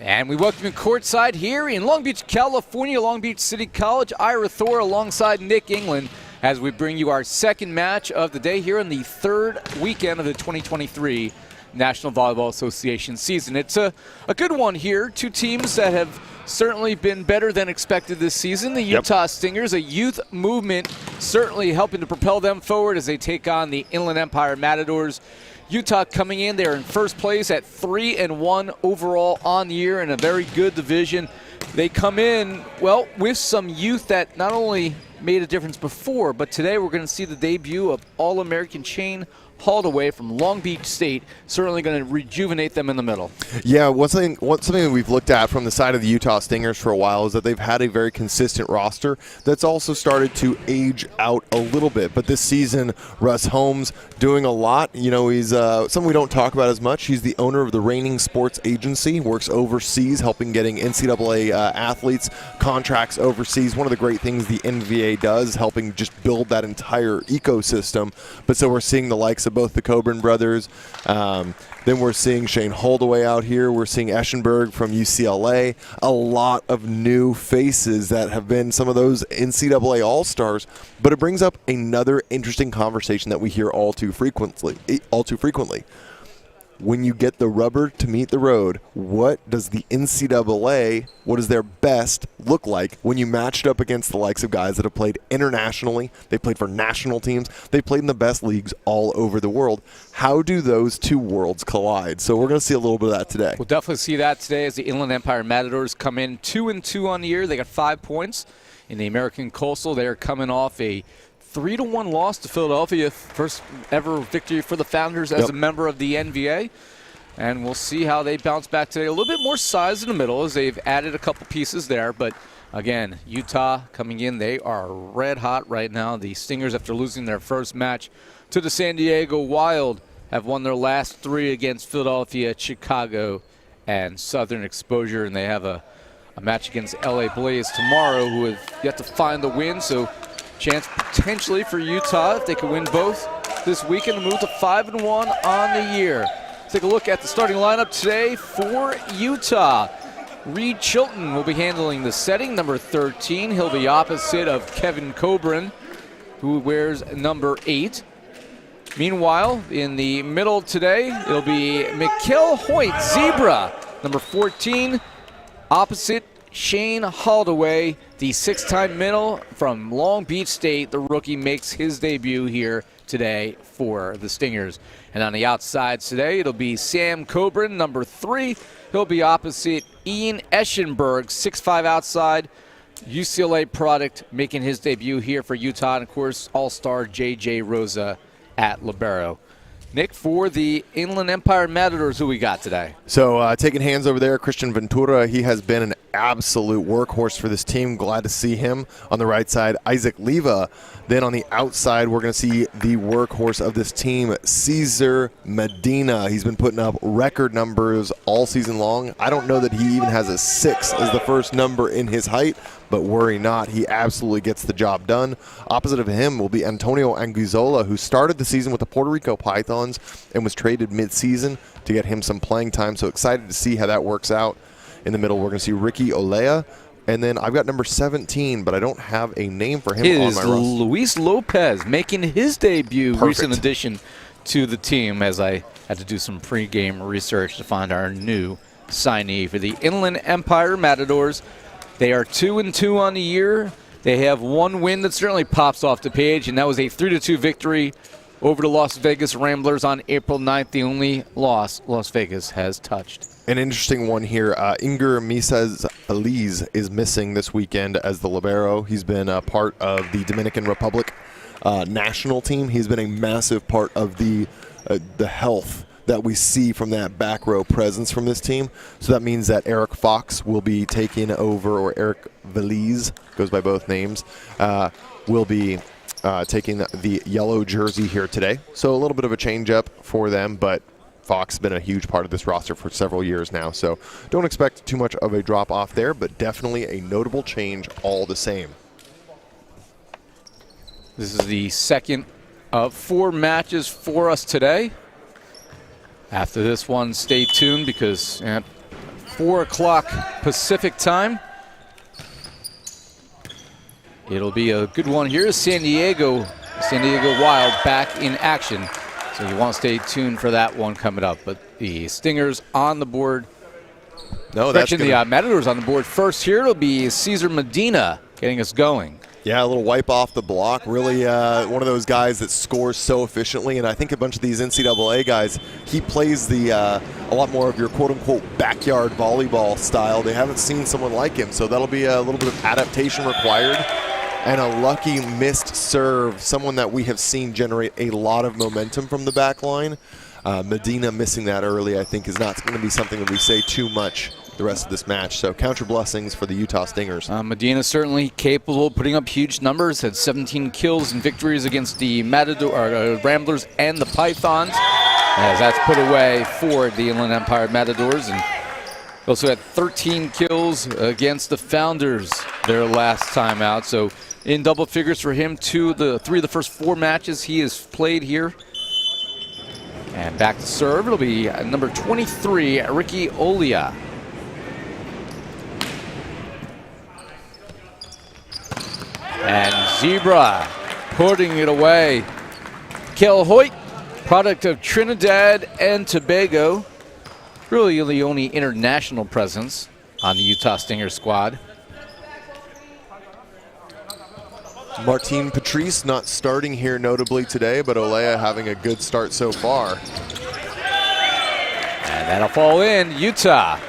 And we welcome you courtside here in Long Beach, California, Long Beach City College. Ira Thor alongside Nick England as we bring you our second match of the day here in the third weekend of the 2023 National Volleyball Association season. It's a good one here. Two teams that have certainly been better than expected this season. The Utah Stingers, a youth movement, certainly helping to propel them forward as they take on the Inland Empire Matadors. Utah coming in, they're in first place at 3-1 overall on the year in a very good division. They come in, well, with some youth that not only made a difference before, but today we're going to see the debut of All-American Shane Holdaway from Long Beach State, certainly going to rejuvenate them in the middle. Yeah, something that we've looked at from the side of the Utah Stingers for a while is that they've had a very consistent roster that's also started to age out a little bit. But this season, Russ Holmes doing a lot. You know, he's something we don't talk about as much. He's the owner of the Reigning Sports Agency, works overseas, helping getting NCAA athletes contracts overseas. One of the great things the NVA does, helping just build that entire ecosystem. But so we're seeing the likes of both the Coburn brothers. Then we're seeing Shane Holdaway out here. We're seeing Eschenberg from UCLA. A lot of new faces that have been some of those NCAA All-Stars. But it brings up another interesting conversation that we hear all too frequently. When you get the rubber to meet the road, what does the NCAA, what does their best look like when you matched up against the likes of guys that have played internationally, they played for national teams, they played in the best leagues all over the world? How do those two worlds collide? So we're going to see a little bit of that today. We'll definitely see that today as the Inland Empire Matadors come in 2-2 on the year. They got 5 points. In the American Coastal, they're coming off a 3-1 loss to Philadelphia, first ever victory for the Founders as a member of the NVA. And we'll see how they bounce back today. A little bit more size in the middle as they've added a couple pieces there. But again, Utah coming in, they are red hot right now. The Stingers, after losing their first match to the San Diego Wild, have won their last 3 against Philadelphia, Chicago, and Southern Exposure. And they have a match against LA Blaze tomorrow, who have yet to find the win. So chance potentially for Utah, if they can win both this weekend, to move to 5-1 on the year. Let's take a look at the starting lineup today for Utah. Reed Chilton will be handling the setting, number 13. He'll be opposite of Kevin Coburn, who wears number 8. Meanwhile, in the middle today, it'll be Mikkel Hoyt, Zebra, number 14, opposite Shane Holdaway, the 6-time middle from Long Beach State. The rookie makes his debut here today for the Stingers. And on the outside today, it'll be Sam Coburn, number 3. He'll be opposite Ian Eschenberg, 6'5" outside. UCLA product making his debut here for Utah. And, of course, all-star J.J. Rosa at libero. Nick, for the Inland Empire Matadors, who we got today? So taking hands over there, Christian Ventura. He has been an absolute workhorse for this team. Glad to see him. On the right side, Isaac Leva. Then on the outside, we're going to see the workhorse of this team, Cesar Medina. He's been putting up record numbers all season long. I don't know that he even has a 6 as the first number in his height, but worry not, he absolutely gets the job done. Opposite of him will be Antonio Anguizzola, who started the season with the Puerto Rico Pythons and was traded mid-season to get him some playing time. So excited to see how that works out. In the middle, we're going to see Ricky Olea. And then I've got number 17, but I don't have a name for him on my roster. Luis Lopez making his debut, recent addition to the team, as I had to do some pregame research to find our new signee for the Inland Empire Matadors. They are 2-2 on the year. They have 1 win that certainly pops off the page, and that was a 3-2 victory over the Las Vegas Ramblers on April 9th, the only loss Las Vegas has touched. An interesting one here. Inger Misas Feliz is missing this weekend as the libero. He's been a part of the Dominican Republic national team. He's been a massive part of the health that we see from that back row presence from this team. So that means that Eric Fox will be taking over, or Eric Veliz, goes by both names, will be taking the yellow jersey here today. So a little bit of a change up for them, but Fox has been a huge part of this roster for several years now. So don't expect too much of a drop off there, but definitely a notable change all the same. This is the second of 4 matches for us today. After this one, stay tuned because 4 o'clock Pacific time. It'll be a good one here. San Diego Wild back in action. So you want to stay tuned for that one coming up. But the Stingers on the board. No, that's the Matadors on the board first here. It'll be Cesar Medina getting us going. Yeah, a little wipe off the block. Really one of those guys that scores so efficiently. And I think a bunch of these NCAA guys, he plays a lot more of your quote-unquote backyard volleyball style. They haven't seen someone like him, so that'll be a little bit of adaptation required. And a lucky missed serve, someone that we have seen generate a lot of momentum from the back line. Medina missing that early, I think, is not going to be something that we say too much the rest of this match. So count your blessings for the Utah Stingers. Medina certainly capable of putting up huge numbers. Had 17 kills and victories against the Ramblers and the Pythons, as that's put away for the Inland Empire Matadors. And also had 13 kills against the Founders their last time out. So in double figures for him, 3 of the first 4 matches he has played here. And back to serve, it'll be number 23, Ricky Olia. And Zebra putting it away. Kel Hoyt, product of Trinidad and Tobago. Really the only international presence on the Utah Stinger squad. Martin Patrice not starting here notably today, but Olea having a good start so far. And that'll fall in. Utah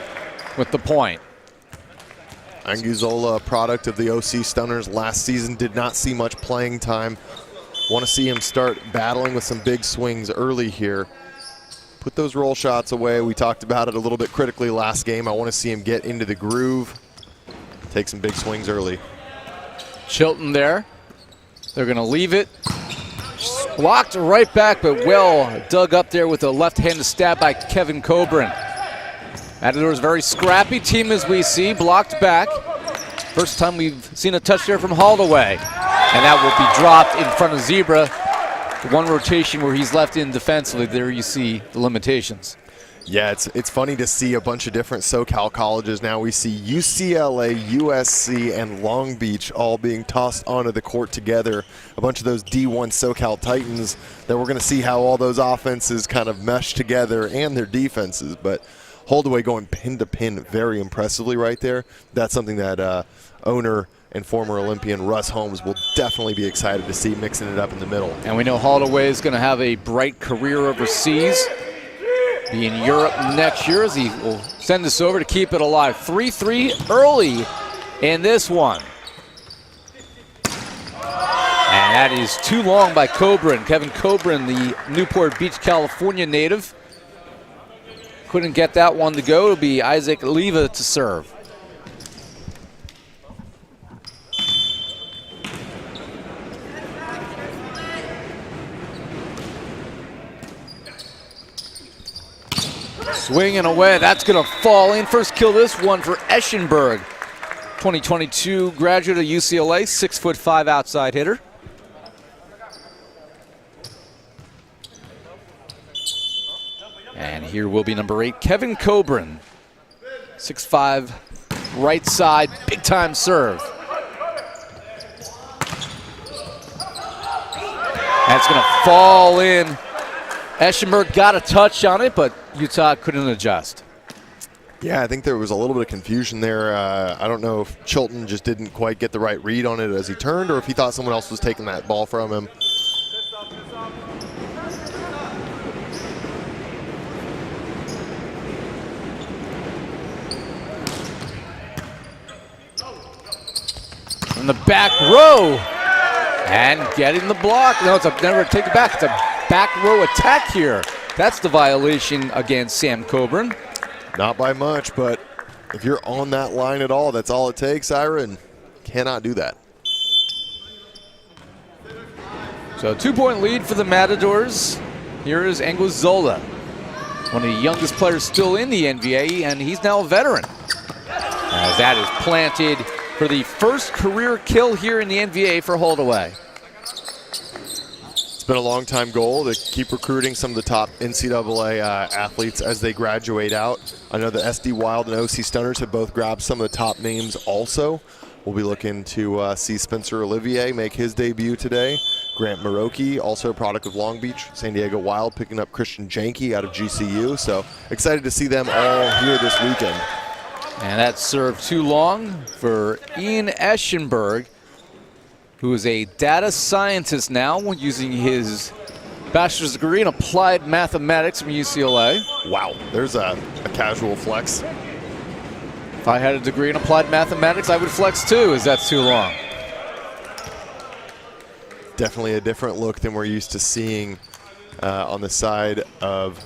with the point. Anguzola, product of the OC Stunners last season, did not see much playing time. Want to see him start battling with some big swings early here. Put those roll shots away. We talked about it a little bit critically last game. I want to see him get into the groove, take some big swings early. Chilton there. They're going to leave it. Blocked right back, but well dug up there with a left-handed stab by Kevin Coburn. Matadors very scrappy team as we see, blocked back. First time we've seen a touch there from Holdaway. And that will be dropped in front of Zebra. One rotation where he's left in defensively, there you see the limitations. Yeah, it's funny to see a bunch of different SoCal colleges now. We see UCLA, USC, and Long Beach all being tossed onto the court together. A bunch of those D1 SoCal Titans that we're going to see how all those offenses kind of mesh together and their defenses. But Holdaway going pin to pin very impressively right there. That's something that owner and former Olympian Russ Holmes will definitely be excited to see, mixing it up in the middle. And we know Holdaway is going to have a bright career overseas. Be in Europe next year as he will send us over to keep it alive. 3-3 early in this one. And that is too long by Coburn. Kevin Coburn, the Newport Beach, California native. Couldn't get that one to go. It'll be Isaac Leva to serve. Swinging away, that's going to fall in. First kill this one for Eschenberg. 2022 graduate of UCLA, 6'5" outside hitter. And here will be number 8, Kevin Coburn. 6'5", right side, big time serve. That's going to fall in. Eschenberg got a touch on it, but Utah couldn't adjust. Yeah, I think there was a little bit of confusion there. I don't know if Chilton just didn't quite get the right read on it as he turned, or if he thought someone else was taking that ball from him. In the back row, and getting the block. No, it's never take it back. It's a back row attack here. That's the violation against Sam Coburn. Not by much, but if you're on that line at all, that's all it takes, Ira, and cannot do that. So a 2-point lead for the Matadors. Here is Anguzola, one of the youngest players still in the NVA, and he's now a veteran. As that is planted for the first career kill here in the NVA for Holdaway. It's been a long-time goal to keep recruiting some of the top NCAA athletes as they graduate out. I know the SD Wild and OC Stunners have both grabbed some of the top names also. We'll be looking to see Spencer Olivier make his debut today. Grant Maroki, also a product of Long Beach. San Diego Wild picking up Christian Janke out of GCU. So excited to see them all here this weekend. And that served too long for Ian Eschenberg, who is a data scientist now, using his bachelor's degree in applied mathematics from UCLA. Wow, there's a casual flex. If I had a degree in applied mathematics, I would flex too, as that's too long. Definitely a different look than we're used to seeing on the side of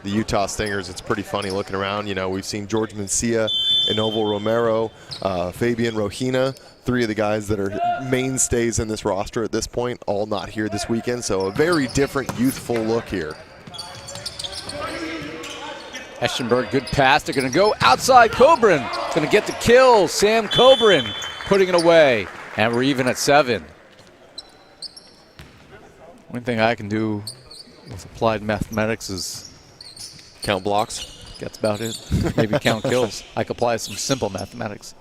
the Utah Stingers. It's pretty funny looking around. You know, we've seen George Mencia, Enoval Romero, Fabian Rohina, three of the guys that are mainstays in this roster at this point, all not here this weekend. So a very different, youthful look here. Eschenberg, good pass. They're going to go outside. Coburn going to get the kill. Sam Coburn putting it away. And we're even at 7. One thing I can do with applied mathematics is count blocks. That's about it. Maybe count kills. I could apply some simple mathematics.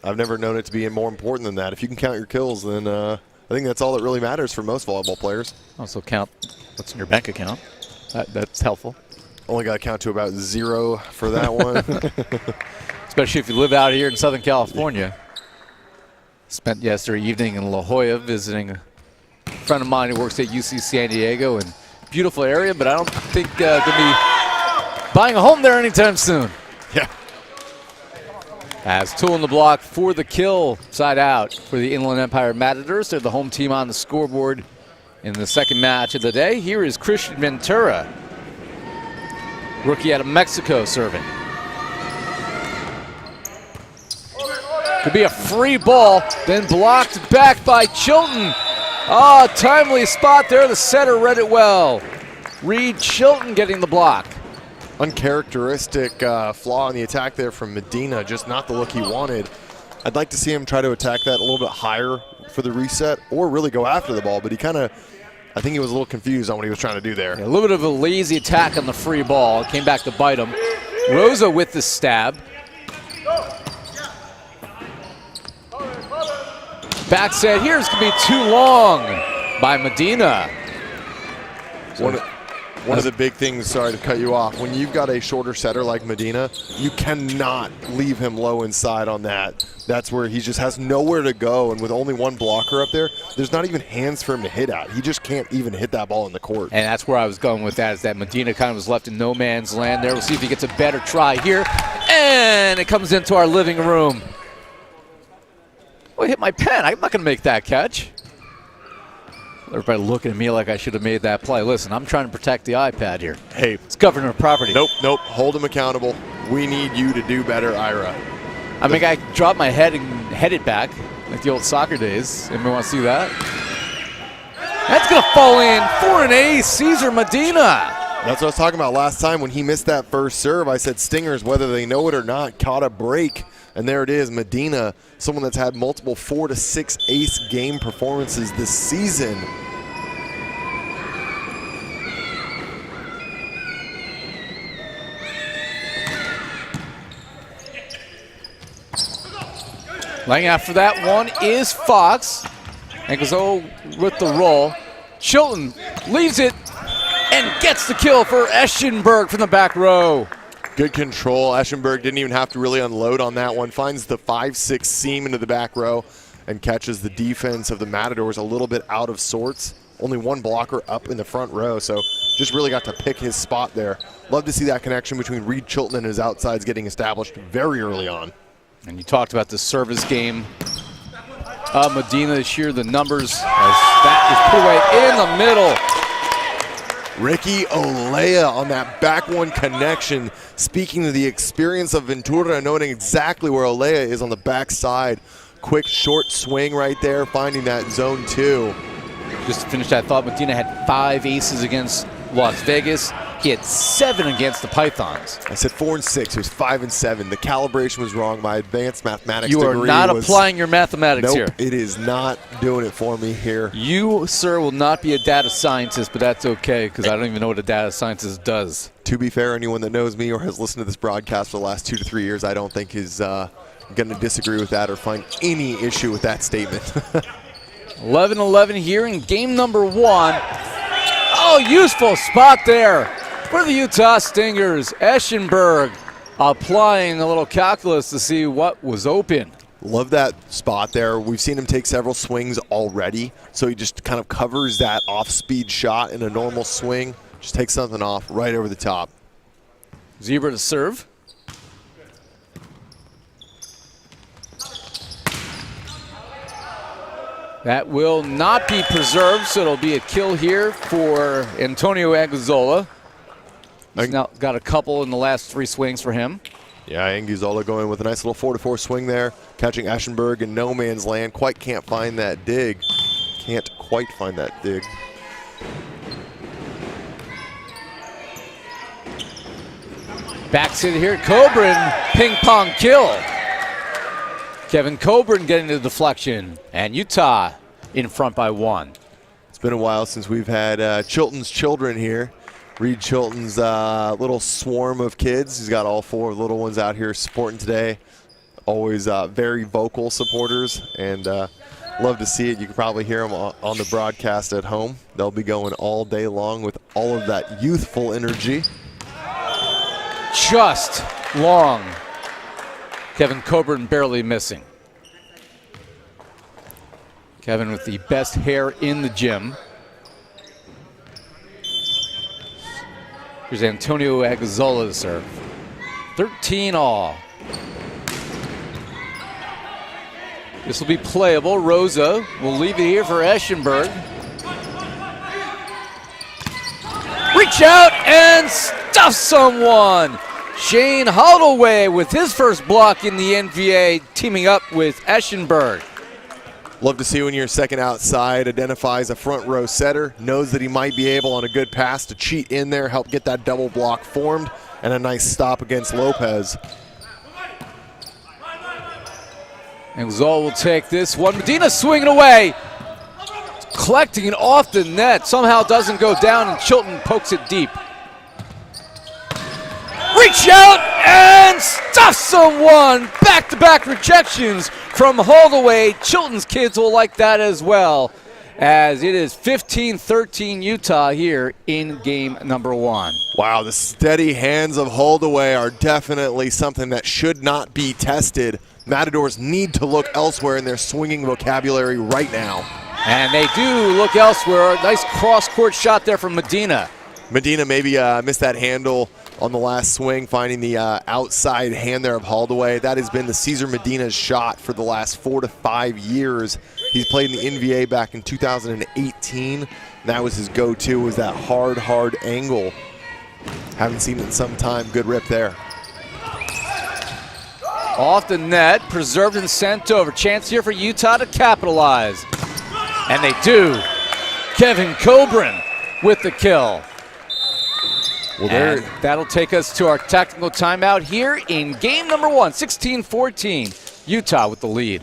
I've never known it to be more important than that. If you can count your kills, then I think that's all that really matters for most volleyball players. Also count what's in your bank account. That's helpful. Only got to count to about 0 for that one. Especially if you live out here in Southern California. Spent yesterday evening in La Jolla visiting a friend of mine who works at UC San Diego, and beautiful area, but I don't think going to be buying a home there anytime soon. Yeah. As Tool in the block for the kill, side out for the Inland Empire Matadors. They're the home team on the scoreboard in the second match of the day. Here is Christian Ventura, rookie out of Mexico, serving. Could be a free ball, then blocked back by Chilton. Oh, timely spot there. The setter read it well. Reed Chilton getting the block. Uncharacteristic flaw in the attack there from Medina, just not the look he wanted. I'd like to see him try to attack that a little bit higher for the reset or really go after the ball, but he kind of, I think he was a little confused on what he was trying to do there. Yeah, a little bit of a lazy attack on the free ball. It came back to bite him. Rosa with the stab. Back set here is going to be too long by Medina. One of the big things, sorry to cut you off, when you've got a shorter setter like Medina, you cannot leave him low inside on that. That's where he just has nowhere to go, and with only one blocker up there, there's not even hands for him to hit at. He just can't even hit that ball in the court. And that's where I was going with that, is that Medina kind of was left in no man's land there. We'll see if he gets a better try here. And it comes into our living room. Oh, it hit my pen. I'm not going to make that catch. Everybody looking at me like I should have made that play. Listen, I'm trying to protect the iPad here. Hey, it's government property. Nope. Hold him accountable. We need you to do better, Ira. I mean, I dropped my head and headed back like the old soccer days. Anybody want to see that? That's going to fall in for an ace. Cesar Medina. That's what I was talking about last time when he missed that first serve. I said Stingers, whether they know it or not, caught a break. And there it is, Medina, someone that's had multiple 4 to 6 ace game performances this season. Laying after that one is Fox. And goes with the roll. Chilton leaves it and gets the kill for Eschenberg from the back row. Good control. Eschenberg didn't even have to really unload on that one. Finds the 5-6 seam into the back row and catches the defense of the Matadors a little bit out of sorts. Only one blocker up in the front row, so just really got to pick his spot there. Love to see that connection between Reed Chilton and his outsides getting established very early on. And you talked about the service game. Medina this year, the numbers, as that is put away in the middle. Ricky Olea on that back one connection. Speaking to the experience of Ventura, knowing exactly where Olea is on the back side. Quick short swing right there, finding that zone 2. Just to finish that thought, Medina had 5 aces against Las Vegas. He had 7 against the Pythons. I said 4 and 6. It was 5 and 7. The calibration was wrong. My advanced mathematics You degree are not was, applying your mathematics nope, here. It is not doing it for me here. You, sir, will not be a data scientist, but that's okay because I don't even know what a data scientist does. To be fair, anyone that knows me or has listened to this broadcast for the last 2 to 3 years, I don't think is going to disagree with that or find any issue with that statement. 11-11 here in game number 1. Oh, useful spot there for the Utah Stingers. Eschenberg applying a little calculus to see what was open. Love that spot there. We've seen him take several swings already, so he just kind of covers that off-speed shot in a normal swing. Just takes something off right over the top. Zebra to serve. That will not be preserved, so it'll be a kill here for Antonio Aguzola. He's now got a couple in the last 3 swings for him. Yeah, Anguzola going with a nice little 4-4 swing there, catching Eschenberg in no man's land. Can't find that dig. Can't quite find that dig. Backs it here. Coburn, ping pong kill. Kevin Coburn getting the deflection, and Utah in front by 1. It's been a while since we've had Chilton's children here. Reed Chilton's little swarm of kids. He's got all 4 little ones out here supporting today. Always very vocal supporters, and love to see it. You can probably hear them on the broadcast at home. They'll be going all day long with all of that youthful energy. Just long. Kevin Coburn barely missing. Kevin with the best hair in the gym. Here's Antonio Aguzola to serve. 13 all. This will be playable. Rosa will leave it here for Eschenberg. Reach out and stuff someone. Shane Holloway with his first block in the NVA, teaming up with Eschenberg. Love to see when your second outside identifies a front row setter, knows that he might be able on a good pass to cheat in there, help get that double block formed, and a nice stop against Lopez. And Zoll will take this one. Medina swinging away. Collecting it off the net. Somehow doesn't go down, and Chilton pokes it deep. Reach out and stuff someone. Back-to-back rejections from Holloway. Chilton's kids will like that as well, as it is 15-13 Utah here in game number 1. Wow, the steady hands of Holdaway are definitely something that should not be tested. Matadors need to look elsewhere in their swinging vocabulary right now. And they do look elsewhere. Nice cross-court shot there from Medina. Medina maybe missed that handle on the last swing, finding the outside hand there of Holdaway. That has been the Cesar Medina's shot for the last 4 to 5 years. He's played in the NVA back in 2018. That was his go-to, was that hard angle. Haven't seen it in some time. Good rip there. Off the net, preserved and sent over. Chance here for Utah to capitalize. And they do. Kevin Coburn with the kill. Well, and that'll take us to our tactical timeout here in game number 1, 16-14. Utah with the lead.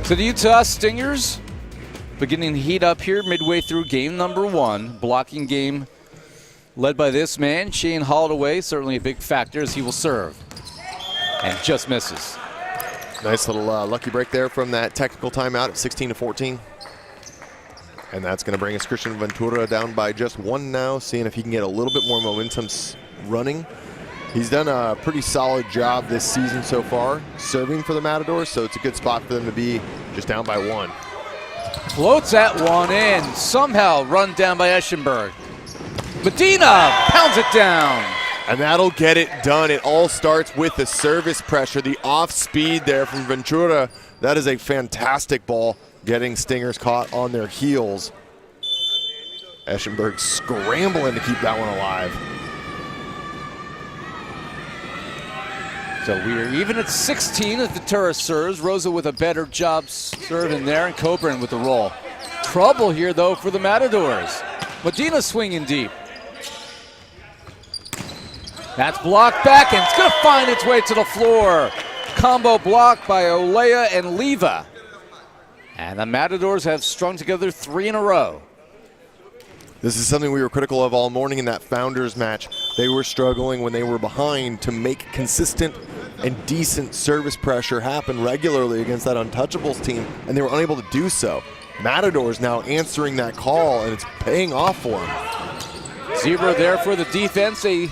So the Utah Stingers beginning to heat up here midway through game number 1. Blocking game led by this man, Shane Holloway, certainly a big factor as he will serve. And just misses. Nice little lucky break there from that technical timeout at 16-14. And that's going to bring us Christian Ventura down by just 1 now, seeing if he can get a little bit more momentum running. He's done a pretty solid job this season so far, serving for the Matadors, so it's a good spot for them to be just down by 1. Floats that one in, somehow run down by Eschenberg. Medina pounds it down. And that'll get it done. It all starts with the service pressure, the off speed there from Ventura. That is a fantastic ball, getting Stingers caught on their heels. Eschenberg scrambling to keep that one alive. So we are even at 16 as Ventura serves. Rosa with a better job serving there, and Coburn with the roll. Trouble here, though, for the Matadors. Medina swinging deep. That's blocked back, and it's going to find its way to the floor. Combo block by Olea and Leva. And the Matadors have strung together 3 in a row. This is something we were critical of all morning in that Founders match. They were struggling when they were behind to make consistent and decent service pressure happen regularly against that Untouchables team, and they were unable to do so. Matadors now answering that call, and it's paying off for them. Zebra there for the defense. They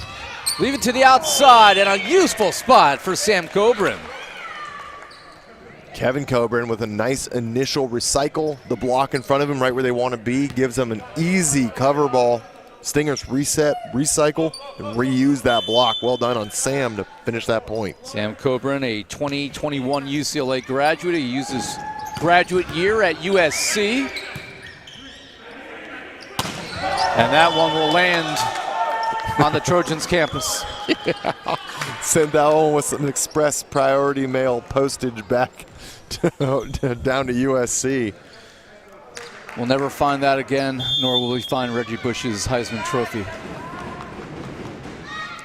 leave it to the outside, and a useful spot for Sam Coburn. Kevin Coburn with a nice initial recycle. The block in front of him right where they want to be gives them an easy cover ball. Stingers reset, recycle, and reuse that block. Well done on Sam to finish that point. Sam Coburn, a 2021 UCLA graduate. He used his graduate year at USC. And that one will land on the Trojans campus. Sent that one with some express priority mail postage back down to USC. We'll never find that again, nor will we find Reggie Bush's Heisman Trophy.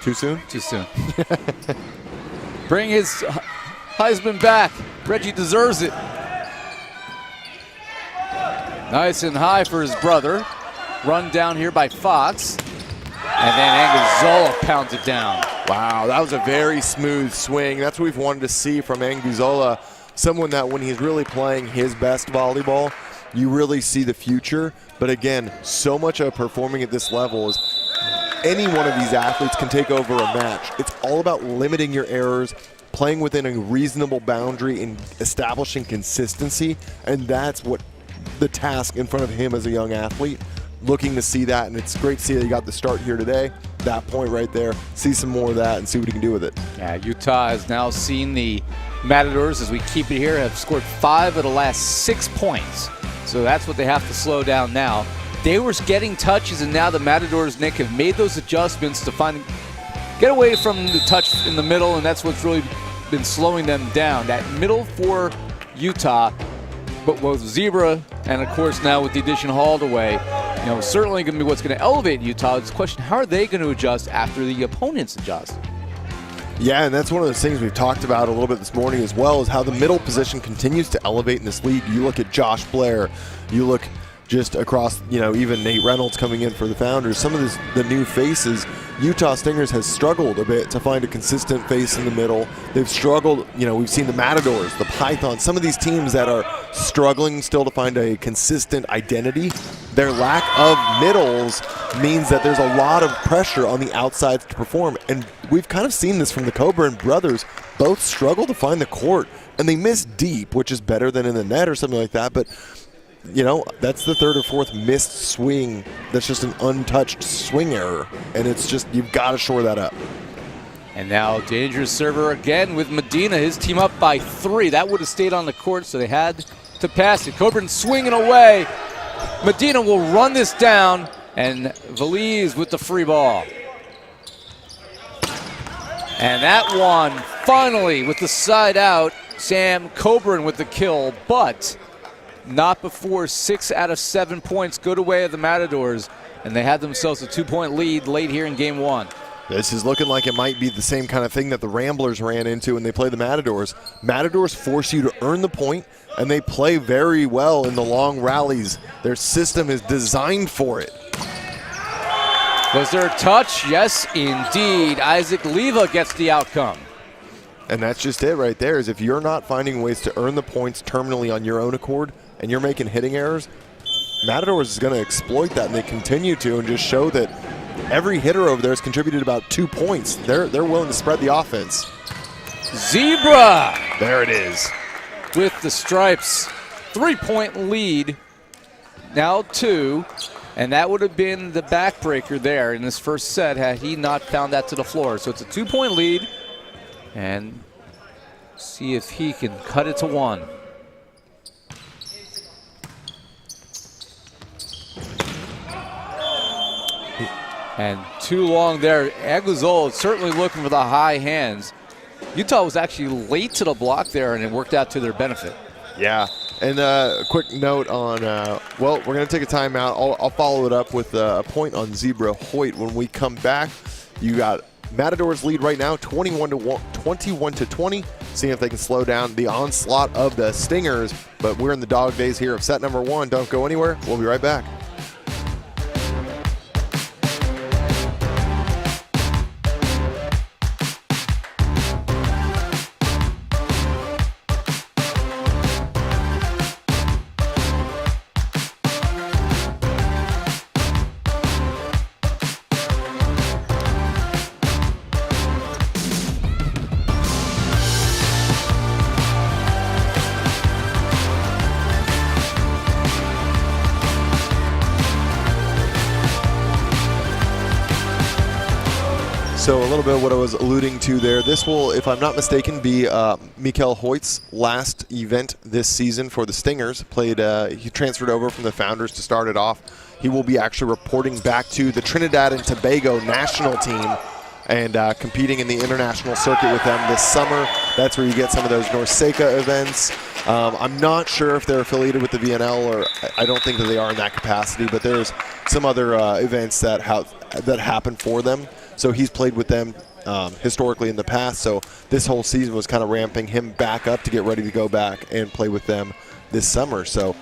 Too soon? Too soon. Bring his Heisman back. Reggie deserves it. Nice and high for his brother. Run down here by Fox. And then Anguzola pounds it down. Wow, that was a very smooth swing. That's what we've wanted to see from Anguzola. Someone that when he's really playing his best volleyball, you really see the future. But again, so much of performing at this level is any one of these athletes can take over a match. It's all about limiting your errors, playing within a reasonable boundary, and establishing consistency. And that's what the task in front of him as a young athlete. Looking to see that, and it's great to see that he got the start here today. That point right there, see some more of that and see what he can do with it. Yeah, Utah has now seen the Matadors, as we keep it here, have scored 5 of the last 6 points. So that's what they have to slow down now. They were getting touches, and now the Matadors, Nick, have made those adjustments to get away from the touch in the middle, and that's what's really been slowing them down. That middle for Utah, but with Zebra, and of course now with the addition of Holloway, certainly going to be what's going to elevate Utah. It's a question, how are they going to adjust after the opponents adjust? Yeah, and that's one of those things we've talked about a little bit this morning as well, is how the middle position continues to elevate in this league. You look at Josh Blair, you look just across, even Nate Reynolds coming in for the Founders. Some of the new faces, Utah Stingers has struggled a bit to find a consistent face in the middle. They've struggled, we've seen the Matadors, the Pythons, some of these teams that are struggling still to find a consistent identity. Their lack of middles means that there's a lot of pressure on the outsides to perform. And we've kind of seen this from the Coburn brothers. Both struggle to find the court, and they miss deep, which is better than in the net or something like that. But that's the 3rd or 4th missed swing. That's just an untouched swing error. And it's just, you've got to shore that up. And now dangerous server again with Medina. His team up by 3. That would have stayed on the court, so they had to pass it. Coburn swinging away. Medina will run this down, and Veliz with the free ball. And that one, finally, with the side out, Sam Coburn with the kill, but not before 6 out of 7 points go to way of the Matadors, and they had themselves a 2-point lead late here in game 1. This is looking like it might be the same kind of thing that the Ramblers ran into when they played the Matadors. Matadors force you to earn the point, and they play very well in the long rallies. Their system is designed for it. Was there a touch? Yes, indeed. Isaac Leva gets the outcome. And that's just it right there, is if you're not finding ways to earn the points terminally on your own accord and you're making hitting errors, Matadors is going to exploit that, and they continue to, and just show that every hitter over there has contributed about 2 points. They're willing to spread the offense. Zebra! There it is. With the stripes. 3-point lead. Now 2. And that would have been the backbreaker there in this first set had he not found that to the floor. So it's a 2-point lead. And see if he can cut it to 1. And too long there. Aguizol is certainly looking for the high hands. Utah was actually late to the block there, and it worked out to their benefit. Yeah. And a quick note on, well, we're going to take a timeout. I'll follow it up with a point on Zebra Hoyt when we come back. You got Matadors lead right now, 21 to 20. Seeing if they can slow down the onslaught of the Stingers. But we're in the dog days here of set number 1. Don't go anywhere. We'll be right back. So a little bit of what I was alluding to there. This will, if I'm not mistaken, be Mikael Hoyt's last event this season for the Stingers. He transferred over from the Founders to start it off. He will be actually reporting back to the Trinidad and Tobago national team and competing in the international circuit with them this summer. That's where you get some of those Norseca events. I'm not sure if they're affiliated with the VNL, or I don't think that they are in that capacity, but there's some other events that happen for them. So he's played with them historically in the past. So this whole season was kind of ramping him back up to get ready to go back and play with them this summer. So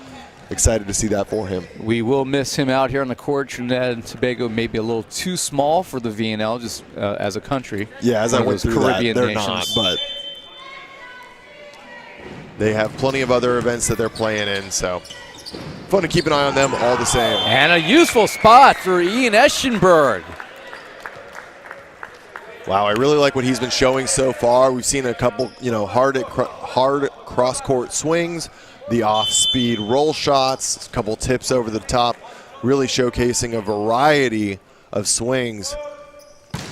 excited to see that for him. We will miss him out here on the court. Trinidad and Tobago may be a little too small for the VNL just as a country. Yeah, as I went through Caribbean that, they're nations. not, but they have plenty of other events that they're playing in. So fun to keep an eye on them all the same. And a useful spot for Ian Eschenberg. Wow, I really like what he's been showing so far. We've seen a couple, hard cross-court swings, the off-speed roll shots, a couple tips over the top, really showcasing a variety of swings. And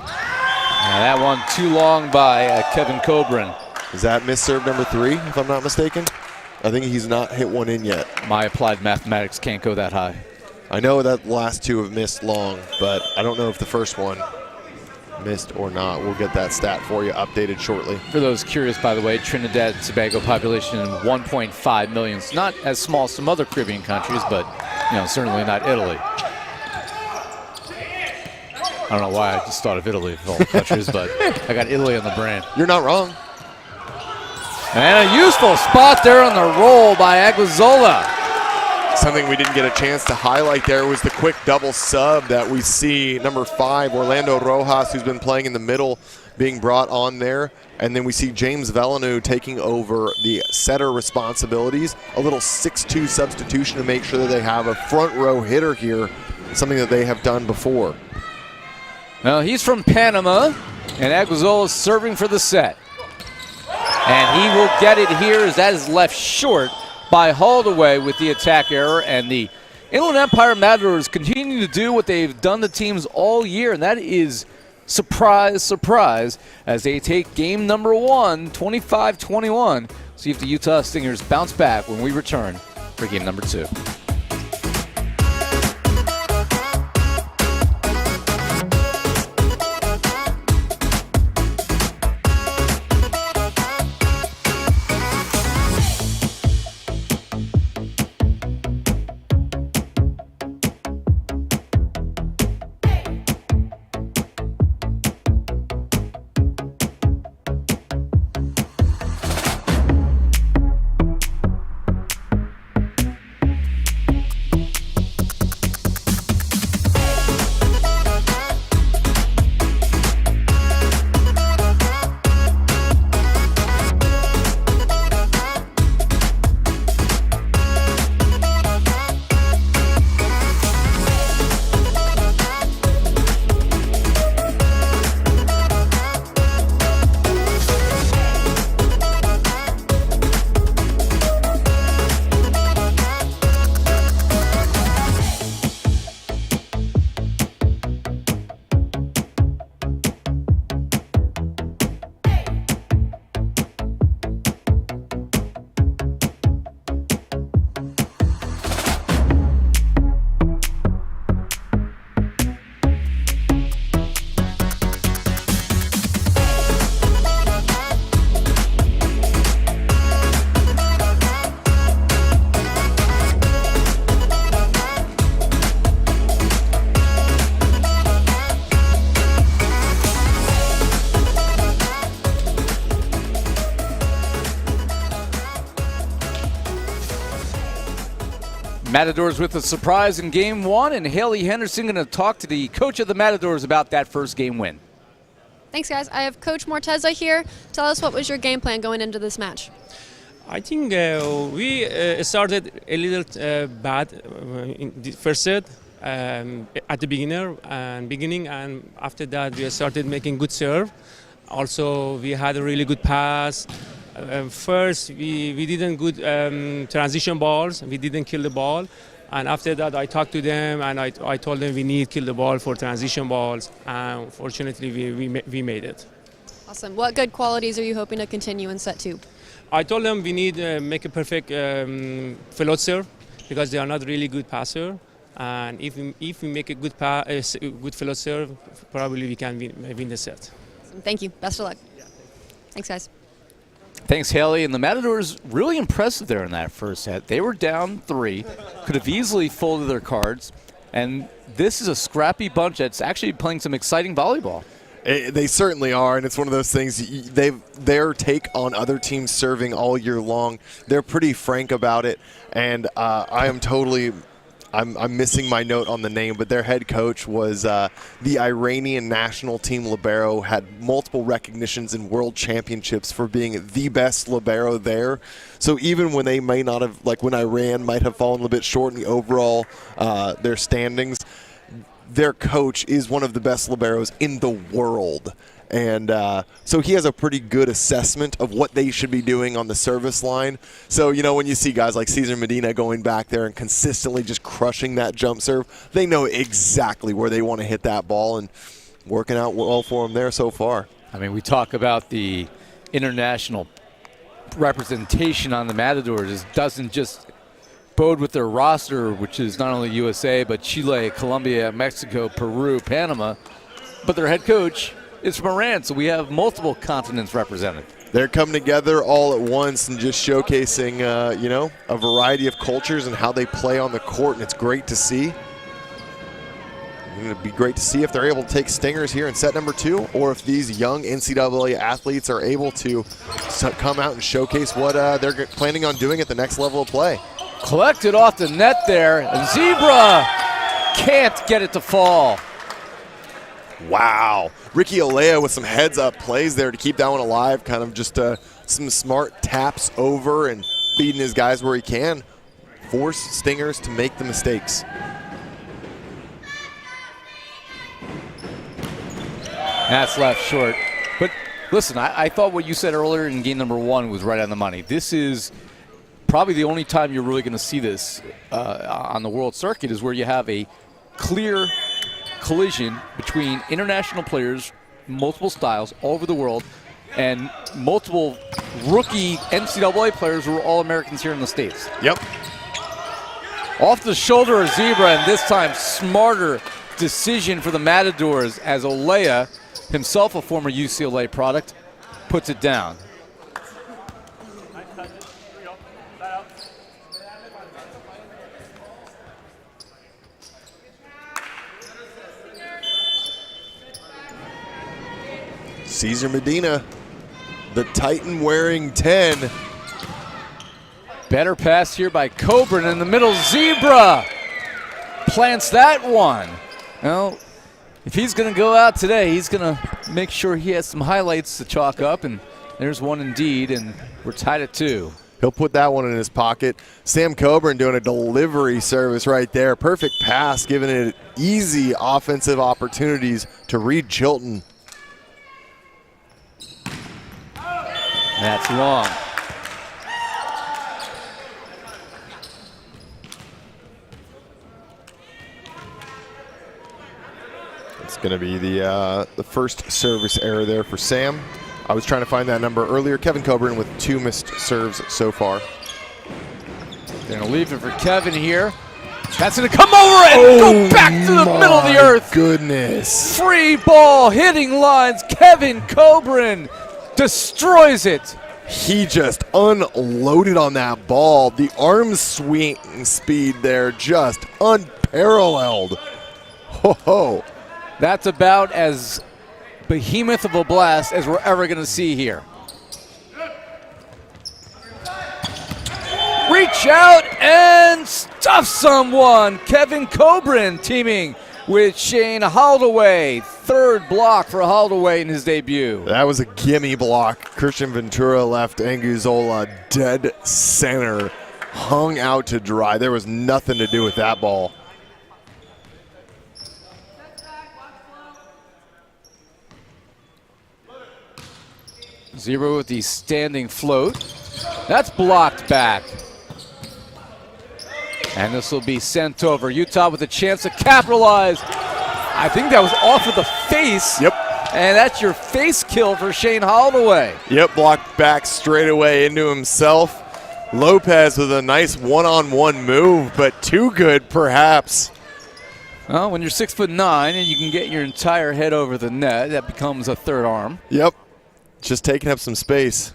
that one too long by Kevin Coburn. Is that miss serve number 3, if I'm not mistaken? I think he's not hit one in yet. My applied mathematics can't go that high. I know that last 2 have missed long, but I don't know if the first one missed or not. We'll get that stat for you updated shortly. For those curious, by the way, Trinidad and Tobago population 1.5 million. It's not as small as some other Caribbean countries, but certainly not Italy. I don't know why I just thought of Italy of all countries, but I got Italy on the brain. You're not wrong. And a useful spot there on the roll by Aguizola. Something we didn't get a chance to highlight there was the quick double sub that we see number 5, Orlando Rojas, who's been playing in the middle, being brought on there. And then we see James Velanu taking over the setter responsibilities. A little 6-2 substitution to make sure that they have a front row hitter here, something that they have done before. Well, he's from Panama, and Aguizola is serving for the set. And he will get it here as that is left short by Holdaway with the attack error, and the Inland Empire Matadors continue to do what they've done to teams all year, and that is surprise, surprise, as they take game number 1, 25-21. See if the Utah Stingers bounce back when we return for game number 2. Matadors with a surprise in game one, and Haley Henderson going to talk to the coach of the Matadors about that first game win. Thanks, guys. I have Coach Morteza here. Tell us, what was your game plan going into this match? I think we started a little bad in the first set at the beginning, and after that we started making good serve. Also, we had a really good pass. First, we didn't good transition balls. We didn't kill the ball. And after that, I talked to them and I told them we need to kill the ball for transition balls. And fortunately, we made it. Awesome. What good qualities are you hoping to continue in set two? I told them we need to make a perfect float serve because they are not really good passer. And if we make a good float serve, probably we can win the set. Awesome. Thank you. Best of luck. Thanks, guys. Thanks, Haley. And the Matadors really impressive there in that first set. They were down 3, could have easily folded their cards. And this is a scrappy bunch that's actually playing some exciting volleyball. They certainly are, and it's one of those things. Their take on other teams serving all year long, they're pretty frank about it. And I'm missing my note on the name, but their head coach was the Iranian national team libero, had multiple recognitions in world championships for being the best libero there. So even when they may not have, like when Iran might have fallen a little bit short in the overall their standings, their coach is one of the best liberos in the world. And so he has a pretty good assessment of what they should be doing on the service line. So, you know, when you see guys like Cesar Medina going back there and consistently just crushing that jump serve, they know exactly where they want to hit that ball, and working out well for them there so far. I mean, we talk about the international representation on the Matadors. It doesn't just bode with their roster, which is not only USA, but Chile, Colombia, Mexico, Peru, Panama, but their head coach is from Iran, so we have multiple continents represented. They're coming together all at once and just showcasing, you know, a variety of cultures and how they play on the court, and it's great to see. It's going to be great to see if they're able to take stingers here in set number 2, or if these young NCAA athletes are able to come out and showcase what they're planning on doing at the next level of play. Collected off the net there, and Zebra can't get it to fall. Wow. Ricky Olea with some heads-up plays there to keep that one alive, kind of just some smart taps over and feeding his guys where he can. Force stingers to make the mistakes. That's left short. But listen, I thought what you said earlier in game number 1 was right on the money. This is probably the only time you're really going to see this on the world circuit, is where you have a clear collision between international players, multiple styles all over the world, and multiple rookie NCAA players who are all Americans here in the States. Yep. Off the shoulder of Zebra, and this time smarter decision for the Matadors, as Olea, himself a former UCLA product, puts it down. Cesar Medina, the Titan wearing 10. Better pass here by Coburn in the middle. Zebra plants that one. Well, if he's going to go out today, he's going to make sure he has some highlights to chalk up, and there's one indeed, and we're tied at 2. He'll put that one in his pocket. Sam Coburn doing a delivery service right there. Perfect pass, giving it easy offensive opportunities to Reed Chilton. That's long. It's going to be the first service error there for Sam. I was trying to find that number earlier. Kevin Coburn with 2 missed serves so far. They're going to leave it for Kevin here. That's going to come over and go back to the middle of the earth. Goodness. Free ball hitting lines. Kevin Coburn destroys it. He just unloaded on that ball. The arm swing speed there just unparalleled. Ho ho. That's about as behemoth of a blast as we're ever going to see here. reach out and stuff someone. Kevin Cobran teaming with Shane Holdaway. Third block for Holdaway in his debut. That was a gimme block. Christian Ventura left Anguzola dead center, hung out to dry. There was nothing to do with that ball. Zero with the standing float. That's blocked back. And this will be sent over. Utah with a chance to capitalize. I think that was off of the face. Yep. And that's your face kill for Shane Holdaway. Yep, blocked back straight away into himself. Lopez with a nice one-on-one move, but too good perhaps. Well, when you're 6'9" and you can get your entire head over the net, that becomes a third arm. Yep, just taking up some space.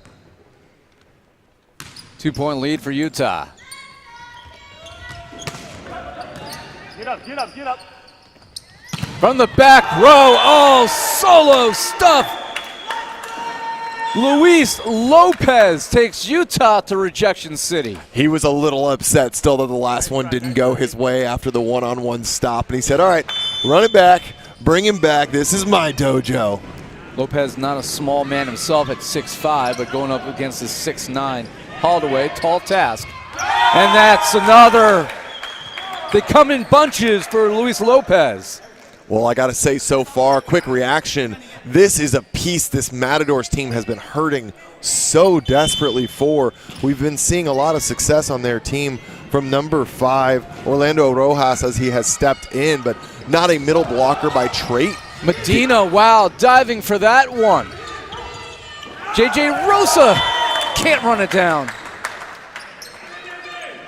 2-point lead for Utah. Get up, get up, get up. From the back row, oh, solo stuff. Luis Lopez takes Utah to rejection city. He was a little upset still that the last one didn't go his way after the one-on-one stop. And he said, all right, run it back, bring him back. This is my dojo. Lopez not a small man himself at 6'5", but going up against his 6'9". Holdaway, tall task. And that's another. They come in bunches for Luis Lopez. Well, I got to say so far, quick reaction. This is a piece this Matadors team has been hurting so desperately for. We've been seeing a lot of success on their team from number 5, Orlando Rojas, as he has stepped in, but not a middle blocker by trait. Medina, wow, diving for that one. JJ Rosa can't run it down.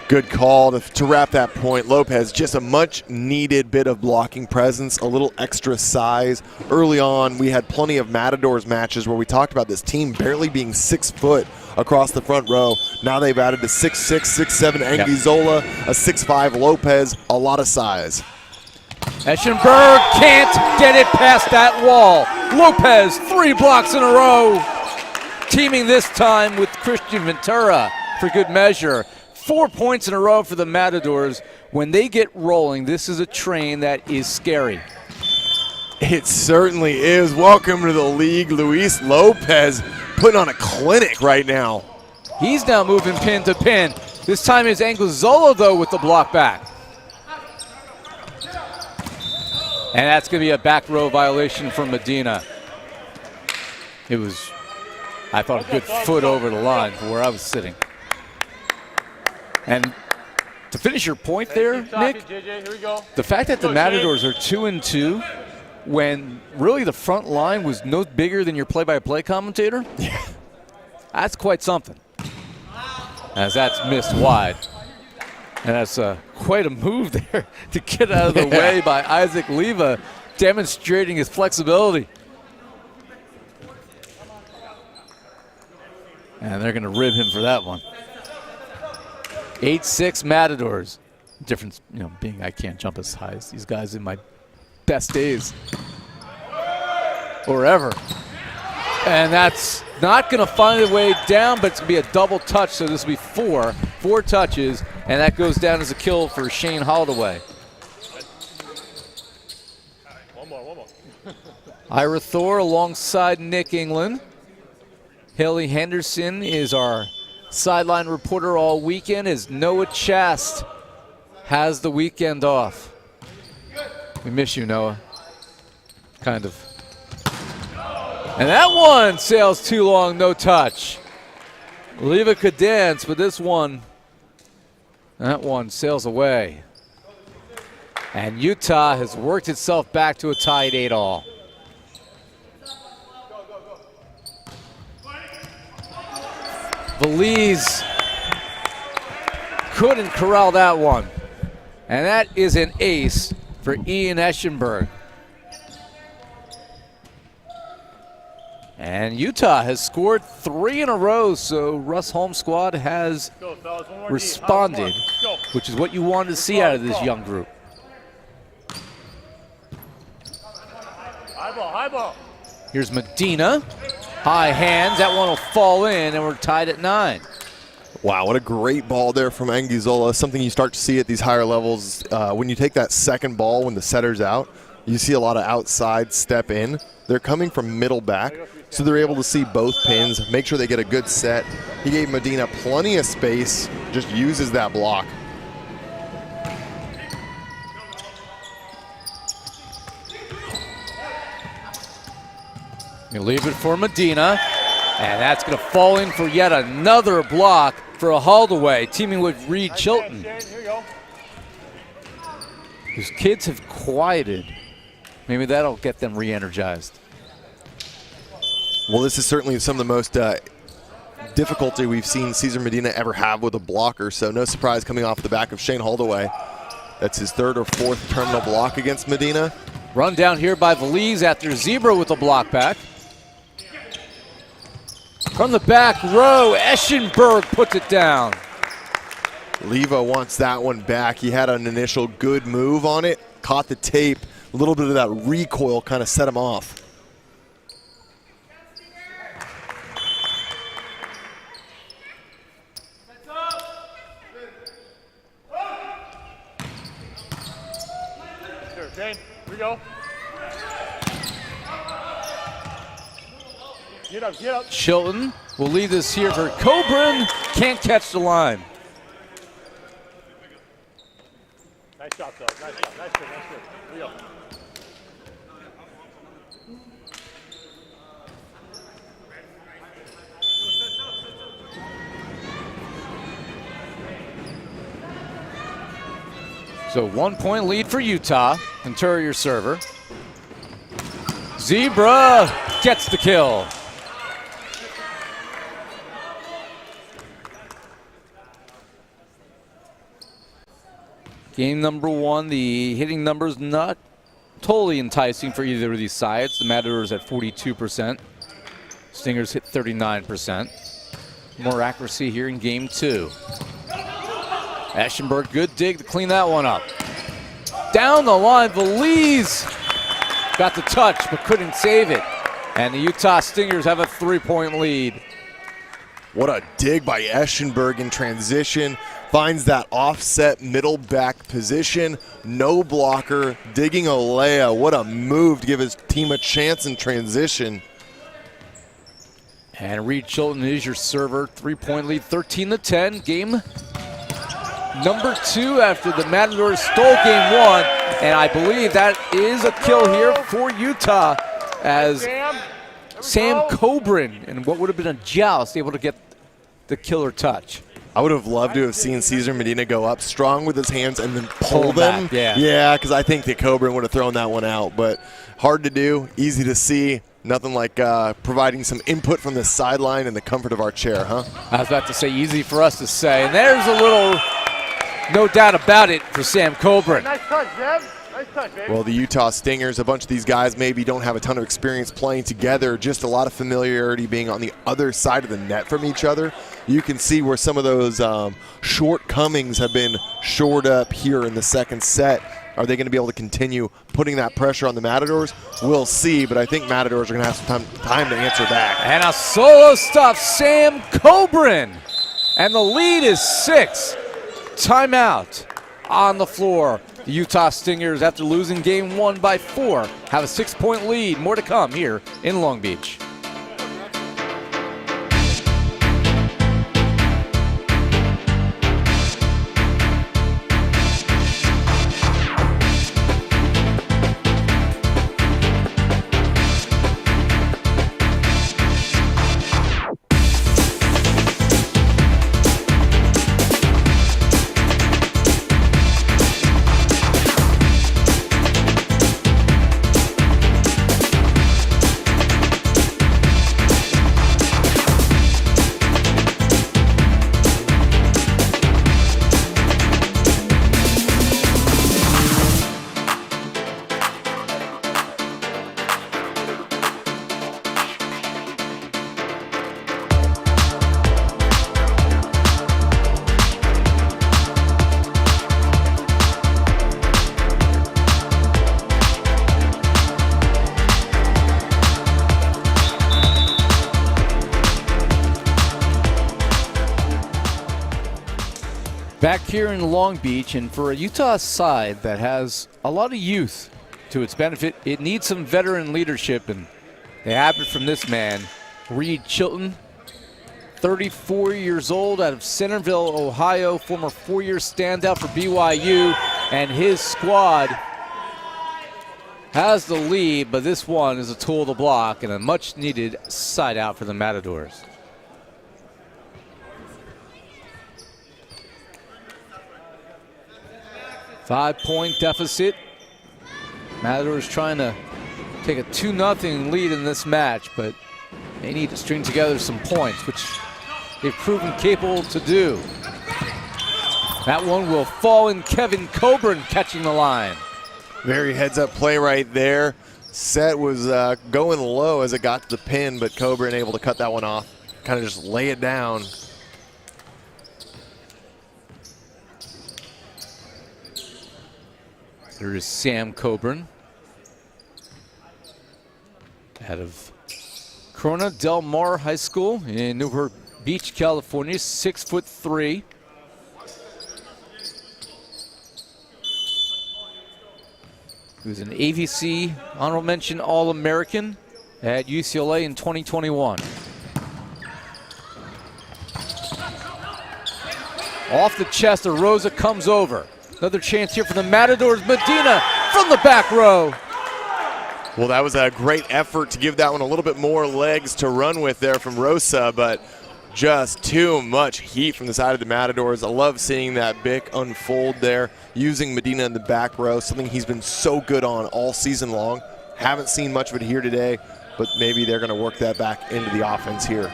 Good call to wrap that point. Lopez, just a much needed bit of blocking presence, a little extra size. Early on, we had plenty of Matadors matches where we talked about this team barely being 6 foot across the front row. Now they've added to 6'6", 6'7" Anguzola, a 6'5" Lopez, a lot of size. Eschenberg can't get it past that wall. Lopez, 3 blocks in a row. Teaming this time with Christian Ventura for good measure. 4 points in a row for the Matadors. When they get rolling, this is a train that is scary. It certainly is. Welcome to the league, Luis Lopez, putting on a clinic right now. He's now moving pin to pin. This time is Anguzola, though, with the block back. And that's going to be a back row violation from Medina. It was, I thought, a good foot over the line from where I was sitting. And to finish your point there, Nick, the fact that the Matadors are 2-2 when really the front line was no bigger than your play-by-play commentator, that's quite something. As that's missed wide. And that's quite a move there to get out of the way by Isaac Leva, demonstrating his flexibility. And they're going to rib him for that one. 8-6 Matadors. Difference, being I can't jump as high as these guys in my best days. Or ever. And that's not going to find a way down, but it's going to be a double touch, so this will be 4 touches, and that goes down as a kill for Shane Holdaway. One more. Ira Thor alongside Nick England. Haley Henderson is our sideline reporter all weekend as Noah Chast has the weekend off. We miss you, Noah. Kind of. And that one sails too long, no touch. Leva could dance, but that one sails away. And Utah has worked itself back to a tied 8-all. Belize couldn't corral that one. And that is an ace for Ian Eschenberg. And Utah has scored 3 in a row, so Russ Holmes' squad has responded, which is what you wanted to see out of this young group. High ball. Here's Medina. High hands. That one will fall in, and we're tied at 9. Wow, what a great ball there from Anguizzola. Something you start to see at these higher levels. When you take that second ball when the setter's out, you see a lot of outside step in. They're coming from middle back, so they're able to see both pins, make sure they get a good set. He gave Medina plenty of space, just uses that block. You leave it for Medina, and that's going to fall in for yet another block for a Holdaway, teaming with Reed Chilton. Here you go. These kids have quieted. Maybe that'll get them re-energized. Well, this is certainly some of the most difficulty we've seen Cesar Medina ever have with a blocker, so no surprise coming off the back of Shane Holdaway. That's his third or fourth terminal block against Medina. Run down here by Veliz after Zebra with a block back. From the back row, Eschenberg puts it down. Leva wants that one back. He had an initial good move on it, caught the tape. A little bit of that recoil kind of set him off. Here, Shane. Here we go. Get up, get up. Chilton will lead this here for Coburn. Can't catch the line. Nice job, Doug. Nice job. Nice good, nice good. Here we go. So 1 point lead for Utah. Ventura your server. Zebra gets the kill. Game number one, the hitting numbers not totally enticing for either of these sides. The Matadors at 42%. Stingers hit 39%. More accuracy here in game two. Eschenberg, good dig to clean that one up. Down the line, Veliz got the touch but couldn't save it. And the Utah Stingers have a 3-point lead. What a dig by Eschenberg in transition. Finds that offset middle back position. No blocker, digging Olea. What a move to give his team a chance in transition. And Reed Chilton is your server. 3-point lead, 13-10. Game number two after the Matadors stole game one. And I believe that is a kill here for Utah as Sam Coburn, in what would have been a joust, able to get the killer touch. I would have loved to have seen Cesar Medina go up strong with his hands and then pull them. Back, yeah. Yeah, because I think that Coburn would have thrown that one out. But hard to do, easy to see. Nothing like providing some input from the sideline in the comfort of our chair, huh? I was about to say easy for us to say. And there's a little, no doubt about it, for Sam Coburn. Nice touch, Jeb. Nice touch, baby. Well, the Utah Stingers, a bunch of these guys maybe don't have a ton of experience playing together, just a lot of familiarity being on the other side of the net from each other. You can see where some of those shortcomings have been shored up here in the second set. Are they going to be able to continue putting that pressure on the Matadors? We'll see, but I think Matadors are going to have some time to answer back. And a solo stop, Sam Coburn. And the lead is 6. Timeout on the floor. The Utah Stingers, after losing game one by 4, have a 6-point lead. More to come here in Long Beach. Back here in Long Beach, and for a Utah side that has a lot of youth to its benefit, it needs some veteran leadership, and they have it from this man, Reed Chilton, 34 years old, out of Centerville, Ohio, former four-year standout for BYU, and his squad has the lead, but this one is a tool of the block and a much-needed side out for the Matadors. Five-point deficit. Matadors trying to take a 2-0 lead in this match, but they need to string together some points, which they've proven capable to do. That one will fall in. Kevin Coburn catching the line. Very heads-up play right there. Set was going low as it got to the pin, but Coburn able to cut that one off. Kind of just lay it down. There is Sam Coburn out of Corona Del Mar High School in Newport Beach, California, 6'3". He was an AVC honorable mention All-American at UCLA in 2021. Off the chest, Rosa comes over. Another chance here for the Matadors. Medina from the back row. Well, that was a great effort to give that one a little bit more legs to run with there from Rosa, but just too much heat from the side of the Matadors. I love seeing that Bick unfold there, using Medina in the back row, something he's been so good on all season long. Haven't seen much of it here today, but maybe they're going to work that back into the offense here.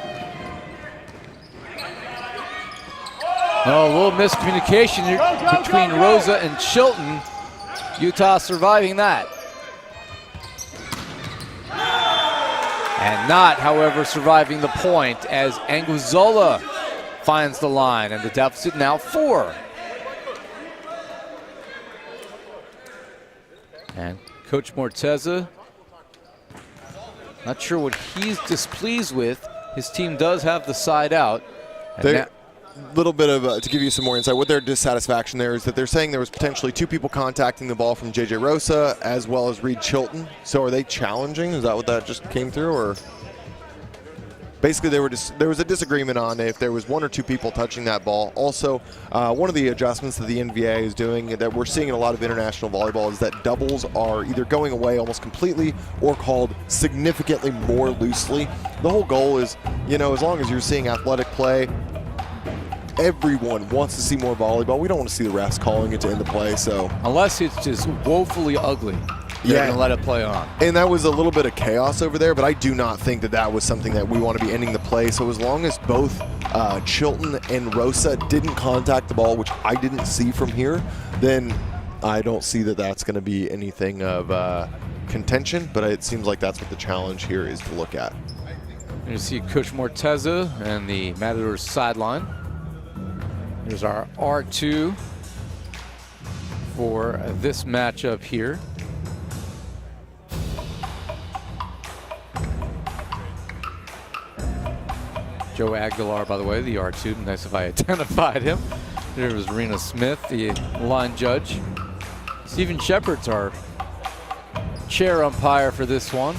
Oh, a little miscommunication here between Rosa and Chilton. Utah surviving that. And not, however, surviving the point as Anguizzola finds the line, and the deficit now 4. And Coach Morteza, not sure what he's displeased with. His team does have the side out. Little bit of, to give you some more insight, what their dissatisfaction there is that they're saying there was potentially 2 people contacting the ball from JJ Rosa as well as Reed Chilton. So are they challenging? Is that what that just came through? Or basically there was a disagreement on if there was 1 or 2 people touching that ball. Also, one of the adjustments that the NVA is doing that we're seeing in a lot of international volleyball is that doubles are either going away almost completely or called significantly more loosely. The whole goal is, you know, as long as you're seeing athletic play, everyone wants to see more volleyball. We don't want to see the refs calling it to end the play. So unless it's just woefully ugly, they're going to let it play on. And that was a little bit of chaos over there, but I do not think that that was something that we want to be ending the play. So as long as both Chilton and Rosa didn't contact the ball, which I didn't see from here, then I don't see that that's going to be anything of contention. But it seems like that's what the challenge here is to look at. You see Coach Morteza and the Matadors sideline. Here's our R2 for this matchup here. Joe Aguilar, by the way, the R2. Nice if I identified him. There was Rena Smith, the line judge. Stephen Shepard's our chair umpire for this one.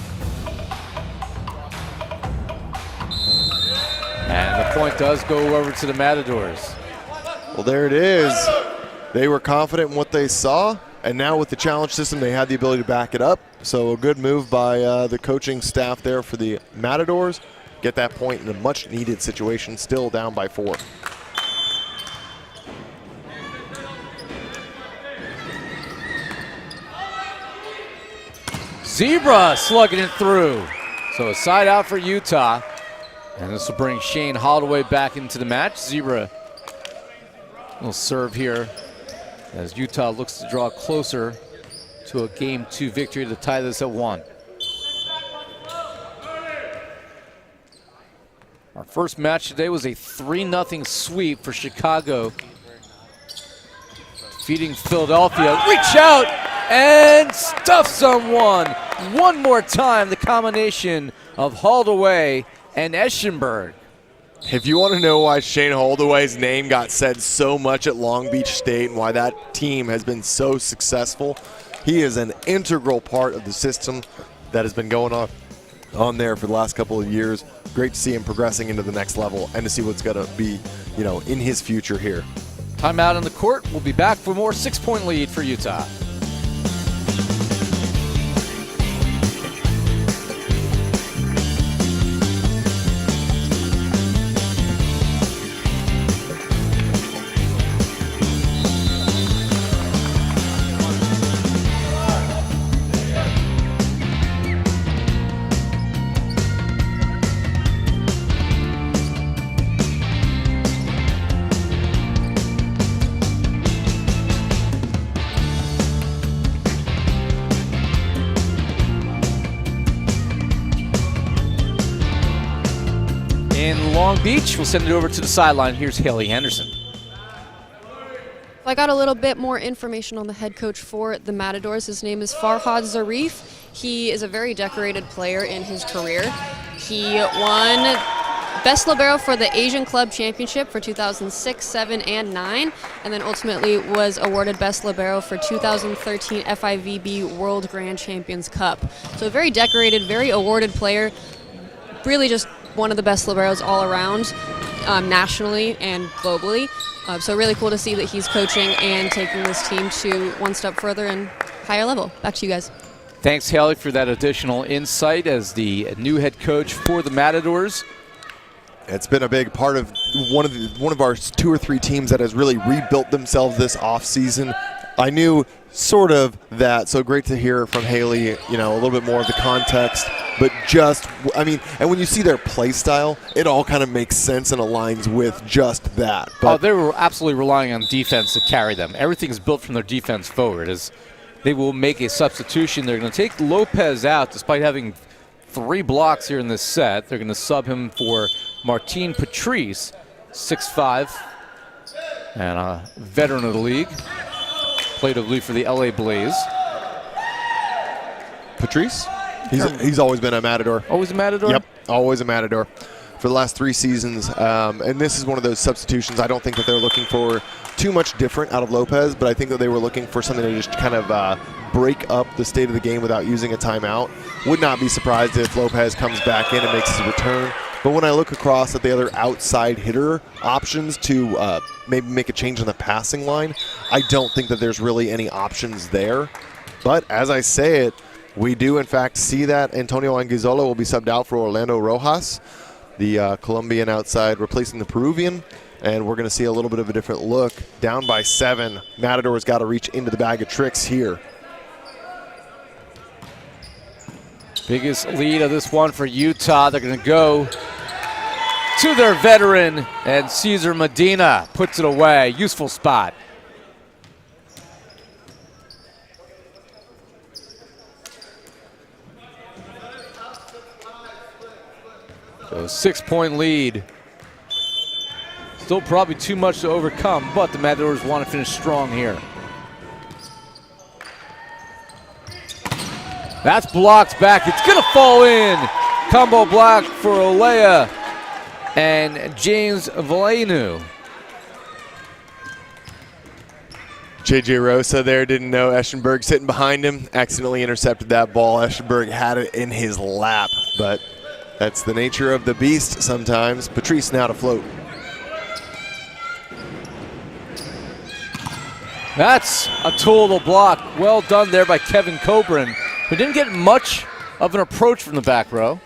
And the point does go over to the Matadors. Well, there it is. They were confident in what they saw, and now with the challenge system, they had the ability to back it up. So a good move by the coaching staff there for the Matadors. Get that point in a much-needed situation, still down by 4. Zebra slugging it through. So a side out for Utah. And this will bring Shane Holloway back into the match. Zebra will serve here as Utah looks to draw closer to a Game 2 victory to tie this at 1. Our first match today was a 3-0 sweep for Chicago, defeating Philadelphia. Reach out and stuff someone. One more time, the combination of Holloway and Eschenberg. If you want to know why Shane Holdaway's name got said so much at Long Beach State and why that team has been so successful, he is an integral part of the system that has been going on there for the last couple of years. Great to see him progressing into the next level and to see what's going to be, in his future here. Timeout on the court. We'll be back for more 6-point lead for Utah. In Long Beach, we'll send it over to the sideline. Here's Haley Henderson. I got a little bit more information on the head coach for the Matadors. His name is Farhad Zarif. He is a very decorated player in his career. He won Best Libero for the Asian Club Championship for 2006, 7, and 9, and then ultimately was awarded Best Libero for 2013 FIVB World Grand Champions Cup. So a very decorated, very awarded player. Really just one of the best liberos all around, nationally and globally. So really cool to see that he's coaching and taking this team to one step further and higher level. Back to you guys. Thanks, Haley, for that additional insight as the new head coach for the Matadors. It's been a big part of one of our 2 or 3 teams that has really rebuilt themselves this offseason. I knew sort of that, so great to hear from Haley, a little bit more of the context. But and when you see their play style, it all kind of makes sense and aligns with just that. But they were absolutely relying on defense to carry them. Everything is built from their defense forward. As they will make a substitution, they're going to take Lopez out despite having 3 blocks here in this set. They're going to sub him for Martin Patrice, 6'5", and a veteran of the league. Played of the league for the LA Blaze. Patrice? He's always been a Matador. Always a Matador? Yep, always a Matador for the last 3 seasons. And this is one of those substitutions. I don't think that they're looking for too much different out of Lopez, but I think that they were looking for something to just kind of break up the state of the game without using a timeout. Would not be surprised if Lopez comes back in and makes his return. But when I look across at the other outside hitter options to maybe make a change in the passing line, I don't think that there's really any options there. But as I say it, we do, in fact, see that Antonio Anguizzola will be subbed out for Orlando Rojas, the Colombian outside replacing the Peruvian. And we're going to see a little bit of a different look. Down by 7. Matador's got to reach into the bag of tricks here. Biggest lead of this one for Utah. They're going to go to their veteran, and Cesar Medina puts it away. Useful spot. So 6-point lead. Still probably too much to overcome, but the Matadors want to finish strong here. That's blocked back. It's going to fall in. Combo block for Olea and James Valenu. JJ Rosa there didn't know Eschenberg sitting behind him. Accidentally intercepted that ball. Eschenberg had it in his lap, but that's the nature of the beast sometimes. Patrice now to float. That's a total block. Well done there by Kevin Coburn, who didn't get much of an approach from the back row.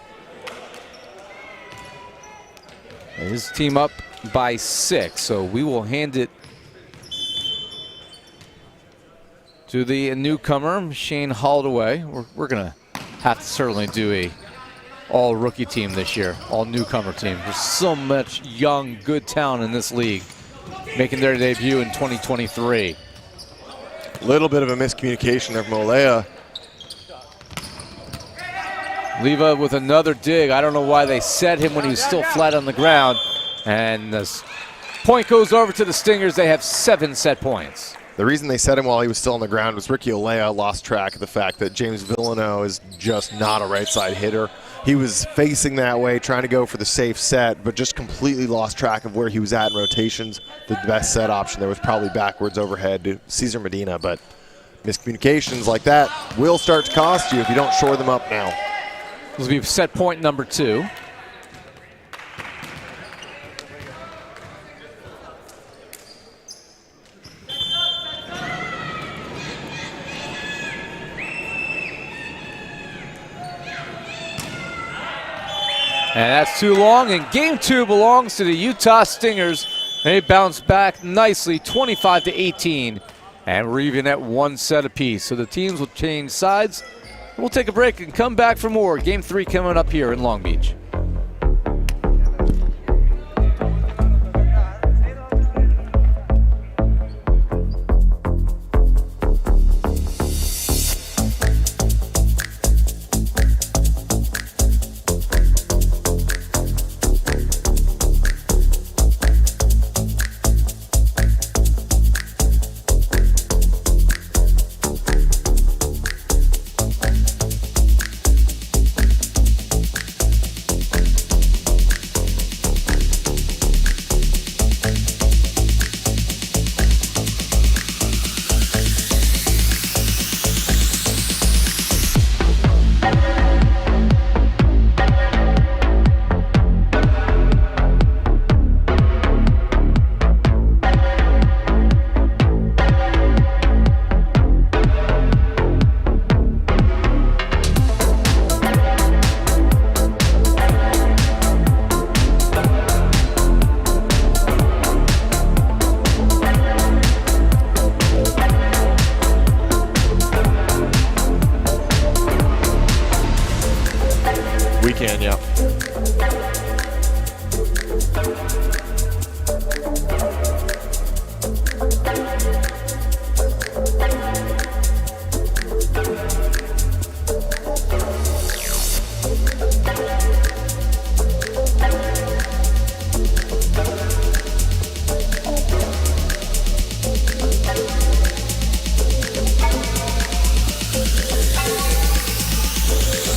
His team up by 6, so we will hand it to the newcomer, Shane Holdaway. We're going to have to certainly do a all-rookie team this year, all-newcomer team. There's so much young, good talent in this league making their debut in 2023. Little bit of a miscommunication there from Olea. Leva with another dig. I don't know why they set him when he was still flat on the ground. And this point goes over to the Stingers. They have 7 set points. The reason they set him while he was still on the ground was Ricky Olea lost track of the fact that James Villano is just not a right side hitter. he was facing that way, trying to go for the safe set, but just completely lost track of where he was at in rotations. The best set option there was probably backwards overhead to Cesar Medina, but miscommunications like that will start to cost you if you don't shore them up now. This will be set point number 2. And that's too long, and game 2 belongs to the Utah Stingers. They bounce back nicely, 25-18, and we're even at 1 set apiece. So the teams will change sides. We'll take a break and come back for more. Game 3 coming up here in Long Beach. We can, yeah.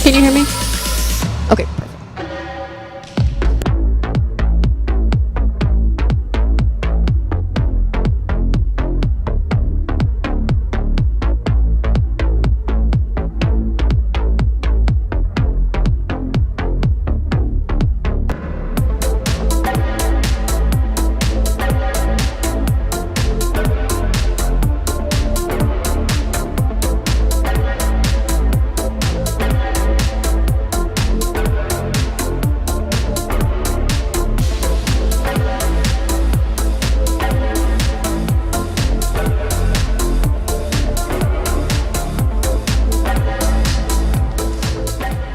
Can you hear me? Okay, perfect.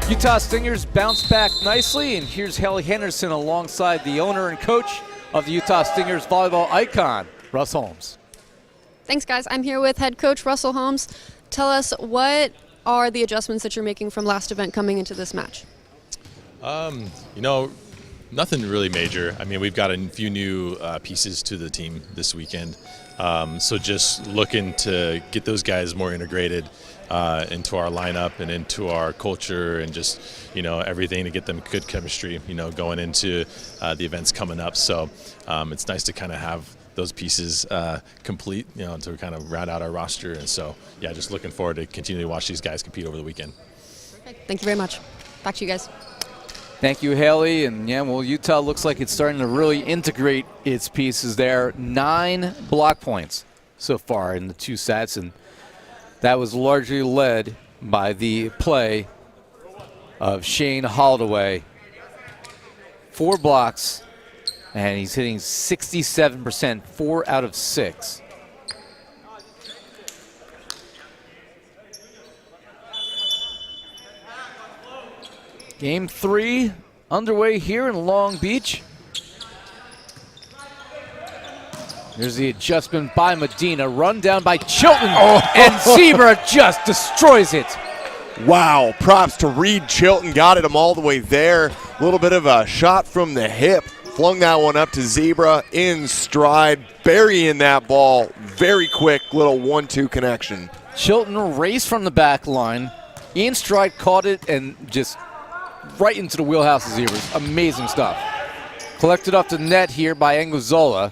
Utah Stingers bounce back nicely, and here's Haley Henderson alongside the owner and coach of the Utah Stingers volleyball icon, Russ Holmes. Thanks, guys. I'm here with head coach Russell Holmes. Tell us, what are the adjustments that you're making from last event coming into this match? You know, nothing really major. I mean, we've got a few new pieces to the team this weekend. So just looking to get those guys more integrated into our lineup and into our culture, and just, you know, everything to get them good chemistry, you know, going into the events coming up. So it's nice to kind of have those pieces complete, you know, to kind of round out our roster. And so, yeah, just looking forward to continue to watch these guys compete over the weekend. Thank you very much. Back to you guys. Thank you, Haley. And yeah, well, Utah looks like it's starting to really integrate its pieces there. 9 block points so far in the 2 sets, and that was largely led by the play of Shane Holloway. 4 blocks, and he's hitting 67%, 4 out of 6. Game 3 underway here in Long Beach. There's the adjustment by Medina, run down by Chilton, and Zebra just destroys it. Wow, props to Reed Chilton, got him all the way there. A little bit of a shot from the hip, flung that one up to Zebra in stride, burying that ball. Very quick little 1-2 connection. Chilton raced from the back line. Ian Stride caught it and just right into the wheelhouse of Zebras. Amazing stuff. Collected off the net here by Anguzola.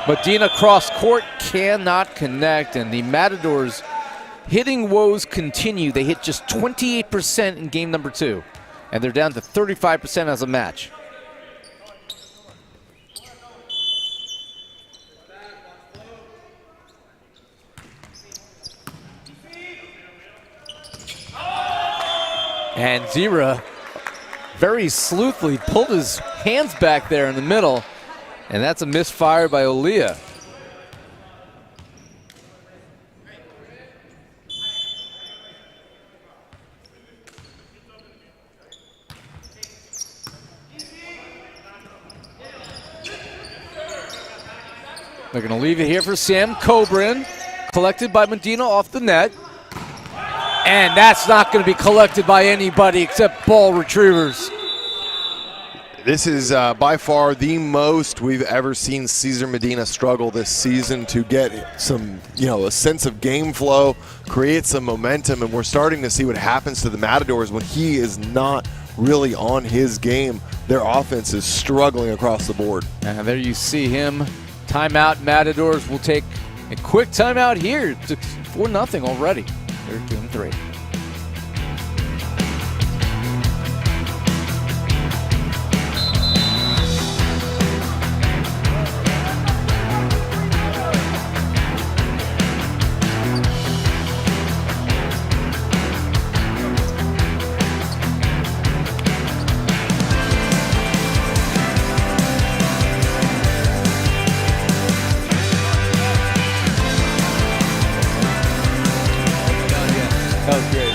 Medina cross court, cannot connect, and the Matadors hitting woes continue. They hit just 28% in game number 2, and they're down to 35% as a match. And Zira very sleuthily pulled his hands back there in the middle, and that's a misfire by Olia. They're going to leave it here for Sam Cobrin, collected by Medina off the net. And that's not going to be collected by anybody except ball retrievers. This is by far the most we've ever seen Cesar Medina struggle this season to get some, a sense of game flow, create some momentum, and we're starting to see what happens to the Matadors when he is not really on his game. Their offense is struggling across the board. And there you see him. Timeout. Matadors will take a quick timeout here. It's 4-0 already. They're game 3. That was great.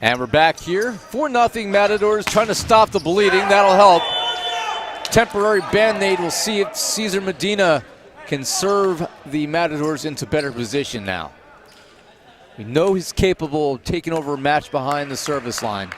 And we're back here. 4-0 Matadors trying to stop the bleeding. That'll help. Temporary Band-Aid. We'll see if Cesar Medina can serve the Matadors into better position now. We know he's capable of taking over a match behind the service line.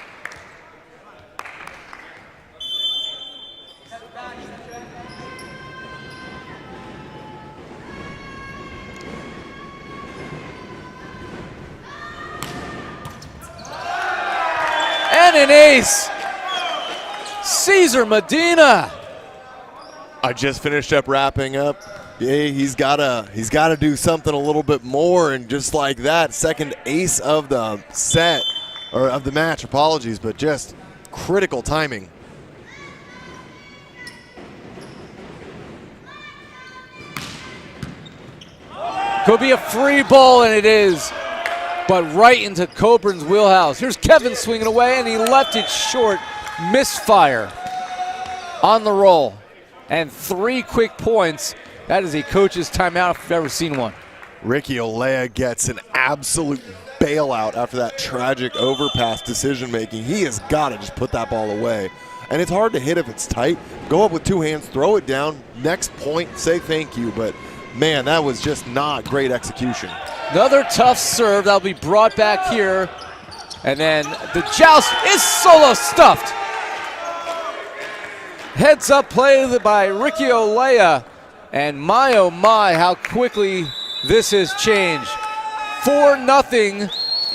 And an ace. Cesar Medina. I just finished up wrapping up. Yeah, he's gotta do something a little bit more, and just like that, second ace of the set, or of the match, apologies, but just critical timing. Could be a free ball, and it is. But right into Coburn's wheelhouse. Here's Kevin swinging away, and he left it short. Misfire on the roll. And 3 quick points. That is a coach's timeout if I've ever seen one. Ricky Olea gets an absolute bailout after that tragic overpass decision making. He has got to just put that ball away. And it's hard to hit if it's tight. Go up with 2 hands, throw it down, next point, say thank you. But man, that was just not great execution. Another tough serve that'll be brought back here. And then the joust is solo stuffed. Heads up play by Ricky Olea. And my oh my, how quickly this has changed. 4-0.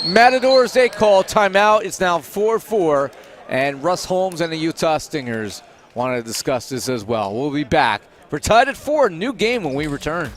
Matadors, they call timeout. It's now 4-4. And Russ Holmes and the Utah Stingers want to discuss this as well. We'll be back. We're tied at 4. New game when we return.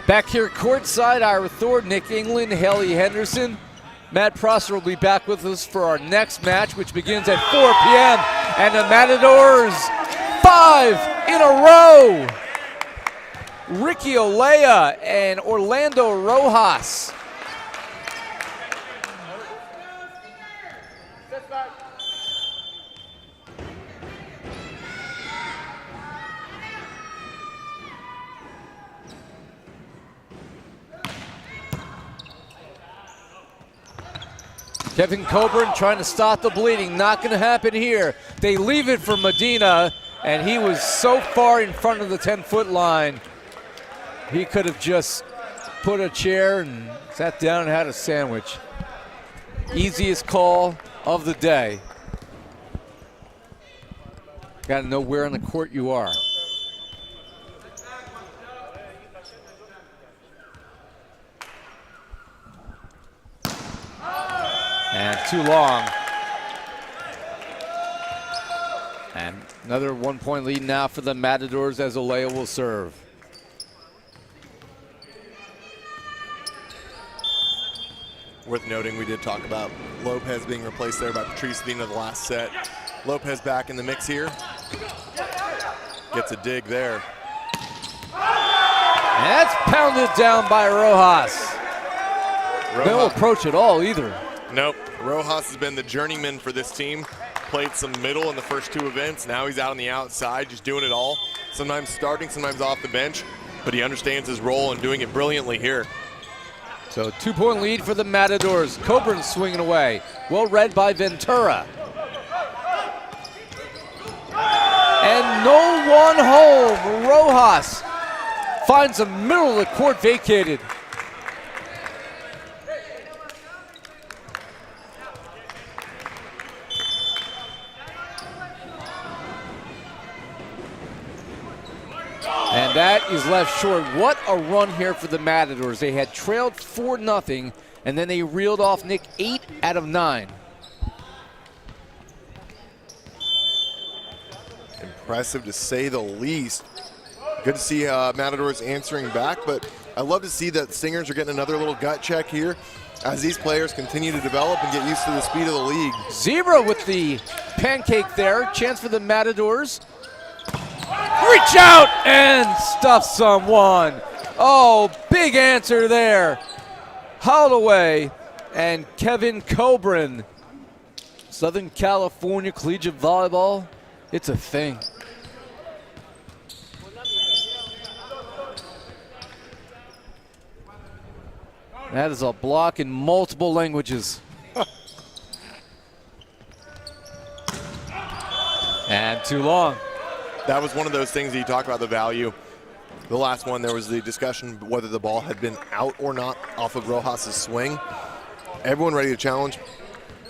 Back here courtside, Ira Thor, Nick England, Haley Henderson. Matt Prosser will be back with us for our next match, which begins at 4 p.m. And the Matadors, 5 in a row. Ricky Olea and Orlando Rojas. Kevin Coburn trying to stop the bleeding. Not going to happen here. They leave it for Medina, and he was so far in front of the 10-foot line. He could have just put a chair and sat down and had a sandwich. Easiest call of the day. Got to know where on the court you are. And too long. And another 1-point lead now for the Matadors as Olea will serve. Worth noting, we did talk about Lopez being replaced there by Patrice at the end of the last set. Lopez back in the mix here. Gets a dig there. And that's pounded down by Rojas. No approach at all either. Nope. Rojas has been the journeyman for this team. Played some middle in the first two events. Now he's out on the outside, just doing it all. Sometimes starting, sometimes off the bench. But he understands his role and doing it brilliantly here. So 2-point lead for the Matadors. Coburn swinging away. Well read by Ventura. And no one home. Rojas finds the middle of the court vacated. And that is left short. What a run here for the Matadors. They had trailed 4-0, and then they reeled off Nick 8 out of 9. Impressive to say the least. Good to see Matadors answering back, but I love to see that Stingers are getting another little gut check here as these players continue to develop and get used to the speed of the league. Zebra with the pancake there. Chance for the Matadors. Reach out and stuff someone. Oh, big answer there. Holloway and Kevin Coburn. Southern California Collegiate Volleyball, it's a thing. That is a block in multiple languages. And too long. That was one of those things that you talk about the value. The last one, there was the discussion whether the ball had been out or not off of Rojas' swing. Everyone ready to challenge.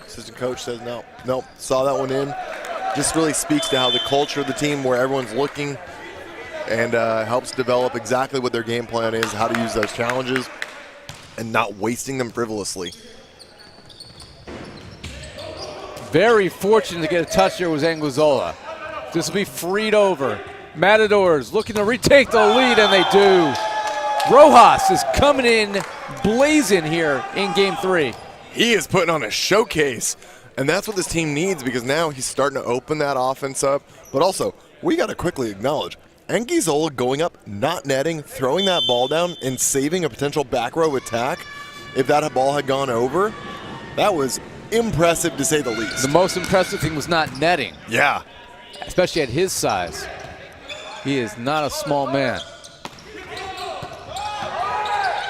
Assistant coach says no. Nope, saw that one in. Just really speaks to how the culture of the team, where everyone's looking, and helps develop exactly what their game plan is, how to use those challenges, and not wasting them frivolously. Very fortunate to get a touch there was Anguizzola. This will be freed over. Matadors looking to retake the lead, and they do. Rojas is coming in blazing here in game 3. He is putting on a showcase, and that's what this team needs, because now he's starting to open that offense up. But also, we got to quickly acknowledge, Anguizzola going up, not netting, throwing that ball down, and saving a potential back row attack. If that ball had gone over, that was impressive to say the least. The most impressive thing was not netting. Yeah. Especially at his size. He is not a small man.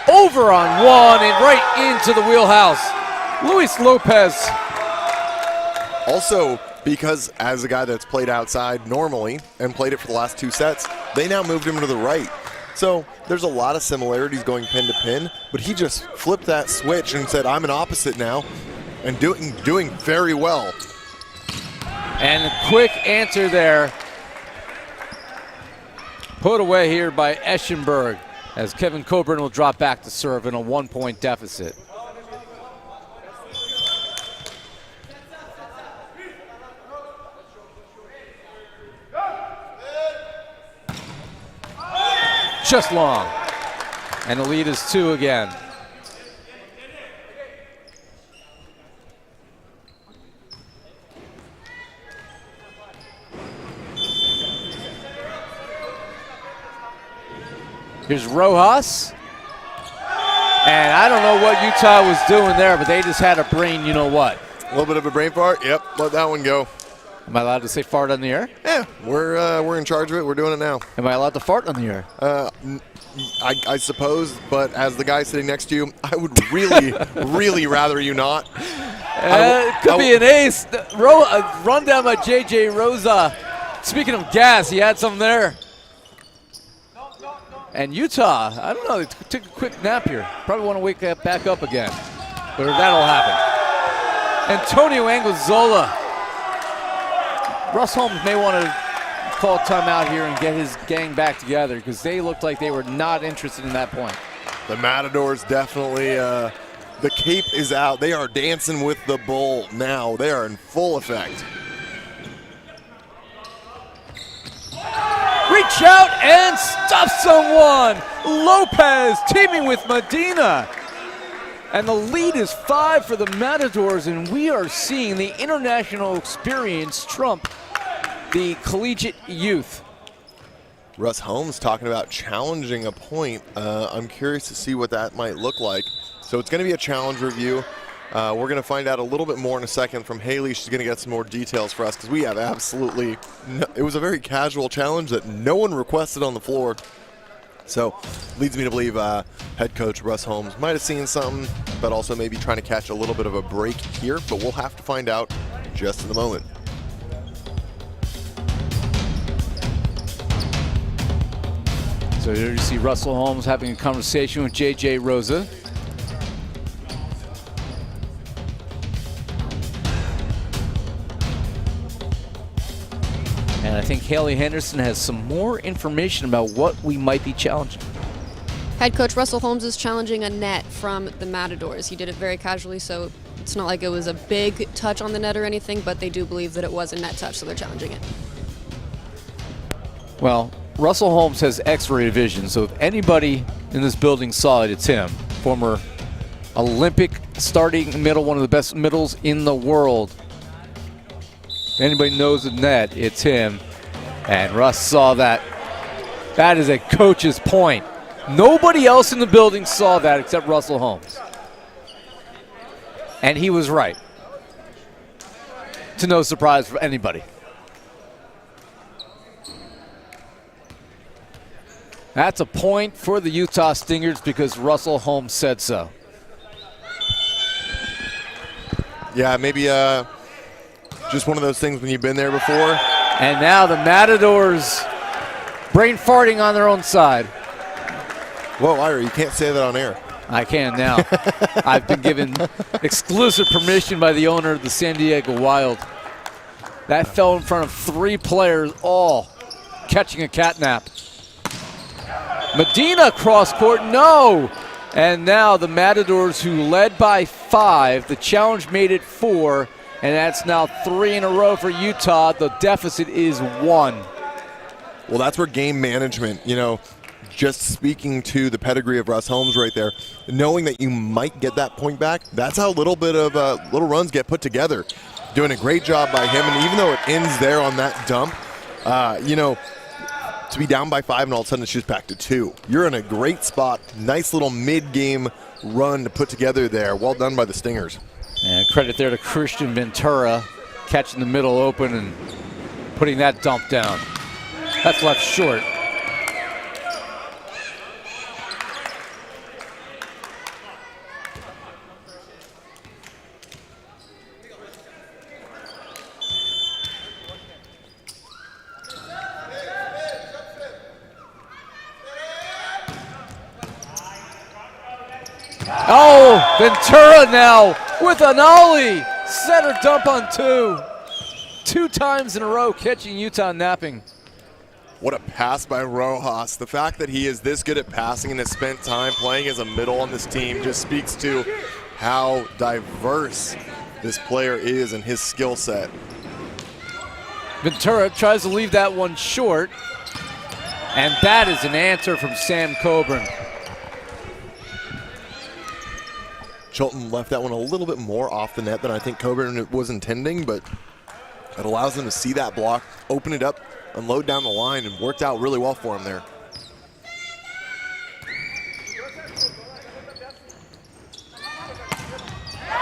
Over on one and right into the wheelhouse. Luis Lopez. Also, because as a guy that's played outside normally and played it for the last 2 sets, they now moved him to the right. So there's a lot of similarities going pin to pin, but he just flipped that switch and said, I'm an opposite now, and doing very well. And a quick answer there. Put away here by Eschenberg as Kevin Coburn will drop back to serve in a 1-point deficit. Just long. And the lead is 2 again. Here's Rojas. And I don't know what Utah was doing there, but they just had a brain, you know what. A little bit of a brain fart. Yep, let that one go. Am I allowed to say fart on the air? Yeah, we're in charge of it. We're doing it now. Am I allowed to fart on the air? I suppose, but as the guy sitting next to you, I would really, really rather you not. It could be an ace. Run down by J.J. Rosa. Speaking of gas, he had some there. And Utah, I don't know, they took a quick nap here. Probably want to wake back up again. But that'll happen. Antonio Anguizzola. Russ Holmes may want to call timeout here and get his gang back together because they looked like they were not interested in that point. The Matadors definitely, the cape is out. They are dancing with the bull now. They are in full effect. Reach out and stuff someone. Lopez teaming with Medina. And the lead is 5 for the Matadors, and we are seeing the international experience trump the collegiate youth. Russ Holmes talking about challenging a point. I'm curious to see what that might look like. So it's going to be a challenge review. We're going to find out a little bit more in a second from Haley. She's going to get some more details for us because we have absolutely no, it was a very casual challenge that no one requested on the floor. So leads me to believe head coach Russ Holmes might have seen something, but also maybe trying to catch a little bit of a break here. But we'll have to find out just in a moment. So here you see Russell Holmes having a conversation with J.J. Rosa. And I think Haley Henderson has some more information about what we might be challenging. Head coach Russell Holmes is challenging a net from the Matadors. He did it very casually, so it's not like it was a big touch on the net or anything, but they do believe that it was a net touch, so they're challenging it. Well, Russell Holmes has X-ray vision, so if anybody in this building saw it, it's him. Former Olympic starting middle, one of the best middles in the world. If anybody knows the net, it's him. And Russ saw that. That is a coach's point. Nobody else in the building saw that except Russell Holmes. And he was right. To no surprise for anybody. That's a point for the Utah Stingers because Russell Holmes said so. Yeah, maybe just one of those things when you've been there before. And now the Matadors brain farting on their own side. Whoa, Ira, you can't say that on air. I can now. I've been given exclusive permission by the owner of the San Diego Wild. That fell in front of 3 players, all catching a catnap. Medina cross court, no! And now the Matadors, who led by 5, the challenge made it 4, and that's now 3 in a row for Utah. The deficit is 1. Well, that's where game management, just speaking to the pedigree of Russ Holmes right there, knowing that you might get that point back, that's how a little bit of little runs get put together. Doing a great job by him, and even though it ends there on that dump, to be down by 5 and all of a sudden it's just back to 2. You're in a great spot. Nice little mid-game run to put together there. Well done by the Stingers. And credit there to Christian Ventura, catching the middle open and putting that dump down. That's left short. Oh, Ventura now with an ollie. Center dump on 2. 2 times in a row catching Utah napping. What a pass by Rojas. The fact that he is this good at passing and has spent time playing as a middle on this team just speaks to how diverse this player is in his skill set. Ventura tries to leave that one short. And that is an answer from Sam Coburn. Chilton left that one a little bit more off the net than I think Coburn was intending, but it allows him to see that block, open it up, unload down the line, and worked out really well for him there.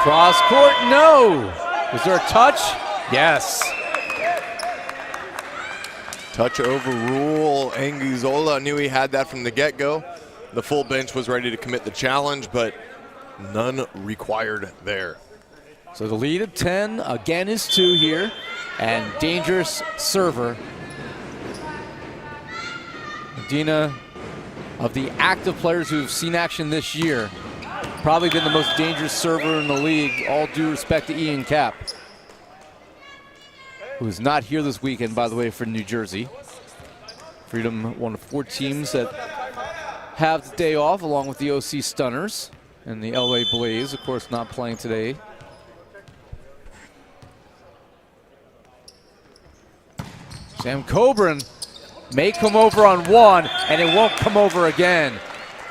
Cross court, no. Was there a touch? Yes. Touch overrule. Anguizzola knew he had that from the get-go. The full bench was ready to commit the challenge, but none required there. So the lead of 10 again is 2 here, and dangerous server. Medina, of the active players who've seen action this year, probably been the most dangerous server in the league, all due respect to Ian Cap, who is not here this weekend, by the way, for New Jersey. Freedom, one of 4 teams that have the day off, along with the OC Stunners and the LA Blaze, of course, not playing today. Sam Coburn may come over on 1, and it won't come over again.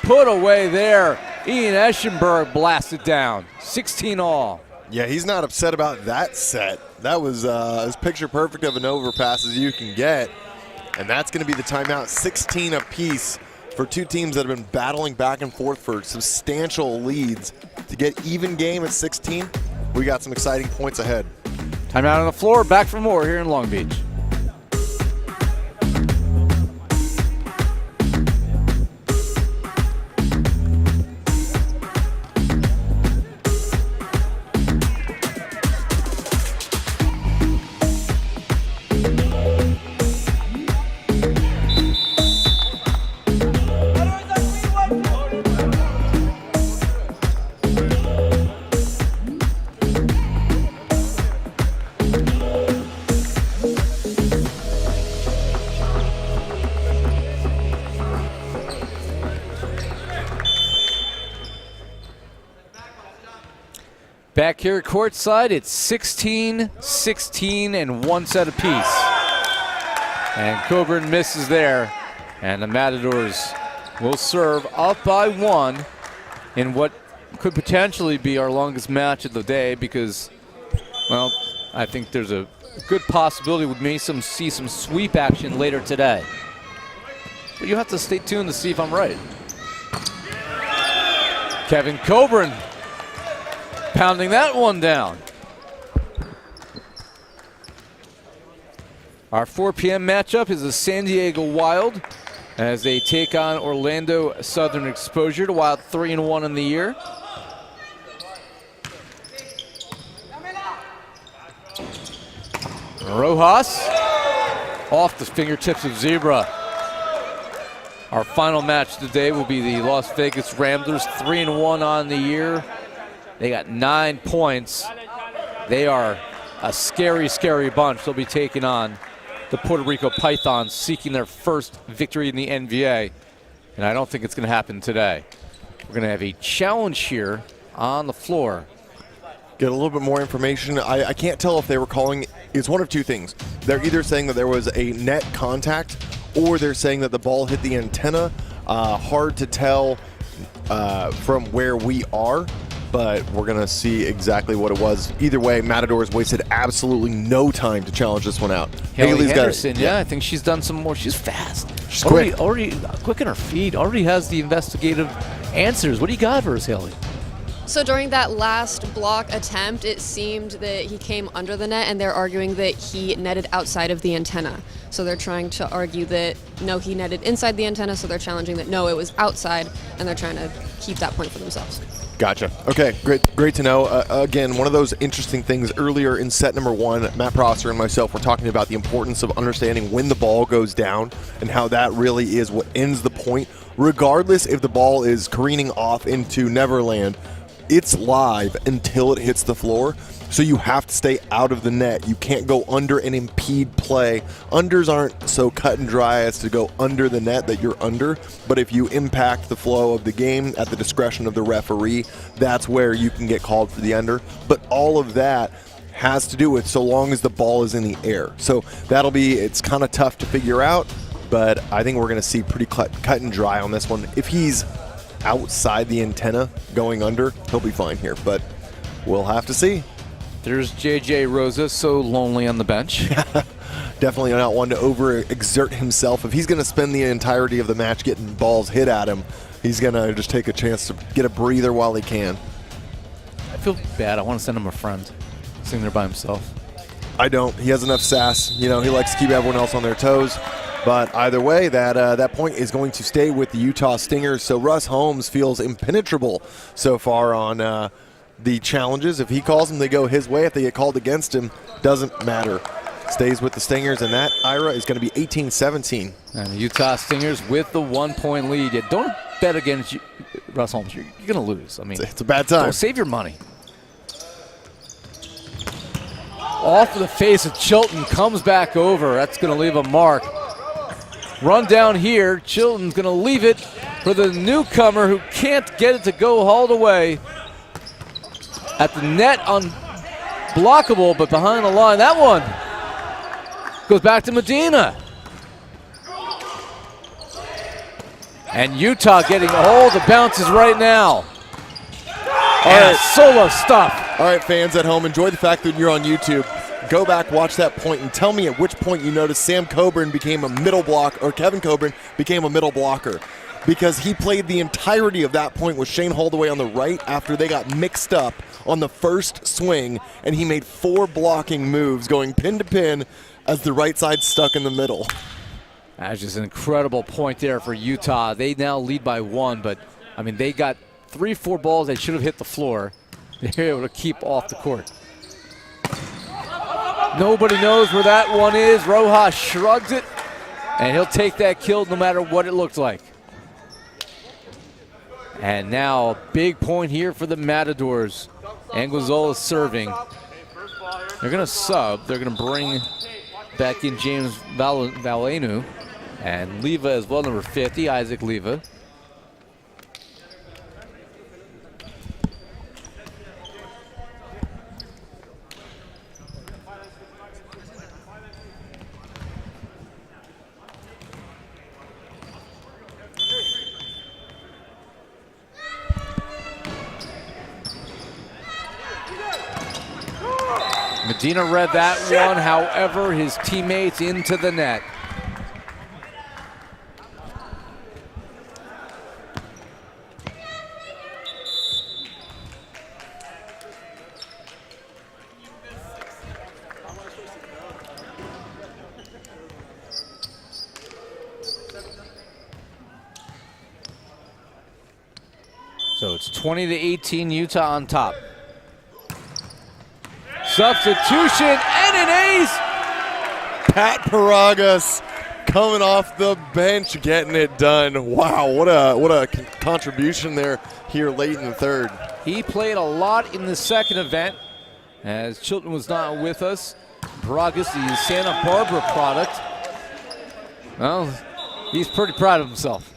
Put away there. Ian Eschenberg blasted down. 16 all. Yeah, he's not upset about that set. That was as picture perfect of an overpass as you can get. And that's going to be the timeout. 16 apiece for 2 teams that have been battling back and forth for substantial leads. To get even game at 16, we got some exciting points ahead. Timeout on the floor. Back for more here in Long Beach. Back here courtside, it's 16-16 and 1 set apiece. And Coburn misses there, and the Matadors will serve up by 1 in what could potentially be our longest match of the day, because, well, I think there's a good possibility we may see some sweep action later today. But you have to stay tuned to see if I'm right. Kevin Coburn pounding that one down. Our 4 p.m. matchup is the San Diego Wild as they take on Orlando Southern Exposure. The Wild 3-1 in the year. Rojas off the fingertips of Zebra. Our final match today will be the Las Vegas Ramblers, 3-1 on the year. They got 9 points. They are a scary, scary bunch. They'll be taking on the Puerto Rico Pythons, seeking their first victory in the NVA. And I don't think it's going to happen today. We're going to have a challenge here on the floor. Get a little bit more information. I can't tell if they were calling. It's one of 2 things. They're either saying that there was a net contact, or they're saying that the ball hit the antenna. Hard to tell from where we are, but we're going to see exactly what it was. Either way, Matadors wasted absolutely no time to challenge this one out. Haley Henderson, yeah, I think she's done some more. She's fast. She's quick. Already quick on her feet. Already has the investigative answers. What do you got for us, Haley? So during that last block attempt, it seemed that he came under the net, and they're arguing that he netted outside of the antenna. So they're trying to argue that, no, he netted inside the antenna, so they're challenging that, no, it was outside, and they're trying to keep that point for themselves. Gotcha. Okay, great to know. Again, one of those interesting things earlier in set number 1, Matt Prosser and myself were talking about the importance of understanding when the ball goes down and how that really is what ends the point. Regardless if the ball is careening off into Neverland, it's live until it hits the floor. So you have to stay out of the net. You can't go under and impede play. Unders aren't so cut and dry as to go under the net that you're under. But if you impact the flow of the game at the discretion of the referee, that's where you can get called for the under. But all of that has to do with so long as the ball is in the air. So it's kind of tough to figure out, but I think we're going to see pretty cut and dry on this one. If he's outside the antenna going under, he'll be fine here, but we'll have to see. There's J.J. Rosa, so lonely on the bench. Definitely not one to overexert himself. If he's going to spend the entirety of the match getting balls hit at him, he's going to just take a chance to get a breather while he can. I feel bad. I want to send him a friend sitting there by himself. I don't. He has enough sass. He likes to keep everyone else on their toes. But either way, that point is going to stay with the Utah Stingers. So Russ Holmes feels impenetrable so far on the challenges. If he calls them, they go his way. If they get called against him, doesn't matter. Stays with the Stingers, and that, Ira, is going to be 18-17. And the Utah Stingers with the 1-point lead. Yeah, don't bet against Russ Holmes. You're going to lose. I mean, it's a bad time. Don't save your money. Off of the face of Chilton, comes back over. That's going to leave a mark. Run down here. Chilton's going to leave it for the newcomer who can't get it to go all the way. At the net, unblockable, but behind the line. That one goes back to Medina. And Utah getting all the bounces right now. All right, solo stuff. All right, fans at home, enjoy the fact that you're on YouTube. Go back, watch that point, and tell me at which point you noticed Sam Coburn became a middle block, or Kevin Coburn became a middle blocker. Because he played the entirety of that point with Shane Holdaway on the right after they got mixed up on the first swing, and he made 4 blocking moves going pin to pin as the right side stuck in the middle. That's just an incredible point there for Utah. They now lead by 1, but I mean, they got 3-4 balls that should have hit the floor. They're able to keep off the court. Nobody knows where that one is. Rojas shrugs it, and he'll take that kill no matter what it looks like. And now a big point here for the Matadors. Anguizzola serving. They're going to sub. They're going to bring back in James Valenu and Leva as well, number 50, Isaac Leva. Medina read that one, however, his teammates into the net. So it's 20-18 Utah on top. Substitution and an ace. Pat Paragas coming off the bench, getting it done. Wow, what a contribution there here late in the third. He played a lot in the second event as Chilton was not with us. Paragas, the Santa Barbara product. Well, he's pretty proud of himself.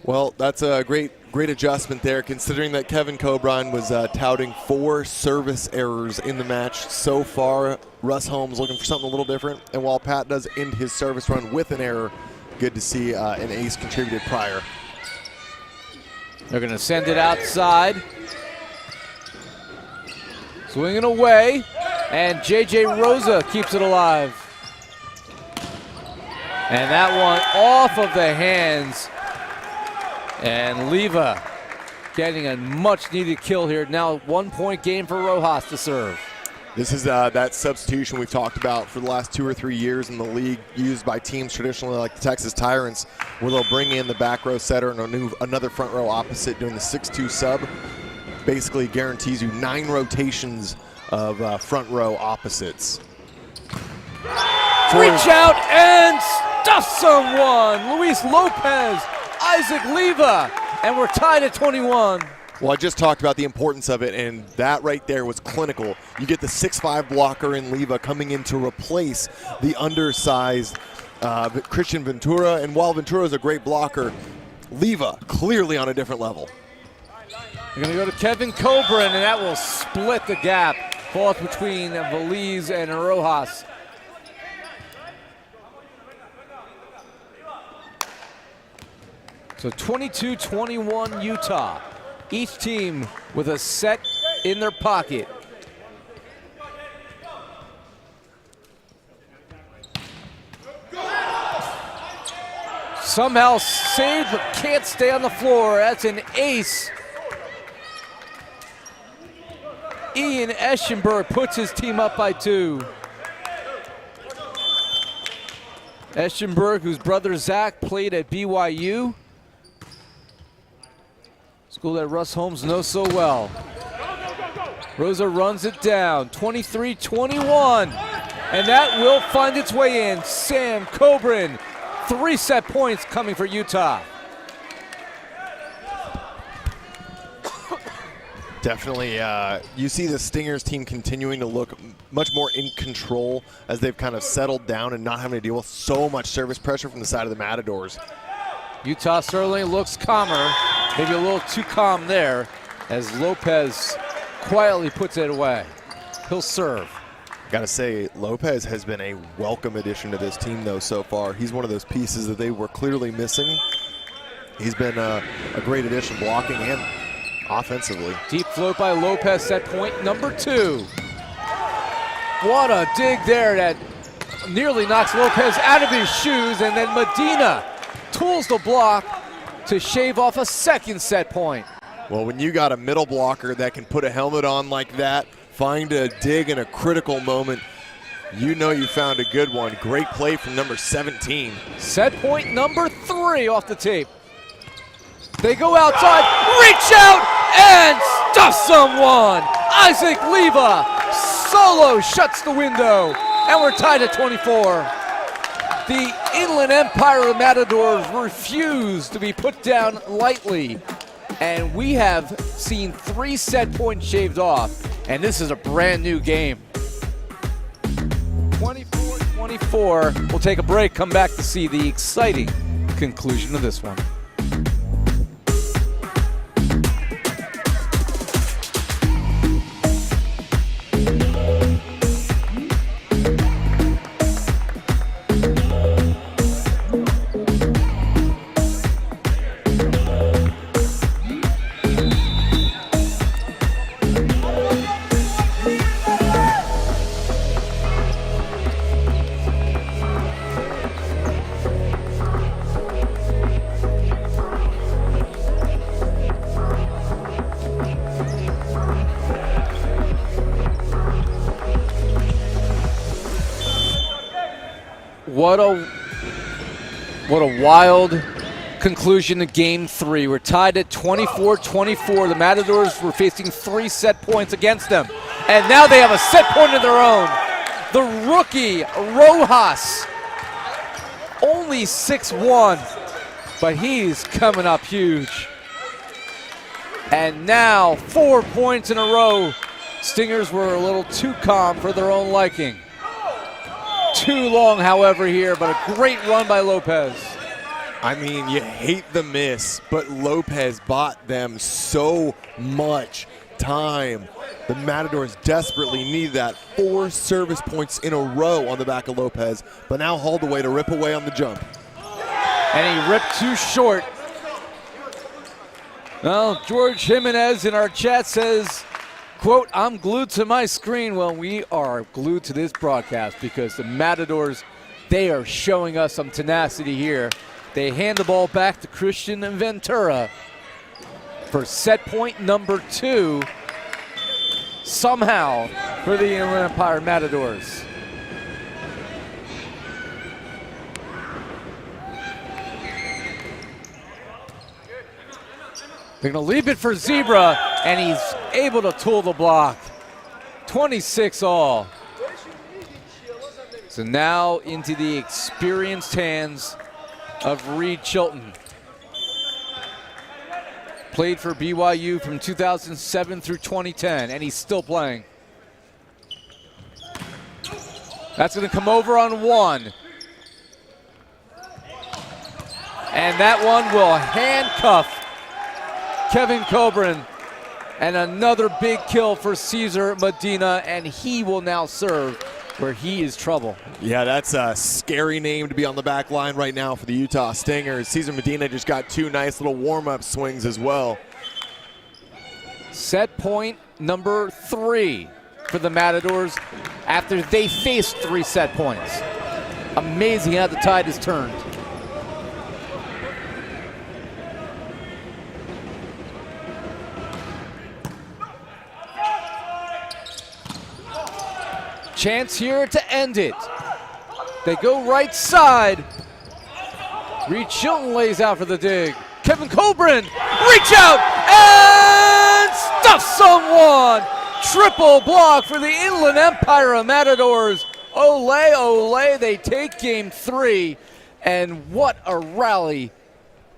Well, that's a great adjustment there, considering that Kevin Coburn was touting 4 service errors in the match so far. Russ Holmes looking for something a little different, and while Pat does end his service run with an error, good to see an ace contributed prior. They're going to send it outside. Swinging away, and J.J. Rosa keeps it alive. And that one off of the hands. And Leva getting a much-needed kill here. Now 1-point game for Rojas to serve. This is that substitution we've talked about for the last 2 or 3 years in the league, used by teams traditionally like the Texas Tyrants, where they'll bring in the back row setter and another front row opposite, doing the 6-2 sub. Basically guarantees you 9 rotations of front row opposites. Reach out and stuff someone. Luis Lopez, Isaac Leva, and we're tied at 21. Well, I just talked about the importance of it, and that right there was clinical. You get the 6'5 blocker in Leva coming in to replace the undersized Christian Ventura, and while Ventura is a great blocker, Leva clearly on a different level. They're going to go to Kevin Coburn, and that will split the gap, both between Veliz and Rojas. So 22-21 Utah. Each team with a set in their pocket. Somehow saved, but can't stay on the floor. That's an ace. Ian Eschenberg puts his team up by 2. Eschenberg, whose brother Zach played at BYU. School that Russ Holmes knows so well. Rosa runs it down, 23-21. And that will find its way in. Sam Coburn, 3 set points coming for Utah. Definitely, you see the Stingers team continuing to look much more in control as they've kind of settled down and not having to deal with so much service pressure from the side of the Matadors. Utah certainly looks calmer, maybe a little too calm there, as Lopez quietly puts it away. He'll serve. Got to say, Lopez has been a welcome addition to this team, though, so far. He's one of those pieces that they were clearly missing. He's been a great addition blocking and offensively. Deep float by Lopez, set point number 2. What a dig there that nearly knocks Lopez out of his shoes, and then Medina tools the block to shave off a second set point. Well, when you got a middle blocker that can put a helmet on like that, find a dig in a critical moment, you know you found a good one. Great play from number 17. Set point number 3 off the tape. They go outside, reach out, and stuff someone. Isaac Leva solo shuts the window, and we're tied at 24. The Inland Empire Matadors refuse to be put down lightly, and we have seen 3 set points shaved off, and this is a brand new game. 24-24. We'll take a break, come back to see the exciting conclusion of this one. What a wild conclusion to Game 3. We're tied at 24-24. The Matadors were facing 3 set points against them, and now they have a set point of their own. The rookie Rojas, only 6'1", but he's coming up huge. And now 4 points in a row. Stingers were a little too calm for their own liking. Too long, however, here, but a great run by Lopez. I mean, you hate the miss, but Lopez bought them so much time. The Matadors desperately need that. 4 service points in a row on the back of Lopez, but now hauled away to rip away on the jump. And he ripped too short. Well, George Jimenez in our chat says, quote, "I'm glued to my screen." Well, we are glued to this broadcast because the Matadors, they are showing us some tenacity here. They hand the ball back to Christian Ventura for set point number 2, somehow, for the Inland Empire Matadors. They're going to leave it for Zebra, and he's able to tool the block. 26 all. So now into the experienced hands of Reed Chilton. Played for BYU from 2007 through 2010, and he's still playing. That's going to come over on 1. And that one will handcuff Kevin Coburn, and another big kill for Cesar Medina, and he will now serve where he is trouble. Yeah, that's a scary name to be on the back line right now for the Utah Stingers. Cesar Medina just got 2 nice little warm-up swings as well. Set point number 3 for the Matadors after they faced 3 set points. Amazing how the tide has turned. Chance here to end it. They go right side. Reed Chilton lays out for the dig. Kevin Coburn, reach out and stuff someone. triple block for the Inland Empire Matadors. Ole, ole, they take game 3, and what a rally.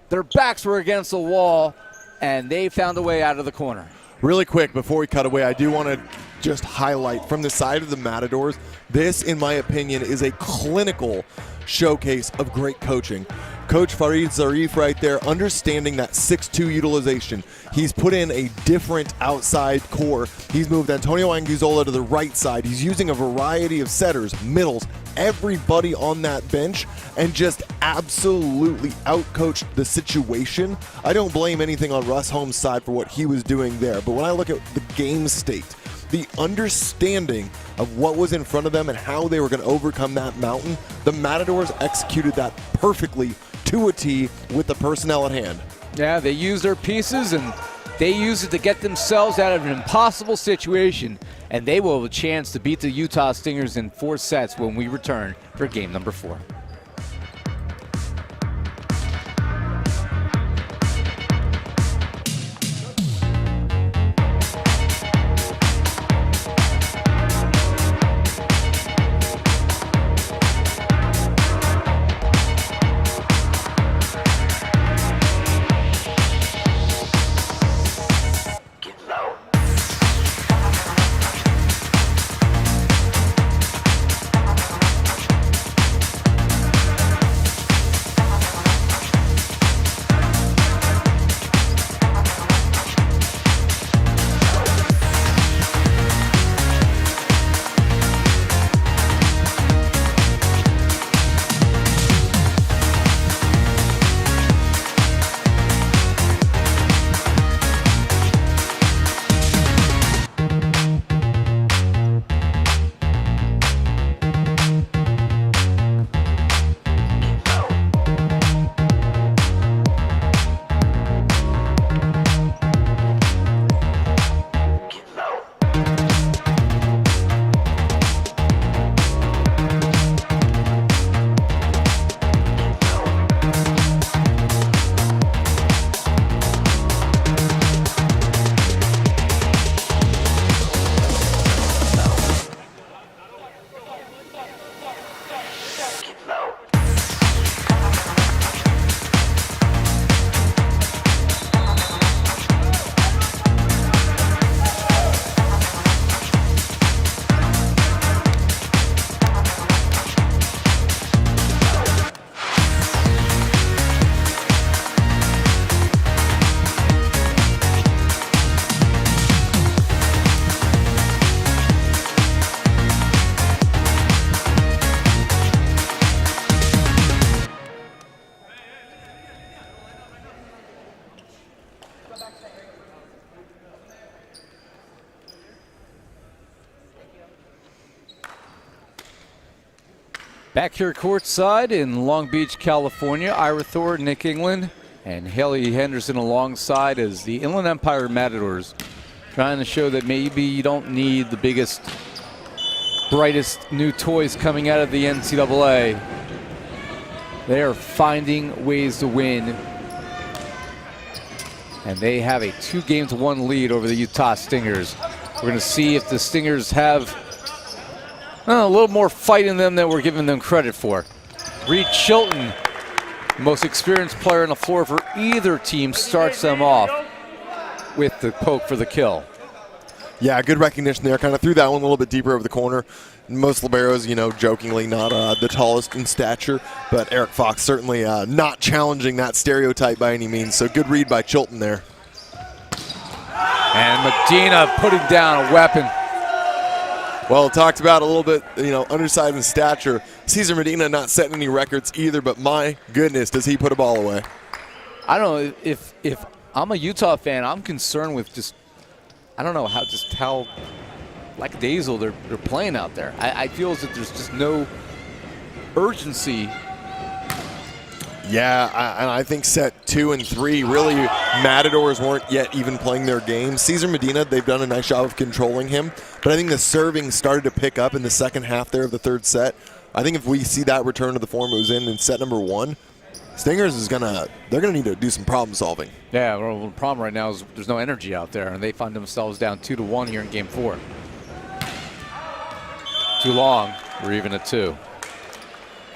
Their backs were against the wall, and they found a way out of the corner. Really quick, before we cut away, I do want to just highlight from the side of the Matadors, this, in my opinion, is a clinical showcase of great coaching. Coach Farid Zarif right there, understanding that 6'2 utilization. He's put in a different outside core. He's moved Antonio Anguzola to the right side. He's using a variety of setters, middles, everybody on that bench, and just absolutely outcoached the situation. I don't blame anything on Russ Holmes' side for what he was doing there, but when I look at the game state, the understanding of what was in front of them and how they were going to overcome that mountain, the Matadors executed that perfectly to a T with the personnel at hand. Yeah, they used their pieces, and they used it to get themselves out of an impossible situation, and they will have a chance to beat the Utah Stingers in 4 sets when we return for game number 4. Back here courtside in Long Beach, California, Ira Thor, Nick England, and Haley Henderson alongside as the Inland Empire Matadors, trying to show that maybe you don't need the biggest, brightest new toys coming out of the NCAA. They are finding ways to win, and they have a 2-1 lead over the Utah Stingers. We're going to see if the Stingers have a little more fight in them than we're giving them credit for. Reed Chilton, most experienced player on the floor for either team, starts them off with the poke for the kill. Yeah, good recognition there. Kind of threw that one a little bit deeper over the corner. Most liberos, jokingly not the tallest in stature, but Eric Fox certainly not challenging that stereotype by any means. So good read by Chilton there. And Medina putting down a weapon. Well, talked about a little bit, undersized in stature. Cesar Medina not setting any records either, but my goodness, does he put a ball away. I don't know, if I'm a Utah fan, I'm concerned with just, I don't know how lackadaisical they're playing out there. I feel as if there's just no urgency. Yeah, and I think set 2 and 3, really, Matadors weren't yet even playing their game. Cesar Medina, they've done a nice job of controlling him, but I think the serving started to pick up in the second half there of the third set. I think if we see that return to the form it was in set number 1, Stingers they're gonna need to do some problem solving. Yeah, well, the problem right now is there's no energy out there, and they find themselves down 2-1 here in Game 4. Too long. We're even at 2.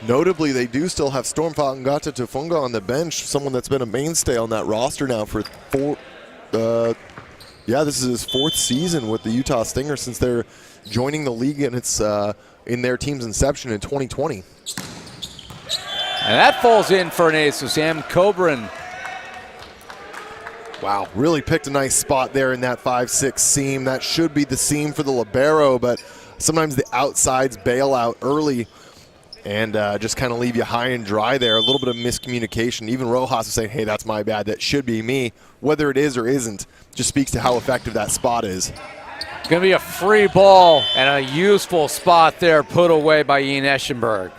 Notably, they do still have Stormfalcon Gata Tufunga on the bench, someone that's been a mainstay on that roster now for this is his 4th season with the Utah Stingers since they're joining the league, and it's in their team's inception in 2020. And that falls in for an ace of Sam Coburn. Wow, really picked a nice spot there in that 5-6 seam. That should be the seam for the libero, but sometimes the outsides bail out early and just kind of leave you high and dry there. A little bit of miscommunication. Even Rojas is saying, hey, that's my bad. That should be me. Whether it is or isn't just speaks to how effective that spot is. It's going to be a free ball and a useful spot there put away by Ian Eschenberg.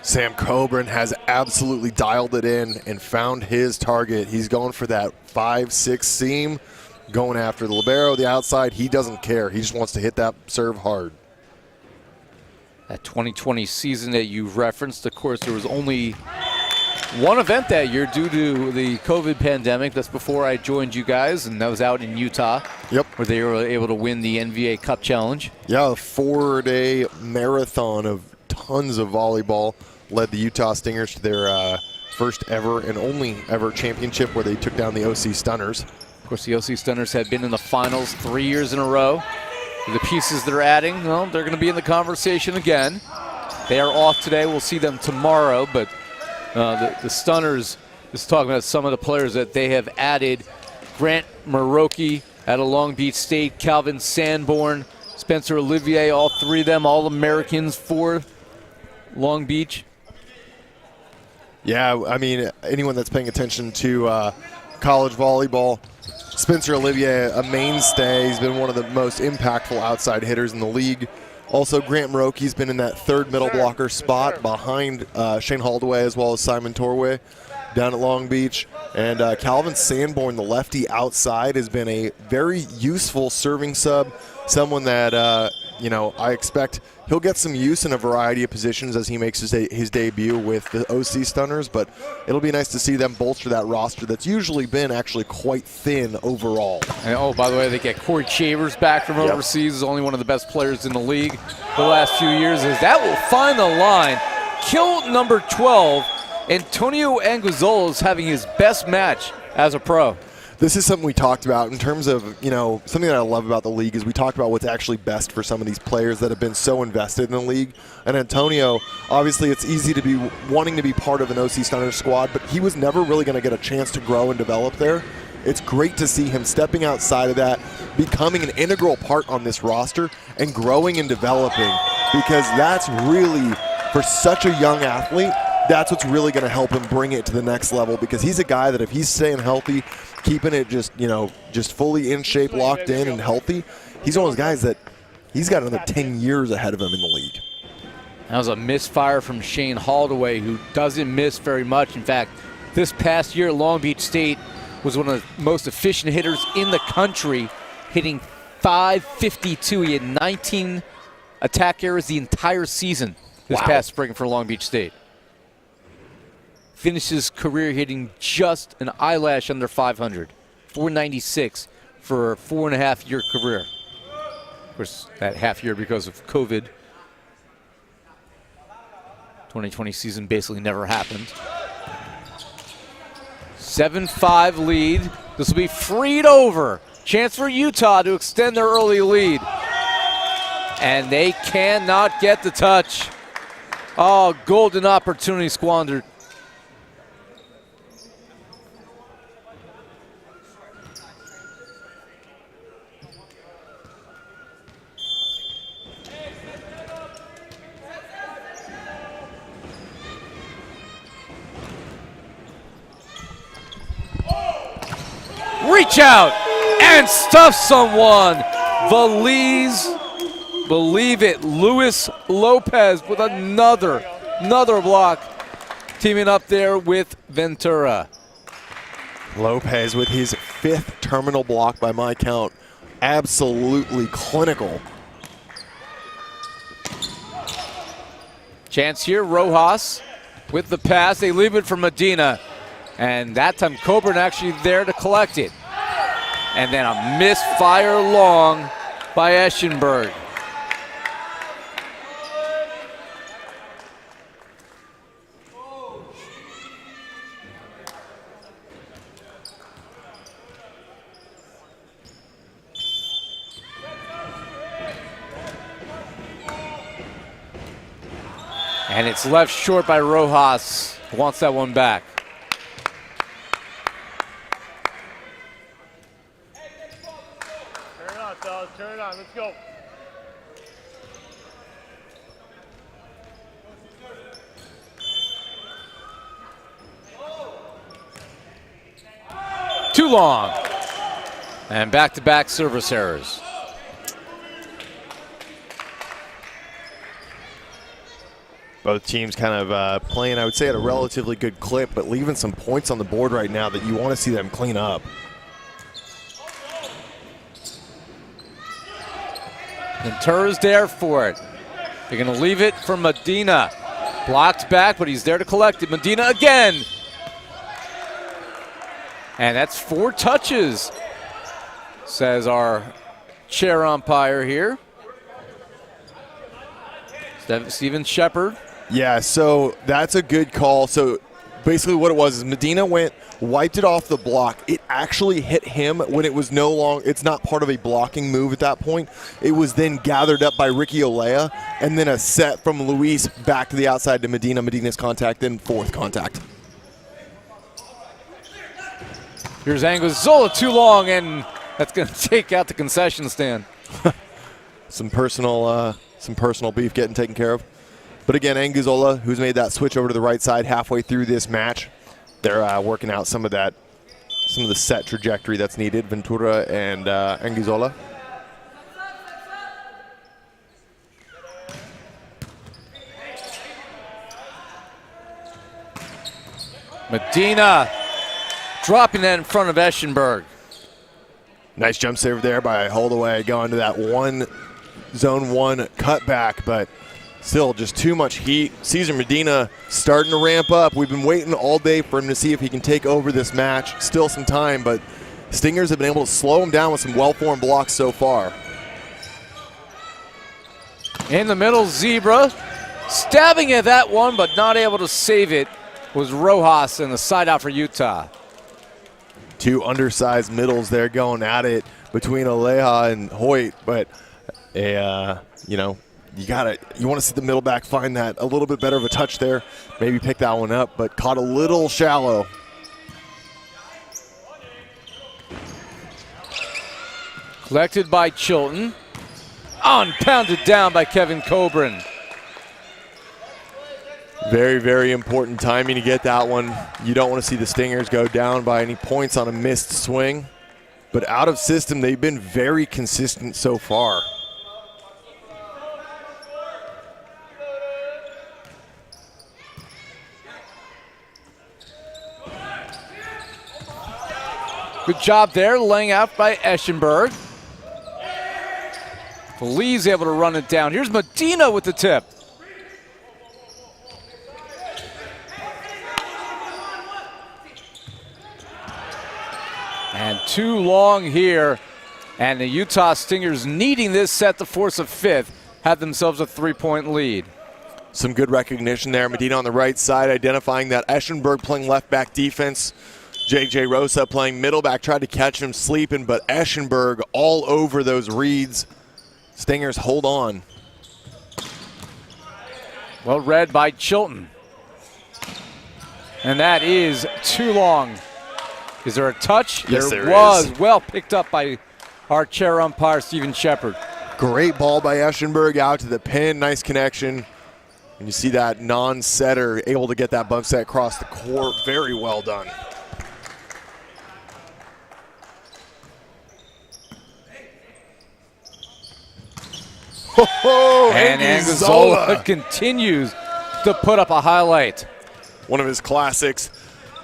Sam Coburn has absolutely dialed it in and found his target. He's going for that 5-6 seam, going after the libero, the outside. He doesn't care. He just wants to hit that serve hard. That 2020 season that you referenced, of course, there was only one event that year due to the COVID pandemic. That's before I joined you guys, and that was out in Utah. Yep. Where they were able to win the NVA Cup Challenge. Yeah, a 4-day marathon of tons of volleyball led the Utah Stingers to their first ever and only ever championship where they took down the OC Stunners. Of course, the OC Stunners had been in the finals 3 years in a row. The pieces they're adding, well, they're going to be in the conversation again. They are off today. We'll see them tomorrow, but the Stunners is talking about some of the players that they have added. Grant Maroki out of Long Beach State, Calvin Sanborn, Spencer Olivier, all 3 of them All-Americans for Long Beach. Yeah, I mean, anyone that's paying attention to college volleyball, Spencer Olivier, a mainstay. He's been one of the most impactful outside hitters in the league. Also, Grant Maroki's been in that 3rd middle blocker spot behind Shane Holdaway as well as Simon Torway down at Long Beach. And Calvin Sanborn, the lefty outside, has been a very useful serving sub, someone that, I expect he'll get some use in a variety of positions as he makes his debut with the OC Stunners, but it'll be nice to see them bolster that roster that's usually been actually quite thin overall. And, oh, by the way, they get Corey Chavers back from overseas. He's only one of the best players in the league the last few years. As that will find the line. Kill number 12, Antonio Anguizzola is having his best match as a pro. This is something we talked about in terms of, something that I love about the league is we talked about what's actually best for some of these players that have been so invested in the league. And Antonio, obviously it's easy to be wanting to be part of an OC Stunner squad, but he was never really going to get a chance to grow and develop there. It's great to see him stepping outside of that, becoming an integral part on this roster, and growing and developing, because that's really, for such a young athlete, that's what's really going to help him bring it to the next level, because he's a guy that if he's staying healthy, keeping it just fully in shape, locked in and healthy, he's one of those guys that he's got another 10 years ahead of him in the league. That was a misfire from Shane Holdaway, who doesn't miss very much. In fact, this past year, Long Beach State was one of the most efficient hitters in the country, hitting .552. He had 19 attack errors the entire season this past spring for Long Beach State. Finished his career hitting just an eyelash under 500, 496 for a 4.5-year career. Of course, that half year because of COVID. 2020 season basically never happened. 7-5 lead. This will be freed over. Chance for Utah to extend their early lead. And they cannot get the touch. Oh, golden opportunity squandered. Reach out and stuff someone. Believe it, Luis Lopez with another block, teaming up there with Ventura. Lopez with his 5th terminal block by my count. Absolutely clinical. Chance here, Rojas with the pass. They leave it for Medina. And that time Coburn actually there to collect it. And then a misfire long by Eschenberg. And it's left short by Rojas. Wants that one back. Turn it on, fellas. Turn it on. Let's go. Too long. And back-to-back service errors. Both teams kind of playing, I would say, at a relatively good clip, but leaving some points on the board right now that you want to see them clean up. Ventura's there for it. They're going to leave it for Medina. Blocked back, but he's there to collect it. Medina again. And that's 4 touches, says our chair umpire here. Steven Shepard. Yeah, so that's a good call. So basically what it was is Medina wiped it off the block. It actually hit him when it was it's not part of a blocking move at that point. It was then gathered up by Ricky Olea, and then a set from Luis back to the outside to Medina. Medina's contact, then 4th contact. Here's Anguizzola, too long, and that's going to take out the concession stand. Some personal beef getting taken care of. But again, Anguizzola, who's made that switch over to the right side halfway through this match, they're working out some of the set trajectory that's needed. Ventura and Anguizzola. Medina dropping that in front of Eschenberg. Nice jump save there by Holdaway, going to that zone 1 cutback, but still just too much heat. Cesar Medina starting to ramp up. We've been waiting all day for him to see if he can take over this match. Still some time, but Stingers have been able to slow him down with some well-formed blocks so far. In the middle, Zebra. Stabbing at that one, but not able to save it, was Rojas, and the side out for Utah. 2 undersized middles there going at it between Aleja and Hoyt, but you want to see the middle back find that a little bit better of a touch there, maybe pick that one up, but caught a little shallow. Collected by Chilton. On, pounded down by Kevin Coburn. Very, very important timing to get that one. You don't want to see the Stingers go down by any points on a missed swing. But out of system, they've been very consistent so far. Good job there, laying out by Eschenberg. Lee's able to run it down. Here's Medina with the tip. And too long here. And the Utah Stingers, needing this set to force a 5th, have themselves a 3-point lead. Some good recognition there. Medina on the right side, identifying that Eschenberg playing left back defense. J.J. Rosa playing middle back, tried to catch him sleeping, but Eschenberg all over those reads. Stingers hold on. Well read by Chilton. And that is too long. Is there a touch? Yes, there was. is. Well picked up by our chair umpire, Steven Shepard. Great ball by Eschenberg out to the pin. Nice connection. And you see that non-setter able to get that bump set across the court. Very well done. And Anguizzola continues to put up a highlight. One of his classics.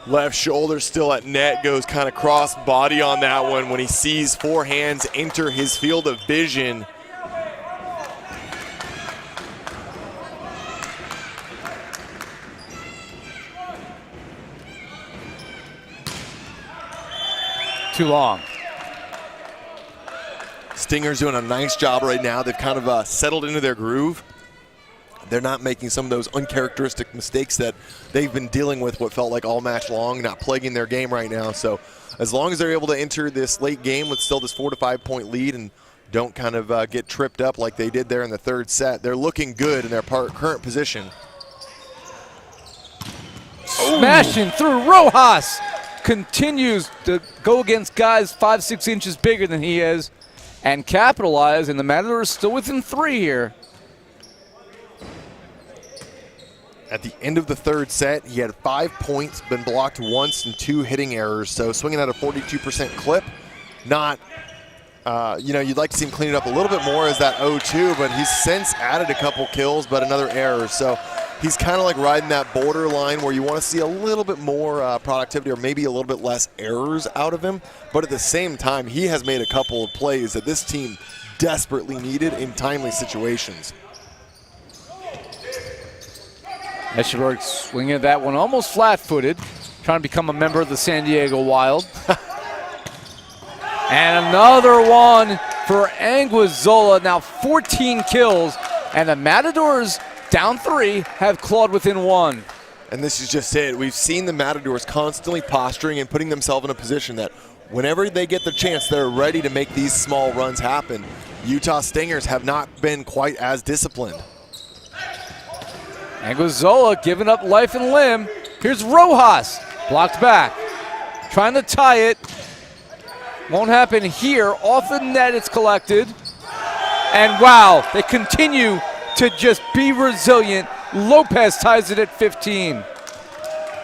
Left shoulder still at net, goes kind of cross body on that one when he sees 4 hands enter his field of vision. too long. Stingers doing a nice job right now. They've kind of settled into their groove. They're not making some of those uncharacteristic mistakes that they've been dealing with what felt like all match long, not plaguing their game right now. So as long as they're able to enter this late game with still this 4 to 5 point lead and don't kind of get tripped up like they did there in the third set, they're looking good in their current position. Smashing through. Rojas continues to go against guys 5-6 inches bigger than he is and capitalize, and the Matadors still within 3 here. At the end of the third set, he had 5 points, been blocked once and 2 hitting errors, so swinging at a 42% clip. Not, you'd like to see him clean it up a little bit more as that 0-2, but he's since added a couple kills, but another error. So he's kind of like riding that borderline where you want to see a little bit more productivity or maybe a little bit less errors out of him. But at the same time, he has made a couple of plays that this team desperately needed in timely situations. Eschenberg swinging at that one almost flat-footed, trying to become a member of the San Diego Wild. And another one for Anguizzola, now 14 kills, and the Matadors, down 3, have clawed within 1. And this is just it. We've seen the Matadors constantly posturing and putting themselves in a position that whenever they get the chance, they're ready to make these small runs happen. Utah Stingers have not been quite as disciplined. Anguizzola giving up life and limb. Here's Rojas, blocked back. Trying to tie it. Won't happen here. Off the net it's collected. And wow, they continue to just be resilient. Lopez ties it at 15.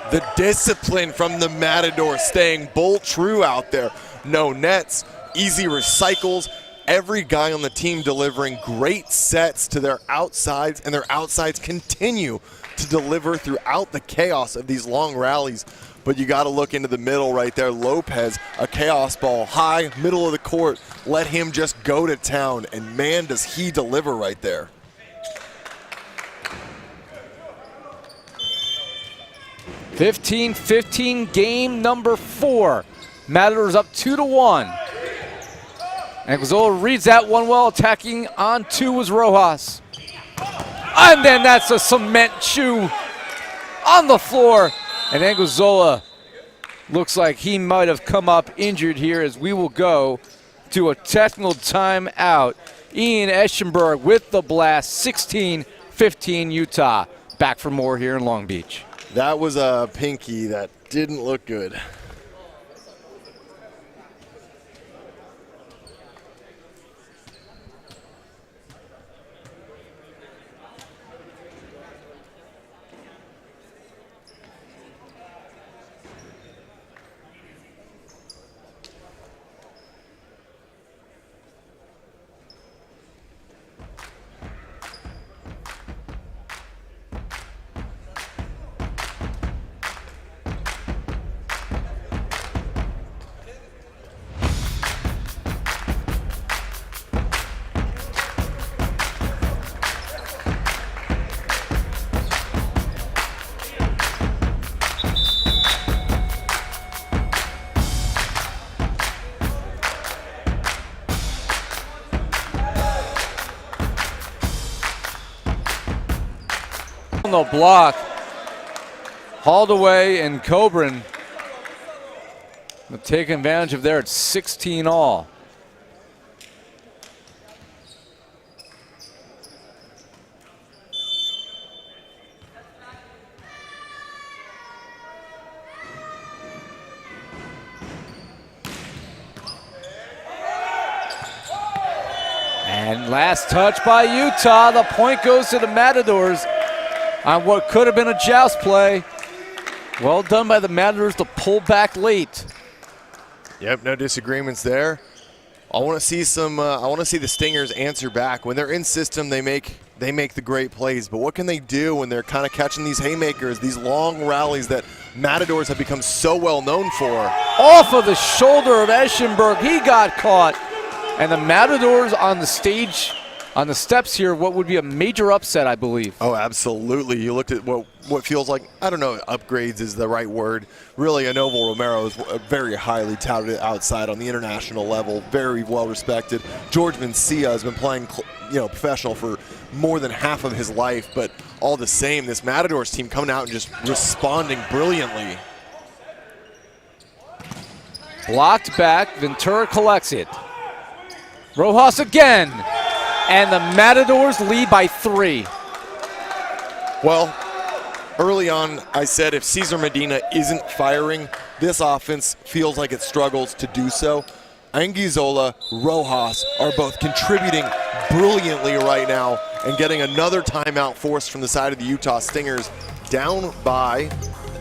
The discipline from the Matadors staying bolt true out there. No nets, easy recycles. Every guy on the team delivering great sets to their outsides, and their outsides continue to deliver throughout the chaos of these long rallies. But you got to look into the middle right there. Lopez, a chaos ball, high, middle of the court. Let him just go to town, and man, does he deliver right there. (15-15) game number 4. Matadors up 2-1. Anguizzola reads that one well, attacking on 2 was Rojas. And then that's a cement shoe on the floor. And Anguizzola looks like he might have come up injured here as we will go to a technical timeout. Ian Eschenberg with the blast, 16-15 Utah. Back for more here in Long Beach. That was a pinky that didn't look good. The block hauled away, and Coburn taking advantage of there at 16 all. And last touch by Utah. The point goes to the Matadors on what could have been a joust play. Well done by the Matadors to pull back late. Yep, no disagreements there. I want to see some. I want to see the Stingers answer back. When they're in system, they make the great plays. But what can they do when they're kind of catching these haymakers, these long rallies that Matadors have become so well known for? Off of the shoulder of Eschenberg, he got caught, and the Matadors on the stage on the steps here what would be a major upset, I believe. Oh, absolutely. You looked at what feels like, I don't know, upgrades is the right word. Really, Anoval Romero is very highly touted outside on the international level, very well respected. George Mencia has been playing professional for more than half of his life, but all the same, this Matadors team coming out and just responding brilliantly. Blocked back, Ventura collects it. Rojas again, and the Matadors lead by 3. Well, early on, I said if Cesar Medina isn't firing, this offense feels like it struggles to do so. Anguizola, Rojas are both contributing brilliantly right now and getting another timeout forced from the side of the Utah Stingers, down by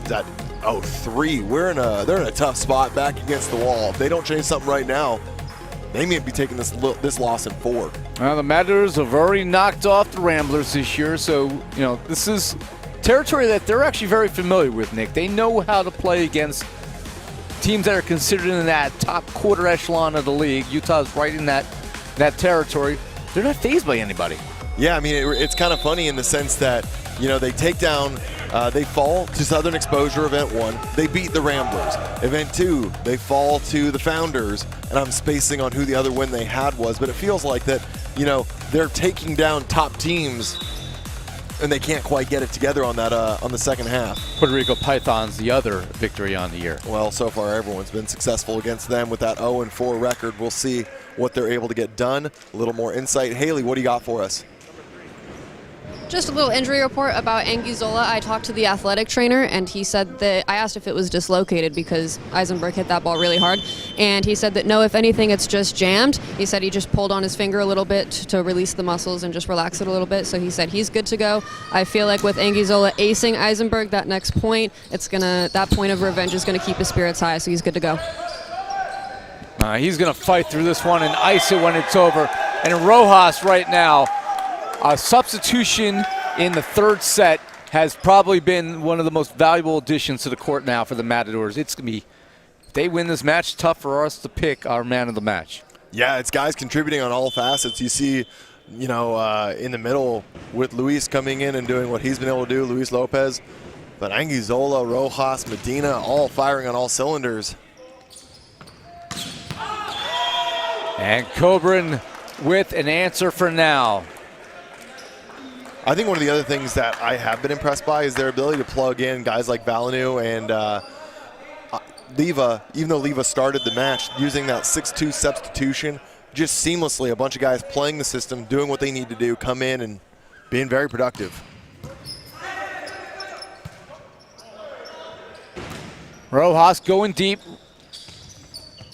3. They're in a tough spot back against the wall. If they don't change something right now, they may be taking this loss in 4. Well, the Matadors have already knocked off the Ramblers this year, so this is territory that they're actually very familiar with, Nick. They know how to play against teams that are considered in that top quarter echelon of the league. Utah's right in that territory. They're not fazed by anybody. Yeah, I mean, it's kind of funny in the sense that, they take down, they fall to Southern Exposure Event 1. They beat the Ramblers. Event 2, they fall to the Founders, and I'm spacing on who the other win they had was, but it feels like that, they're taking down top teams, and they can't quite get it together on that on the second half. Puerto Rico Pythons, the other victory on the year. Well, so far everyone's been successful against them with that 0-4 record. We'll see what they're able to get done. A little more insight. Haley, what do you got for us? Just a little injury report about Anguizola. I talked to the athletic trainer, and he said that I asked if it was dislocated because Eisenberg hit that ball really hard, and he said that no, if anything, it's just jammed. He said he just pulled on his finger a little bit to release the muscles and just relax it a little bit. So he said he's good to go. I feel like with Anguizola acing Eisenberg, that next point, that point of revenge is gonna keep his spirits high. So he's good to go. He's gonna fight through this one and ice it when it's over. And Rojas right now. A substitution in the third set has probably been one of the most valuable additions to the court now for the Matadors. It's going to be, if they win this match, tough for us to pick our man of the match. Yeah, it's guys contributing on all facets. You see, in the middle with Luis coming in and doing what he's been able to do, Luis Lopez. But Anguizola, Rojas, Medina, all firing on all cylinders. And Coburn with an answer for now. I think one of the other things that I have been impressed by is their ability to plug in guys like Valenu and Leva, even though Leva started the match, using that 6-2 substitution, just seamlessly, a bunch of guys playing the system, doing what they need to do, come in and being very productive. Rojas going deep.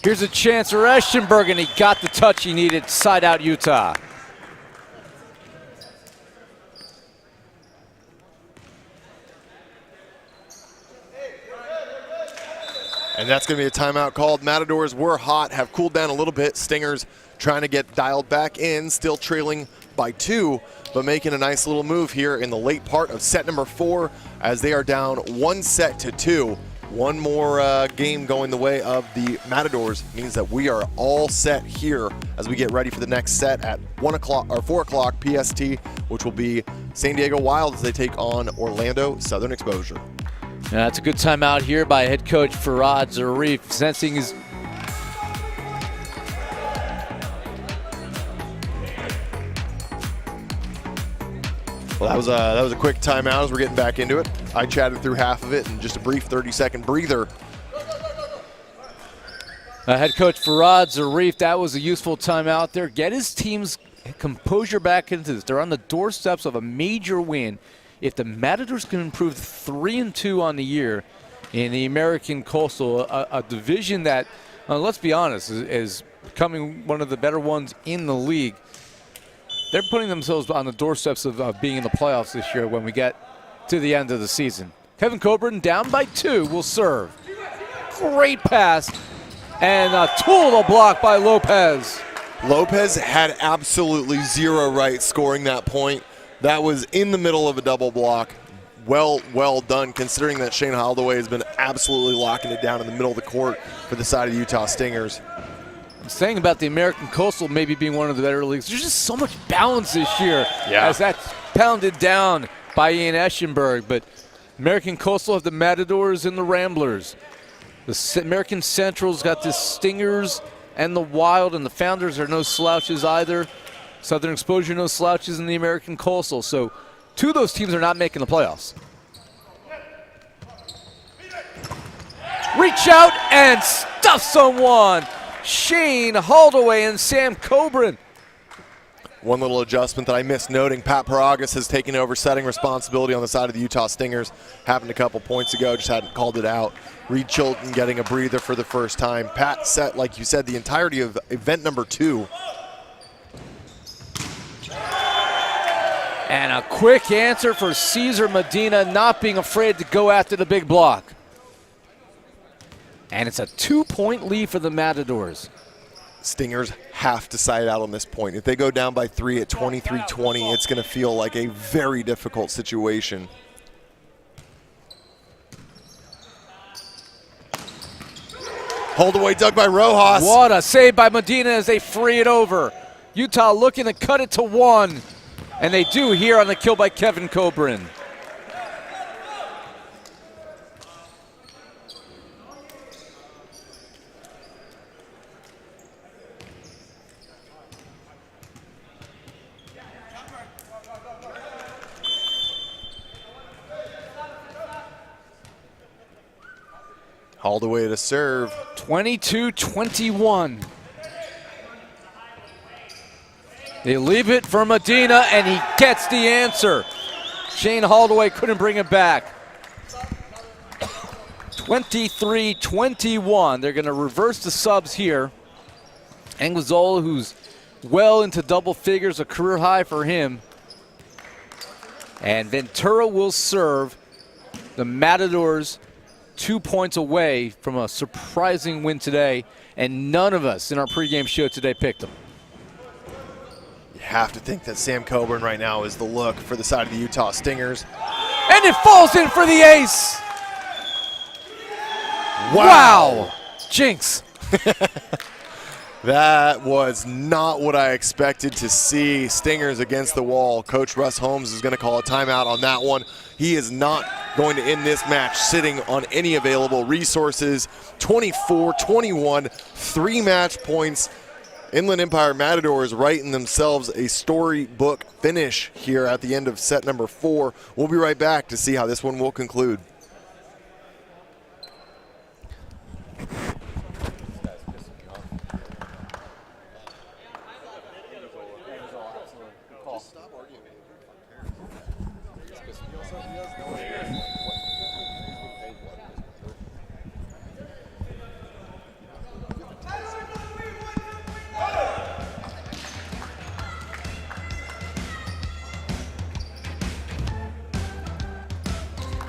Here's a chance for Eschenberg, and he got the touch he needed. Side out Utah. And that's going to be a timeout called. Matadors were hot, have cooled down a little bit. Stingers trying to get dialed back in, still trailing by 2, but making a nice little move here in the late part of set number 4 as they are down 1-2. One more game going the way of the Matadors means that we are all set here as we get ready for the next set at 4 o'clock PST, which will be San Diego Wild as they take on Orlando Southern Exposure. That's a good timeout here by head coach Farhad Zarif, sensing his. Well, that was a quick timeout as we're getting back into it. I chatted through half of it and just a brief 30-second breather. Head coach Farhad Zarif, that was a useful timeout there. Get his team's composure back into this. They're on the doorsteps of a major win. If the Matadors can improve 3-2 on the year in the American Coastal, a division that, let's be honest, is becoming one of the better ones in the league, they're putting themselves on the doorsteps of being in the playoffs this year when we get to the end of the season. Kevin Coburn down by 2 will serve. Great pass and a tool to block by Lopez. Lopez had absolutely zero right scoring that point. That was in the middle of a double block. Well done, considering that Shane Holloway has been absolutely locking it down in the middle of the court for the side of the Utah Stingers. Saying about the American Coastal maybe being one of the better leagues, there's just so much balance this year as that's pounded down by Ian Eschenberg. But American Coastal have the Matadors and the Ramblers. The American Central's got the Stingers and the Wild, and the Founders are no slouches either. Southern Exposure, no slouches in the American Coastal. So two of those teams are not making the playoffs. Reach out and stuff someone. Shane Holdaway and Sam Coburn. One little adjustment that I missed noting, Pat Paragas has taken over setting responsibility on the side of the Utah Stingers. Happened a couple points ago, just hadn't called it out. Reed Chilton getting a breather for the first time. Pat set, like you said, the entirety of event number 2. And a quick answer for Cesar Medina, not being afraid to go after the big block. And it's a 2-point lead for the Matadors. Stingers have to side out on this point. If they go down by 3 at 23-20, it's going to feel like a very difficult situation. Holdaway dug by Rojas. What a save by Medina as they free it over. Utah looking to cut it to 1. And they do here on the kill by Kevin Coburn. Holdaway to serve. 22-21. They leave it for Medina, and he gets the answer. Shane Holdaway couldn't bring it back. 23-21. They're going to reverse the subs here. Anguizzola, who's well into double figures, a career high for him. And Ventura will serve. The Matadors 2 points away from a surprising win today, and none of us in our pregame show today picked them. You have to think that Sam Coburn right now is the look for the side of the Utah Stingers. And it falls in for the ace. Wow. Jinx. That was not what I expected to see. Stingers against the wall. Coach Russ Holmes is going to call a timeout on that one. He is not going to end this match sitting on any available resources. 24-21, 3 match points. Inland Empire Matadors writing themselves a storybook finish here at the end of set number 4. We'll be right back to see how this one will conclude.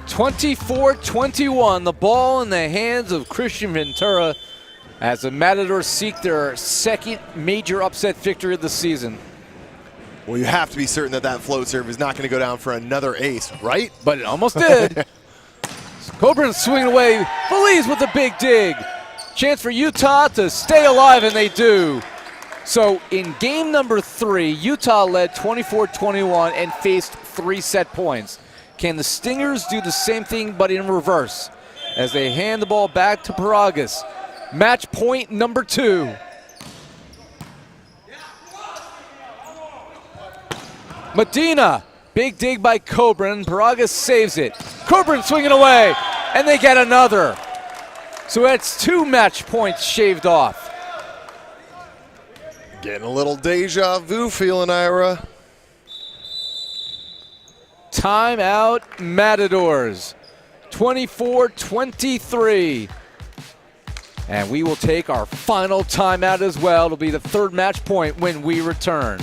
(24-21), the ball in the hands of Christian Ventura as the Matadors seek their second major upset victory of the season. Well, you have to be certain that that float serve is not going to go down for another ace, right? But it almost did. Coburn swinging away. Feliz with a big dig. Chance for Utah to stay alive, and they do. So in game number 3, Utah led 24-21 and faced 3 set points. Can the Stingers do the same thing but in reverse as they hand the ball back to Paragas? Match point number 2. Medina, big dig by Coburn. Paragas saves it. Coburn swinging away, and they get another. So that's 2 match points shaved off. Getting a little deja vu feeling, Ira. Timeout Matadors, 24-23. And we will take our final timeout as well. It'll be the 3rd match point when we return.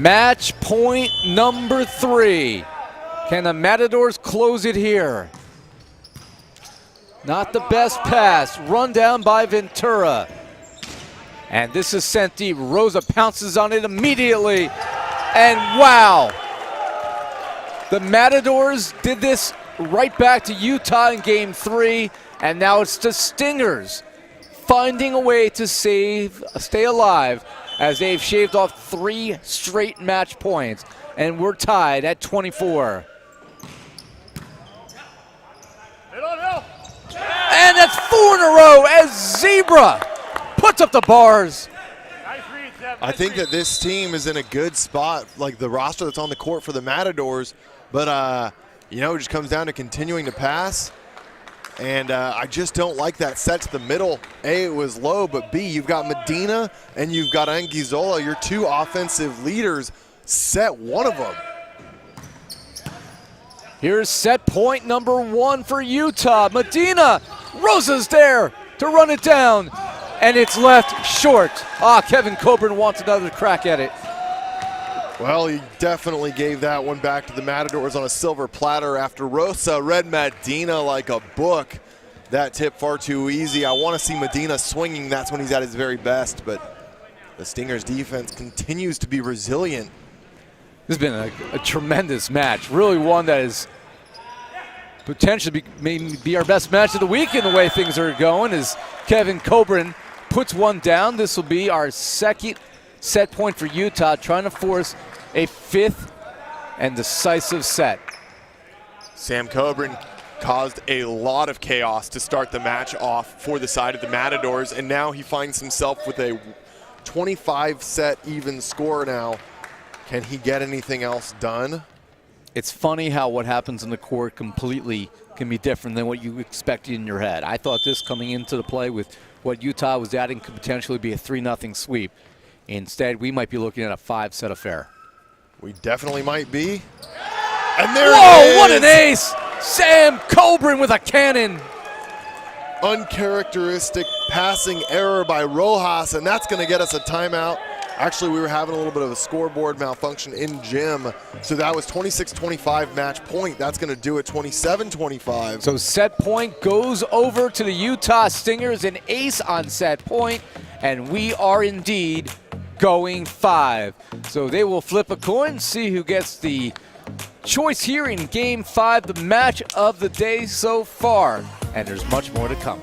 Match point number 3. Can the Matadors close it here? Not the best pass. Run down by Ventura. And this is sent deep. Rosa pounces on it immediately. And wow. The Matadors did this right back to Utah in game 3. And now it's the Stingers finding a way to stay alive as they've shaved off 3 straight match points. And we're tied at 24. And that's 4 in a row as Zebra puts up the bars. I think that this team is in a good spot, like the roster that's on the court for the Matadors. But, it just comes down to continuing to pass. And I just don't like that set to the middle. A, it was low, but B, you've got Medina and you've got Anguizzola, your 2 offensive leaders. Set one of them. Here's set point number 1 for Utah. Medina, Rosa's there to run it down, and it's left short. Kevin Coburn wants another crack at it. Well, he definitely gave that one back to the Matadors on a silver platter after Rosa read Medina like a book. That tip far too easy. I want to see Medina swinging. That's when he's at his very best, but the Stingers defense continues to be resilient. This has been a tremendous match. Really one that is potentially maybe be our best match of the week in the way things are going as Kevin Coburn puts one down. This will be our second set point for Utah, trying to force a 5th and decisive set. Sam Coburn caused a lot of chaos to start the match off for the side of the Matadors, and now he finds himself with a 25-set even score now. Can he get anything else done? It's funny how what happens in the court completely can be different than what you expected in your head. I thought this coming into the play with what Utah was adding could potentially be a 3-0 sweep. Instead, we might be looking at a 5-set affair. We definitely might be. And there Whoa, it is! what an ace! Sam Coburn with a cannon. Uncharacteristic passing error by Rojas, and that's going to get us a timeout. Actually, we were having a little bit of a scoreboard malfunction in gym, so that was 26-25 match point. That's going to do it 27-25. So set point goes over to the Utah Stingers, an ace on set point, and we are indeed going 5. So they will flip a coin, see who gets the choice here in Game 5, the match of the day so far, and there's much more to come.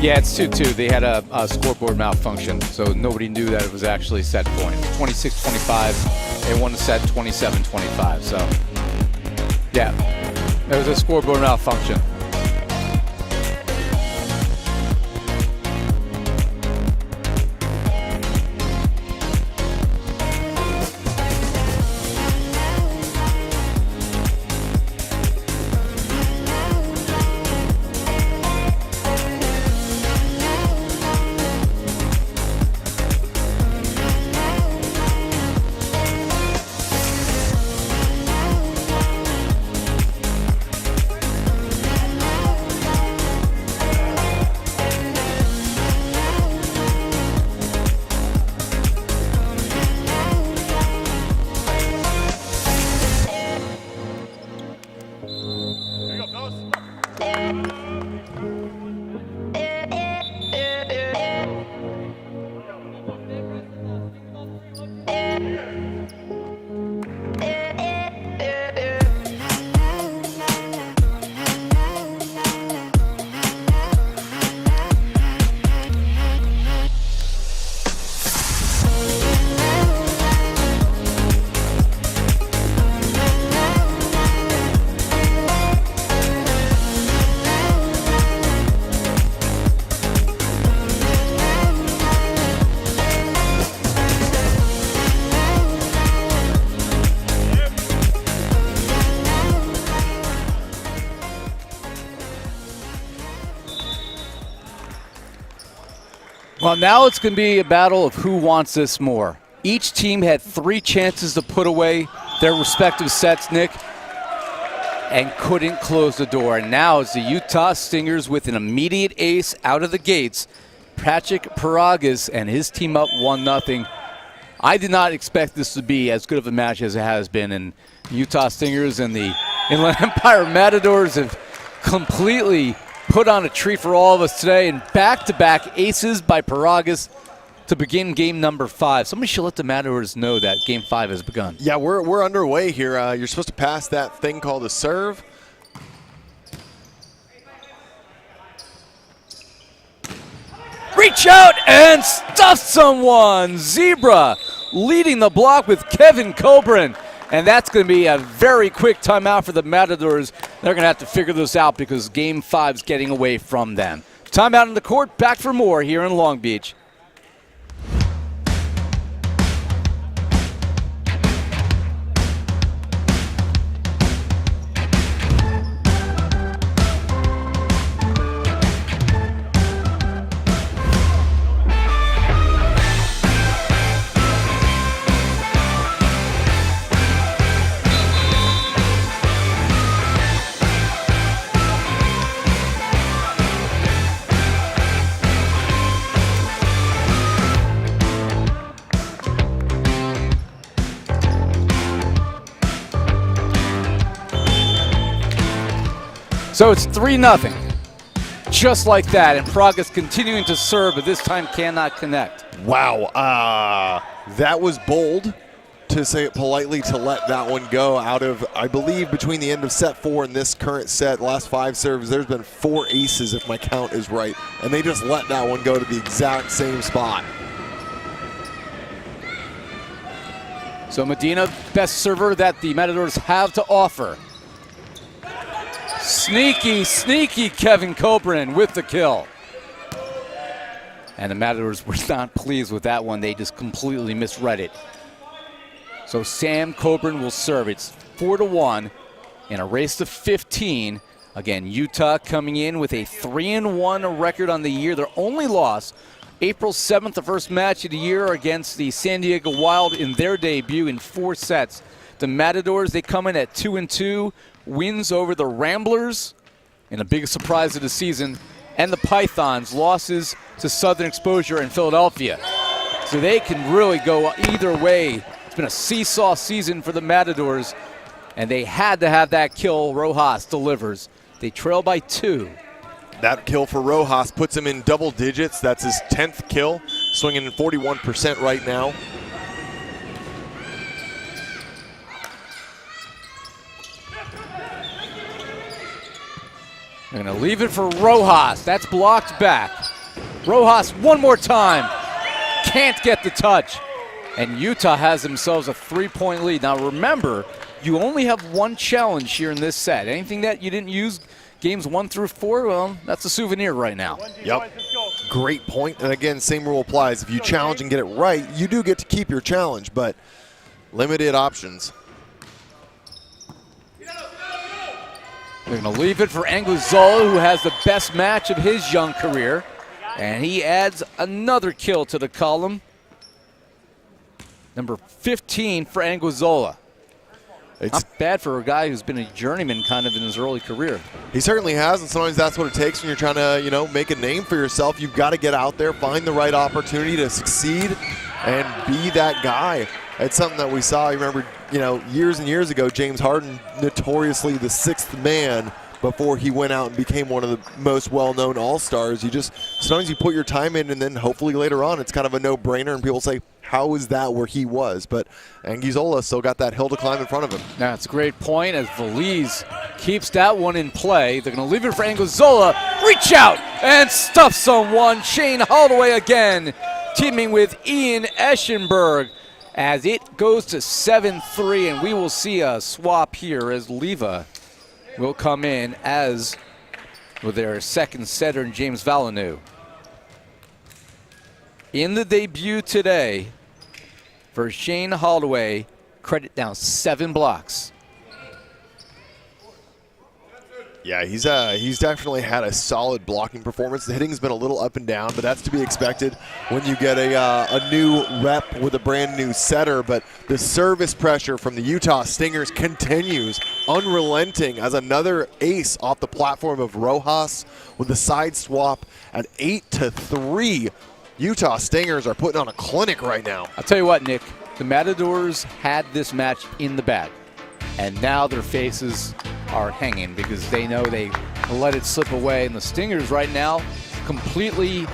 Yeah, it's 2-2. They had a scoreboard malfunction, so nobody knew that it was actually set point. 26-25. They won the set 27-25. So, yeah, there was a scoreboard malfunction. Well, now it's going to be a battle of who wants this more. Each team had 3 chances to put away their respective sets, Nick, and couldn't close the door. And now it's the Utah Stingers with an immediate ace out of the gates. Patrick Paragas and his team up 1-0. I did not expect this to be as good of a match as it has been, and Utah Stingers and the Inland Empire Matadors have completely put on a treat for all of us today, and back-to-back aces by Paragas to begin game number 5. Somebody should let the Matadors know that game 5 has begun. Yeah, we're underway here. You're supposed to pass that thing called a serve. Reach out and stuff someone. Zebra leading the block with Kevin Coburn. And that's going to be a very quick timeout for the Matadors. They're going to have to figure this out because game 5's getting away from them. Timeout in the court. Back for more here in Long Beach. So it's 3-0, just like that, and Paragas continuing to serve, but this time cannot connect. Wow, that was bold, to say it politely, to let that one go out of, I believe, between the end of set 4 and this current set, last 5 serves, there's been 4 aces if my count is right, and they just let that one go to the exact same spot. So Medina, best server that the Matadors have to offer. Sneaky, sneaky Kevin Coburn with the kill. And the Matadors were not pleased with that one. They just completely misread it. So Sam Coburn will serve. It's 4-1 in a race to 15. Again, Utah coming in with a 3-1 record on the year. Their only loss, April 7th, the first match of the year against the San Diego Wild in their debut in 4 sets. The Matadors, they come in at 2-2. Wins over the Ramblers in a big surprise of the season, and the Pythons, losses to Southern Exposure and Philadelphia. So they can really go either way. It's been a seesaw season for the Matadors, and they had to have that kill. Rojas delivers. They trail by 2. That kill for Rojas puts him in double digits. That's his 10th kill, swinging in 41% right now. They're going to leave it for Rojas. That's blocked back. Rojas one more time. Can't get the touch. And Utah has themselves a 3-point lead. Now remember, you only have 1 challenge here in this set. Anything that you didn't use games 1 through 4, well, that's a souvenir right now. Yep. Great point. And again, same rule applies. If you challenge and get it right, you do get to keep your challenge, but limited options. They're going to leave it for Anguizzola, who has the best match of his young career. And he adds another kill to the column. Number 15 for Anguizzola. It's not bad for a guy who's been a journeyman kind of in his early career. He certainly has, and sometimes that's what it takes when you're trying to, make a name for yourself. You've got to get out there, find the right opportunity to succeed, and be that guy. It's something that we saw, you remember, years and years ago, James Harden, notoriously the 6th man before he went out and became one of the most well-known all-stars. Sometimes you put your time in, and then hopefully later on it's kind of a no-brainer, and people say, how is that where he was? But Anguizzola still got that hill to climb in front of him. That's a great point as Veliz keeps that one in play. They're going to leave it for Anguizzola. Reach out and stuff someone. Shane Holloway again, teaming with Ian Eschenberg as it goes to 7-3, and we will see a swap here as Leva will come in as with their second setter, James Valenu. In the debut today for Shane Holloway, credit down 7 blocks. Yeah, he's definitely had a solid blocking performance. The hitting's been a little up and down, but that's to be expected when you get a new rep with a brand new setter. But the service pressure from the Utah Stingers continues, unrelenting, as another ace off the platform of Rojas with the side swap at 8-3. Utah Stingers are putting on a clinic right now. I'll tell you what, Nick, the Matadors had this match in the bag, and now their faces are hanging because they know they let it slip away. And the Stingers right now, completely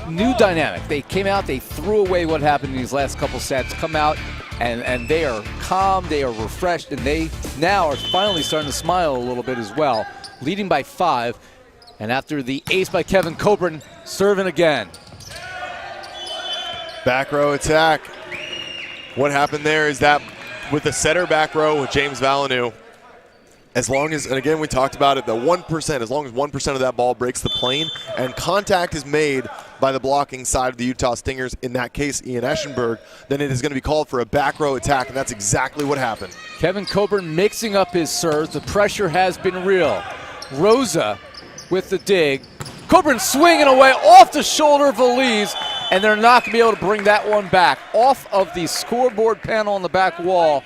new dynamic. They came out, they threw away what happened in these last couple sets, come out, and they are calm, they are refreshed, and they now are finally starting to smile a little bit as well, leading by 5. And after the ace by Kevin Coburn, serving again. Back row attack. What happened there is that with the setter back row with James Valenu, as long as, and again we talked about it, the 1%, as long as 1% of that ball breaks the plane and contact is made by the blocking side of the Utah Stingers, in that case Ian Eschenberg, then it is going to be called for a back row attack, and that's exactly what happened. Kevin Coburn mixing up his serves. The pressure has been real. Rosa with the dig. Coburn swinging away off the shoulder of Elise, and they're not going to be able to bring that one back. Off of the scoreboard panel on the back wall.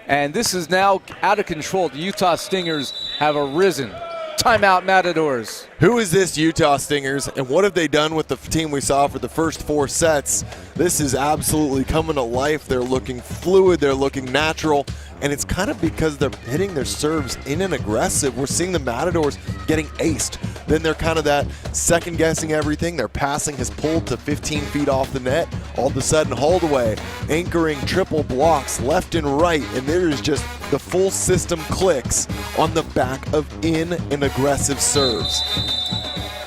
And this is now out of control. The Utah Stingers have arisen. Timeout, Matadors. Who is this Utah Stingers, and what have they done with the team we saw for the first 4 sets? This is absolutely coming to life. They're looking fluid, they're looking natural, and it's kind of because they're hitting their serves in and aggressive. We're seeing the Matadors getting aced. Then they're kind of that second-guessing everything. Their passing has pulled to 15 feet off the net. All of a sudden, Holdaway anchoring triple blocks left and right, and there is just the full system clicks on the back of in and aggressive serves.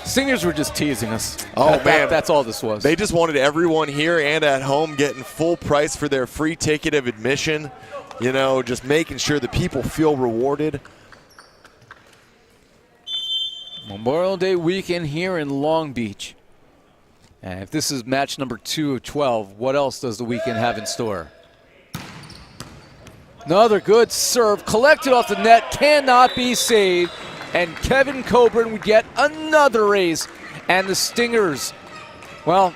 Stingers were just teasing us. Oh, man. That's all this was. They just wanted everyone here and at home getting full price for their free ticket of admission. You know, just making sure that people feel rewarded. Memorial Day weekend here in Long Beach. And if this is match number 2 of 12, what else does the weekend have in store? Another good serve, collected off the net, cannot be saved. And Kevin Coburn would get another ace. And the Stingers, well,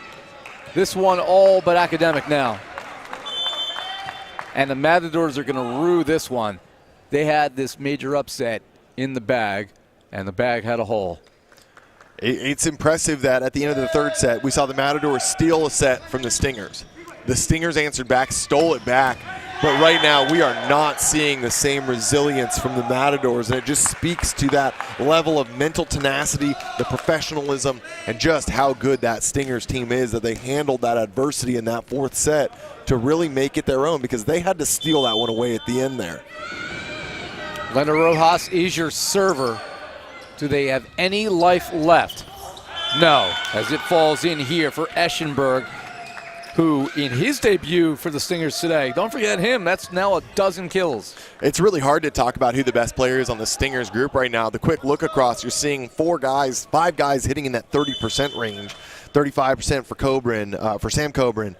this one all but academic now. And the Matadors are going to rue this one. They had this major upset in the bag, and the bag had a hole. It's impressive that at the end of the 3rd set, we saw the Matadors steal a set from the Stingers. The Stingers answered back, stole it back. But right now, we are not seeing the same resilience from the Matadors, and it just speaks to that level of mental tenacity, the professionalism, and just how good that Stingers team is, that they handled that adversity in that 4th set to really make it their own, because they had to steal that one away at the end there. Lena Rojas is your server. Do they have any life left? No, as it falls in here for Eschenberg, who in his debut for the Stingers today, don't forget him, that's now a 12 kills. It's really hard to talk about who the best player is on the Stingers group right now. The quick look across, you're seeing 5 guys hitting in that 30% range, 35% for Coburn, for Sam Coburn.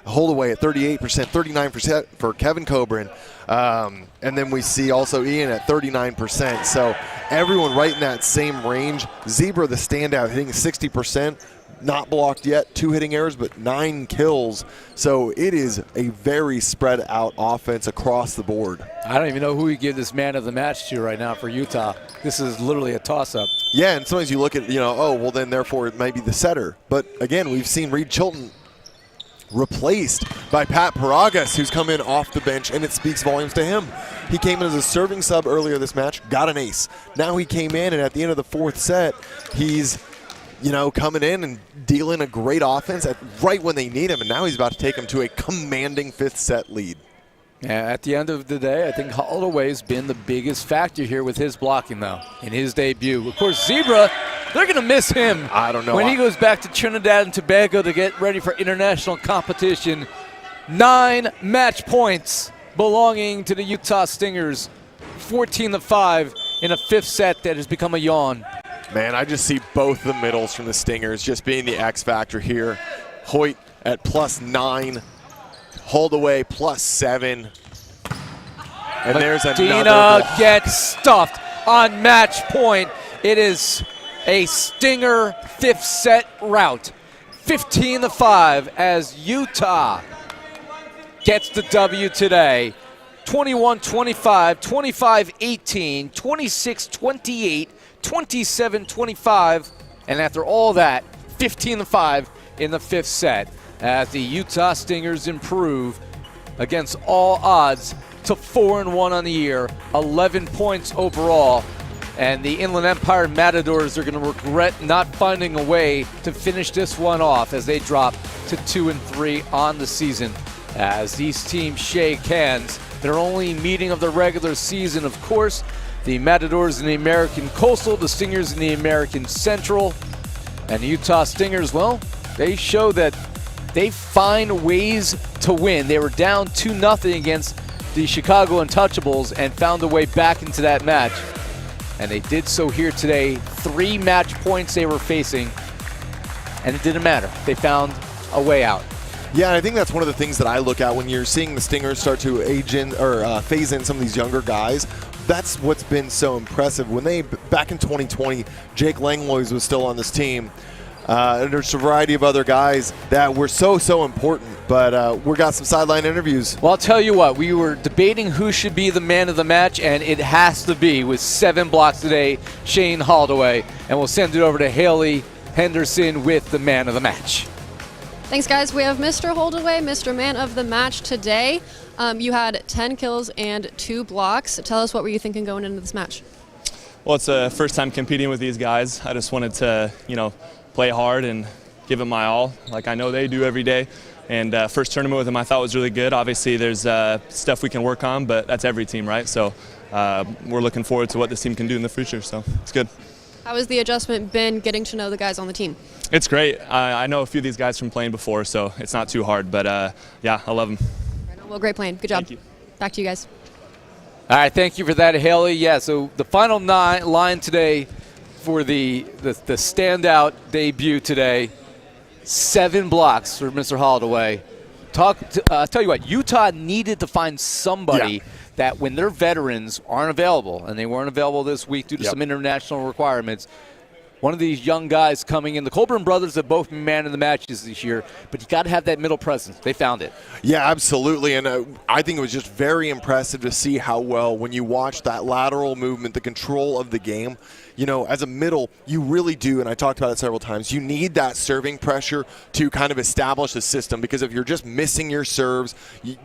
Holdaway at 38%, 39% for Kevin Coburn. And then we see also Ian at 39%. So everyone right in that same range. Zebra, the standout, hitting 60%. Not blocked yet, 2 hitting errors, but 9 kills. So it is a very spread out offense across the board. I don't even know who you give this man of the match to right now for Utah. This is literally a toss-up. Yeah, and sometimes you look at, oh, well then therefore it might be the setter. But again, we've seen Reed Chilton replaced by Pat Paragas, who's come in off the bench, and it speaks volumes to him. He came in as a serving sub earlier this match, got an ace. Now he came in, and at the end of the 4th set, he's coming in and dealing a great offense right when they need him, and now he's about to take them to a commanding 5th set lead. Yeah, at the end of the day, I think Holloway's been the biggest factor here with his blocking, though, in his debut. Of course, Zebra, they're going to miss him. I don't know. When he goes back to Trinidad and Tobago to get ready for international competition. 9 match points belonging to the Utah Stingers. 14-5 in a 5th set that has become a yawn. Man, I just see both the middles from the Stingers just being the X factor here. Hoyt at +9. Holdaway +7. And there's another. Dina gets stuffed. on match point. It is a Stinger fifth set rout. 15-5 as Utah gets the W today. 21-25, 25-18, 26-28, 27-25, and after all that, 15-5 in the fifth set as the Utah Stingers improve against all odds to 4-1 on the year, 11 points overall. And the Inland Empire Matadors are going to regret not finding a way to finish this one off as they drop to 2-3 on the season. As these teams shake hands, their only meeting of the regular season, of course, the Matadors in the American Coastal, the Stingers in the American Central. And the Utah Stingers, well, they show that they find ways to win. They were down 2-0 against the Chicago Untouchables and found a way back into that match. And they did so here today. 3 match points they were facing, and it didn't matter. They found a way out. Yeah, and I think that's one of the things that I look at when you're seeing the Stingers start to age in or phase in some of these younger guys. That's what's been so impressive. When they, back in 2020, Jake Langlois was still on this team. And there's a variety of other guys that were so important, but we got some sideline interviews. Well, I'll tell you what, we were debating who should be the man of the match, and it has to be, with 7 blocks today, Shane Holdaway. And we'll send it over to Haley Henderson with the man of the match. Thanks, guys. We have Mr. Holdaway, Mr. Man of the Match today. You had 10 kills and 2 blocks. Tell us, what were you thinking going into this match? Well, it's the first time competing with these guys. I just wanted to, play hard and give it my all, like I know they do every day. And first tournament with them I thought was really good. Obviously, there's stuff we can work on, but that's every team, right? So we're looking forward to what this team can do in the future, so it's good. How has the adjustment been getting to know the guys on the team? It's great. I know a few of these guys from playing before, so it's not too hard, but yeah, I love them. Well, great playing. Good job. Thank you. Back to you guys. All right, thank you for that, Haley. Yeah, so the final line today for the standout debut today, 7 blocks for Mr. Holdaway. Tell you what, Utah needed to find somebody that when their veterans aren't available, and they weren't available this week due to some international requirements, one of these young guys coming in. The Colburn brothers have both been man of the matches this year, but you got to have that middle presence. They found it. Yeah, absolutely. And I think it was just very impressive to see how well, when you watch that lateral movement, the control of the game, as a middle, you really do, and I talked about it several times, you need that serving pressure to kind of establish the system, because if you're just missing your serves,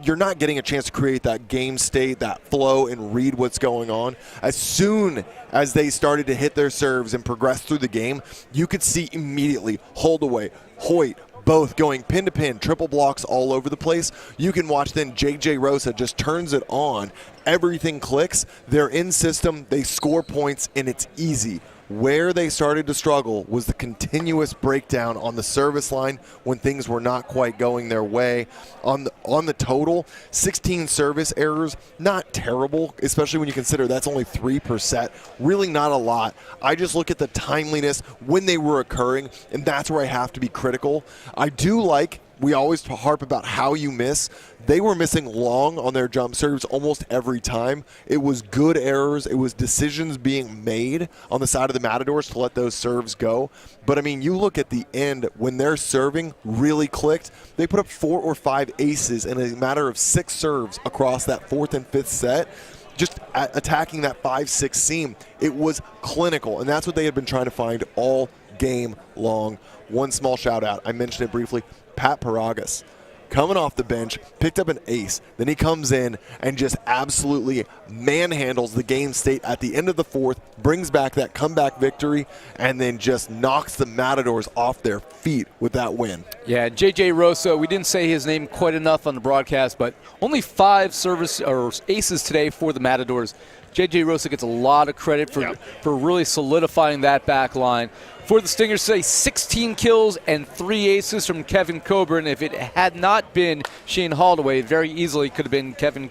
you're not getting a chance to create that game state, that flow, and read what's going on. As soon as they started to hit their serves and progress through the game, you could see immediately Holdaway, Hoyt, both going pin to pin, triple blocks all over the place. You can watch then JJ Rosa just turns it on. Everything clicks. They're in system. They score points, and it's easy. Where they started to struggle was the continuous breakdown on the service line when things were not quite going their way. On the total, 16 service errors, not terrible, especially when you consider that's only 3 per set. Really not a lot. I just look at the timeliness when they were occurring, and that's where I have to be critical. I do like, we always harp about how you miss. They were missing long on their jump serves almost every time. It was good errors. It was decisions being made on the side of the Matadors to let those serves go. But, I mean, you look at the end, when their serving really clicked, they put up 4 or 5 aces in a matter of 6 serves across that 4th and 5th set. Just attacking that 5-6 seam. It was clinical, and that's what they had been trying to find all game long. One small shout out, I mentioned it briefly, Pat Paragas, coming off the bench, picked up an ace. Then he comes in and just absolutely manhandles the game state at the end of the 4th, brings back that comeback victory, and then just knocks the Matadors off their feet with that win. Yeah, JJ Rosa, we didn't say his name quite enough on the broadcast, but only 5 service or aces today for the Matadors. JJ Rosa gets a lot of credit for really solidifying that back line. For the Stingers today, 16 kills and 3 aces from Kevin Coburn. If it had not been Shane Holdaway, it very easily could have been Kevin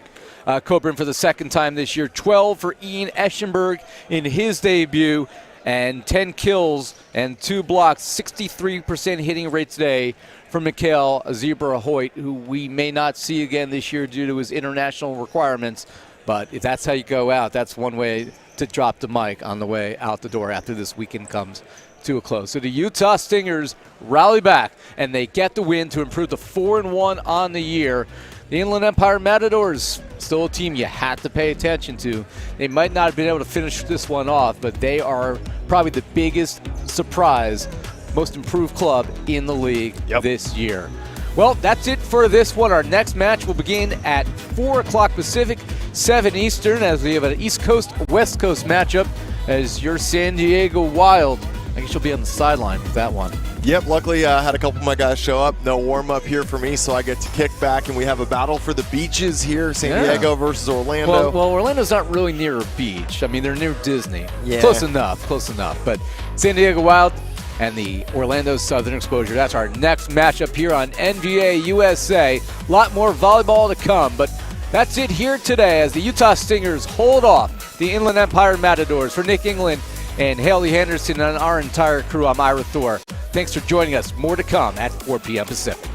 Coburn for the 2nd time this year. 12 for Ian Eschenberg in his debut, and 10 kills and 2 blocks. 63% hitting rate today for Mikhail Zebra Hoyt, who we may not see again this year due to his international requirements. But if that's how you go out, that's one way to drop the mic on the way out the door after this weekend comes to a close. So the Utah Stingers rally back, and they get the win to improve to 4-1 on the year. The Inland Empire Matadors, still a team you had to pay attention to. They might not have been able to finish this one off, but they are probably the biggest surprise, most improved club in the league this year. Well, that's it for this one. Our next match will begin at 4 o'clock Pacific, 7 Eastern, as we have an East Coast-West Coast matchup as your San Diego Wild. I guess you'll be on the sideline with that one. Yep, luckily I had a couple of my guys show up. No warm-up here for me, so I get to kick back, and we have a battle for the beaches here, San Diego versus Orlando. Well, Orlando's not really near a beach. I mean, they're near Disney. Yeah. Close enough. But San Diego Wild and the Orlando Southern Exposure. That's our next matchup here on NVA USA. A lot more volleyball to come, but that's it here today as the Utah Stingers hold off the Inland Empire Matadors. For Nick England and Haley Henderson and our entire crew, I'm Ira Thor. Thanks for joining us. More to come at 4 p.m. Pacific.